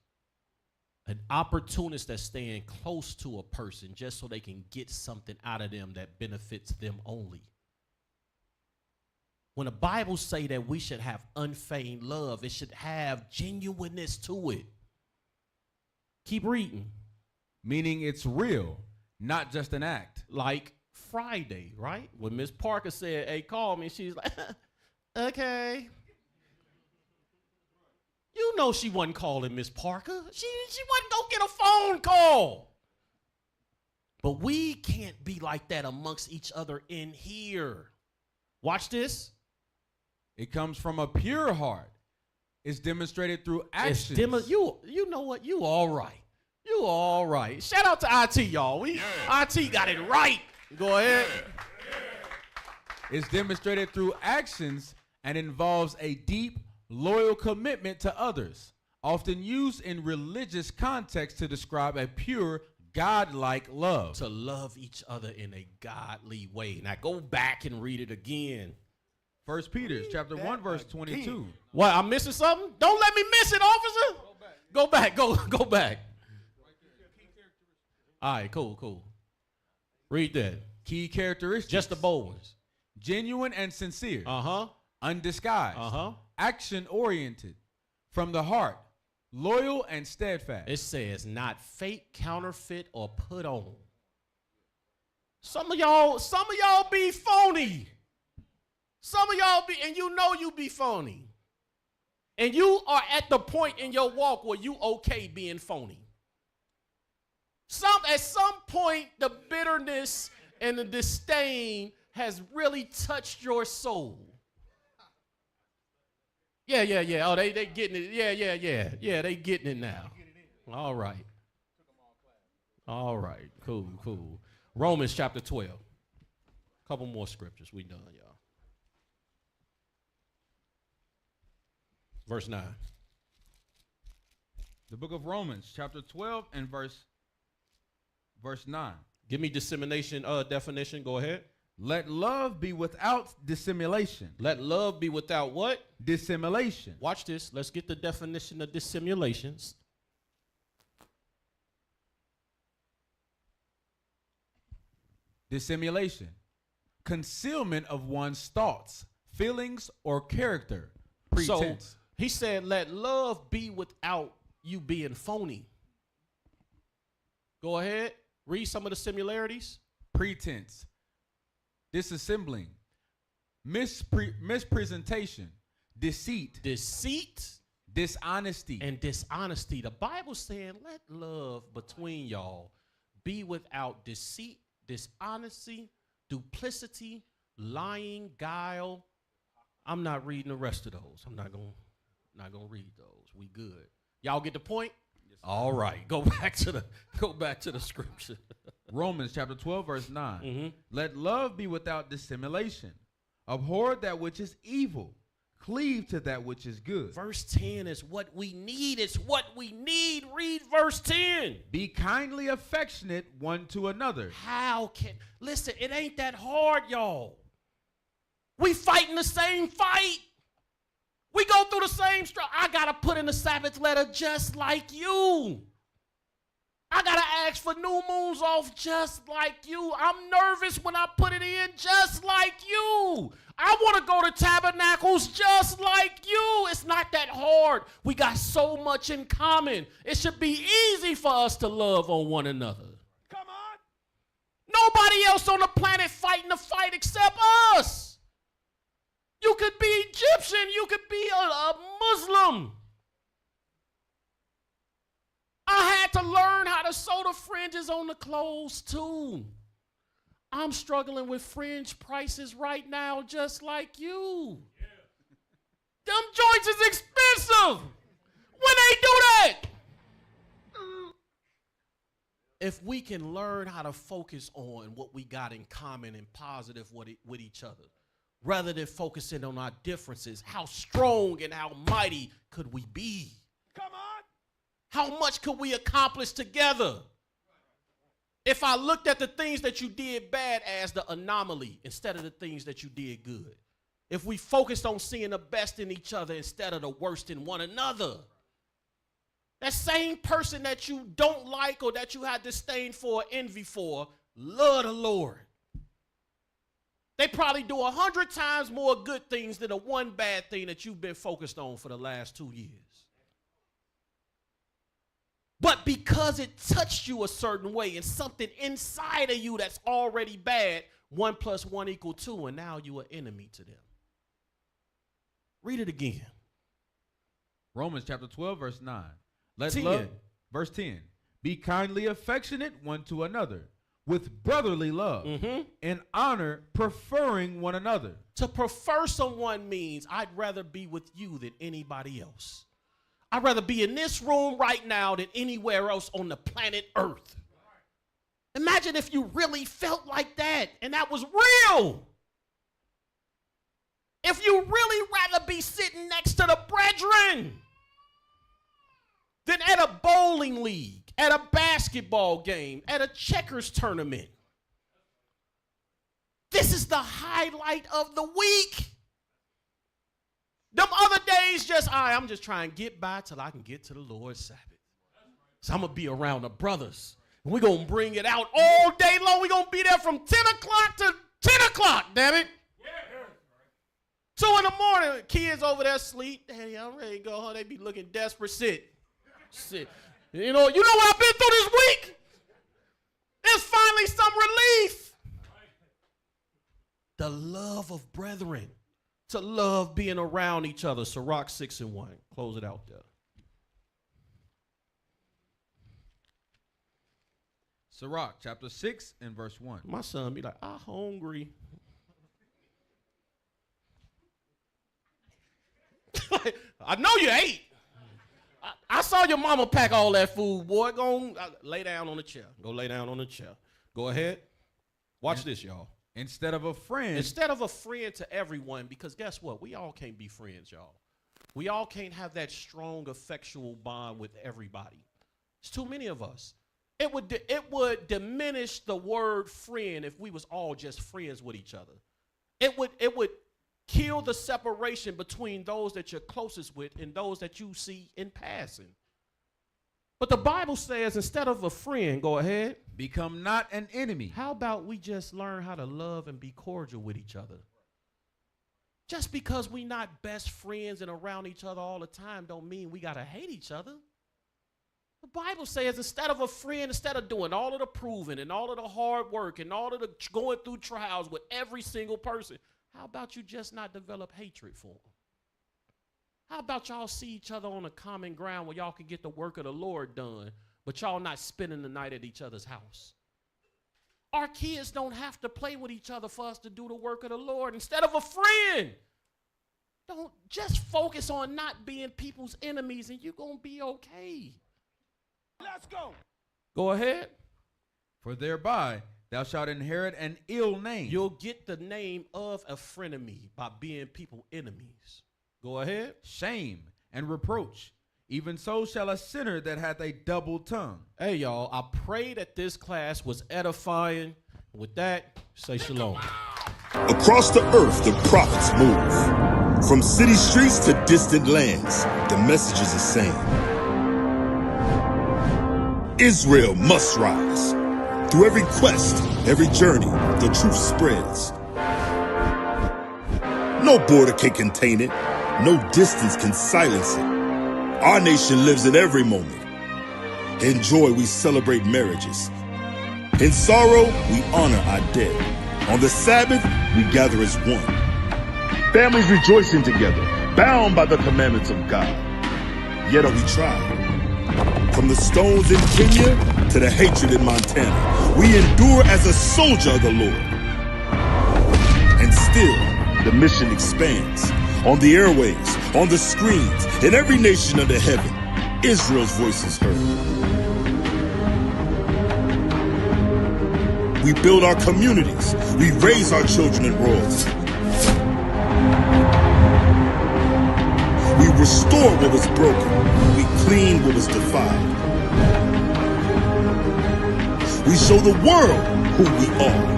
An opportunist that's staying close to a person just so they can get something out of them that benefits them only. When the Bible say that we should have unfeigned love, it should have genuineness to it. Keep reading. Meaning it's real, not just an act. Like Friday, right? When Miss Parker said, hey, call me, she's like, okay. You know she wasn't calling Miss Parker. She wasn't going to get a phone call. But we can't be like that amongst each other in here. Watch this. It comes from a pure heart. It's demonstrated through actions. You know what? You all right. You all right. Shout out to IT, y'all. IT got it right. Go ahead. It's demonstrated through actions and involves a deep, loyal commitment to others, often used in religious context to describe a pure, God-like love. To love each other in a godly way. Now go back and read it again. 1 Peter chapter 1, verse 22. What, I'm missing something? Don't let me miss it, officer. Go back. Go back. All right, cool. Read that. Key characteristics. Just the bold ones. Genuine and sincere. Uh-huh. Undisguised. Uh-huh. Action-oriented. From the heart. Loyal and steadfast. It says not fake, counterfeit, or put on. Some of y'all be phony. Some of y'all be, and you know you be phony. And you are at the point in your walk where you okay being phony. At some point, the bitterness and the disdain has really touched your soul. Yeah. Oh, they getting it. Yeah, they getting it now. All right. Cool. Romans chapter 12. Couple more scriptures. We done, y'all. Verse 9. The book of Romans, chapter 12 and verse 9. Give me dissemination definition. Go ahead. Let love be without dissimulation. Let love be without what? Dissimulation. Watch this. Let's get the definition of dissimulations. Dissimulation. Concealment of one's thoughts, feelings, or character. Pretense. So he said, let love be without you being phony. Go ahead. Read some of the similarities. Pretense. Disassembling. Mispresentation. Deceit. Dishonesty. And dishonesty. The Bible's saying, let love between y'all be without deceit, dishonesty, duplicity, lying, guile. I'm not reading the rest of those. I'm not gonna read those. We good. Y'all get the point? Yes, all right. Go back to the scripture. Romans chapter 12, verse 9. Mm-hmm. Let love be without dissimulation. Abhor that which is evil. Cleave to that which is good. Verse 10 is what we need. It's what we need. Read verse 10. Be kindly affectionate one to another. Listen, it ain't that hard, y'all. We fighting the same fight. We go through the same struggle. I got to put in the Sabbath letter just like you. I got to ask for new moons off just like you. I'm nervous when I put it in just like you. I want to go to tabernacles just like you. It's not that hard. We got so much in common. It should be easy for us to love on one another. Come on. Nobody else on the planet fighting the fight except us. You could be Egyptian. You could be a Muslim. I had to learn how to sew the fringes on the clothes too. I'm struggling with fringe prices right now just like you. Yeah. Them joints is expensive. When they do that. If we can learn how to focus on what we got in common and positive with each other, rather than focusing on our differences. How strong and how mighty could we be? Come on. How much could we accomplish together? If I looked at the things that you did bad as the anomaly instead of the things that you did good. If we focused on seeing the best in each other instead of the worst in one another. That same person that you don't like or that you have disdain for or envy for, love the Lord. They probably do 100 times more good things than the one bad thing that you've been focused on for the last 2 years. But because it touched you a certain way and something inside of you that's already bad, 1 + 1 = 2, and now you are enemy to them. Read it again. Romans chapter 12, verse 9. Let's 10. love, verse 10. Be kindly affectionate one to another with brotherly love and honor, preferring one another. To prefer someone means I'd rather be with you than anybody else. I'd rather be in this room right now than anywhere else on the planet Earth. Imagine if you really felt like that and that was real. If you really rather be sitting next to the brethren than at a bowling league, at a basketball game, at a checkers tournament. This is the highlight of the week. Them other days just, all right, I'm just trying to get by till I can get to the Lord's Sabbath. So I'm going to be around the brothers. And we're going to bring it out all day long. We're going to be there from 10 o'clock to 10 o'clock, damn it. 2 in the morning, kids over there asleep. Daddy, I'm ready to go home. They be looking desperate. Sit. You know what I've been through this week? There's finally some relief. The love of brethren. To love being around each other. Sirach 6:1. Close it out there. Sirach chapter 6 and verse 1. My son be like, I'm hungry. I know you ate. I saw your mama pack all that food, boy. Go lay down on the chair. Go lay down on the chair. Go ahead. Watch this, y'all. Instead of a friend. Instead of a friend to everyone, because guess what? We all can't be friends, y'all. We all can't have that strong, effectual bond with everybody. It's too many of us. It would diminish the word friend if we was all just friends with each other. It would kill the separation between those that you're closest with and those that you see in passing. But the Bible says instead of a friend, go ahead. Become not an enemy. How about we just learn how to love and be cordial with each other? Just because we not best friends and around each other all the time don't mean we got to hate each other. The Bible says instead of a friend, instead of doing all of the proving and all of the hard work and all of the going through trials with every single person, how about you just not develop hatred for them? How about y'all see each other on a common ground where y'all can get the work of the Lord done, but y'all not spending the night at each other's house? Our kids don't have to play with each other for us to do the work of the Lord instead of a friend. Don't just focus on not being people's enemies and you're going to be okay. Let's go. Go ahead. For thereby thou shalt inherit an ill name. You'll get the name of a frenemy by being people enemies. Go ahead. Shame and reproach. Even so shall a sinner that hath a double tongue. Hey, y'all, I pray that this class was edifying. With that, say shalom. Across the earth, the prophets move. From city streets to distant lands, the message is the same. Israel must rise. Through every quest, every journey, the truth spreads. No border can contain it. No distance can silence it. Our nation lives in every moment. In joy, we celebrate marriages. In sorrow, we honor our dead. On the Sabbath, we gather as one. Families rejoicing together, bound by the commandments of God. Yet are we tried. From the stones in Kenya to the hatred in Montana, we endure as a soldier of the Lord. And still, the mission expands. On the airwaves, on the screens, in every nation under heaven, Israel's voice is heard. We build our communities. We raise our children in royalty. restore what was broken. We clean what was defiled. We show the world who we are.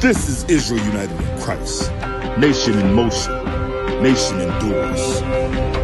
This is Israel united in Christ. Nation in motion. Nation endures.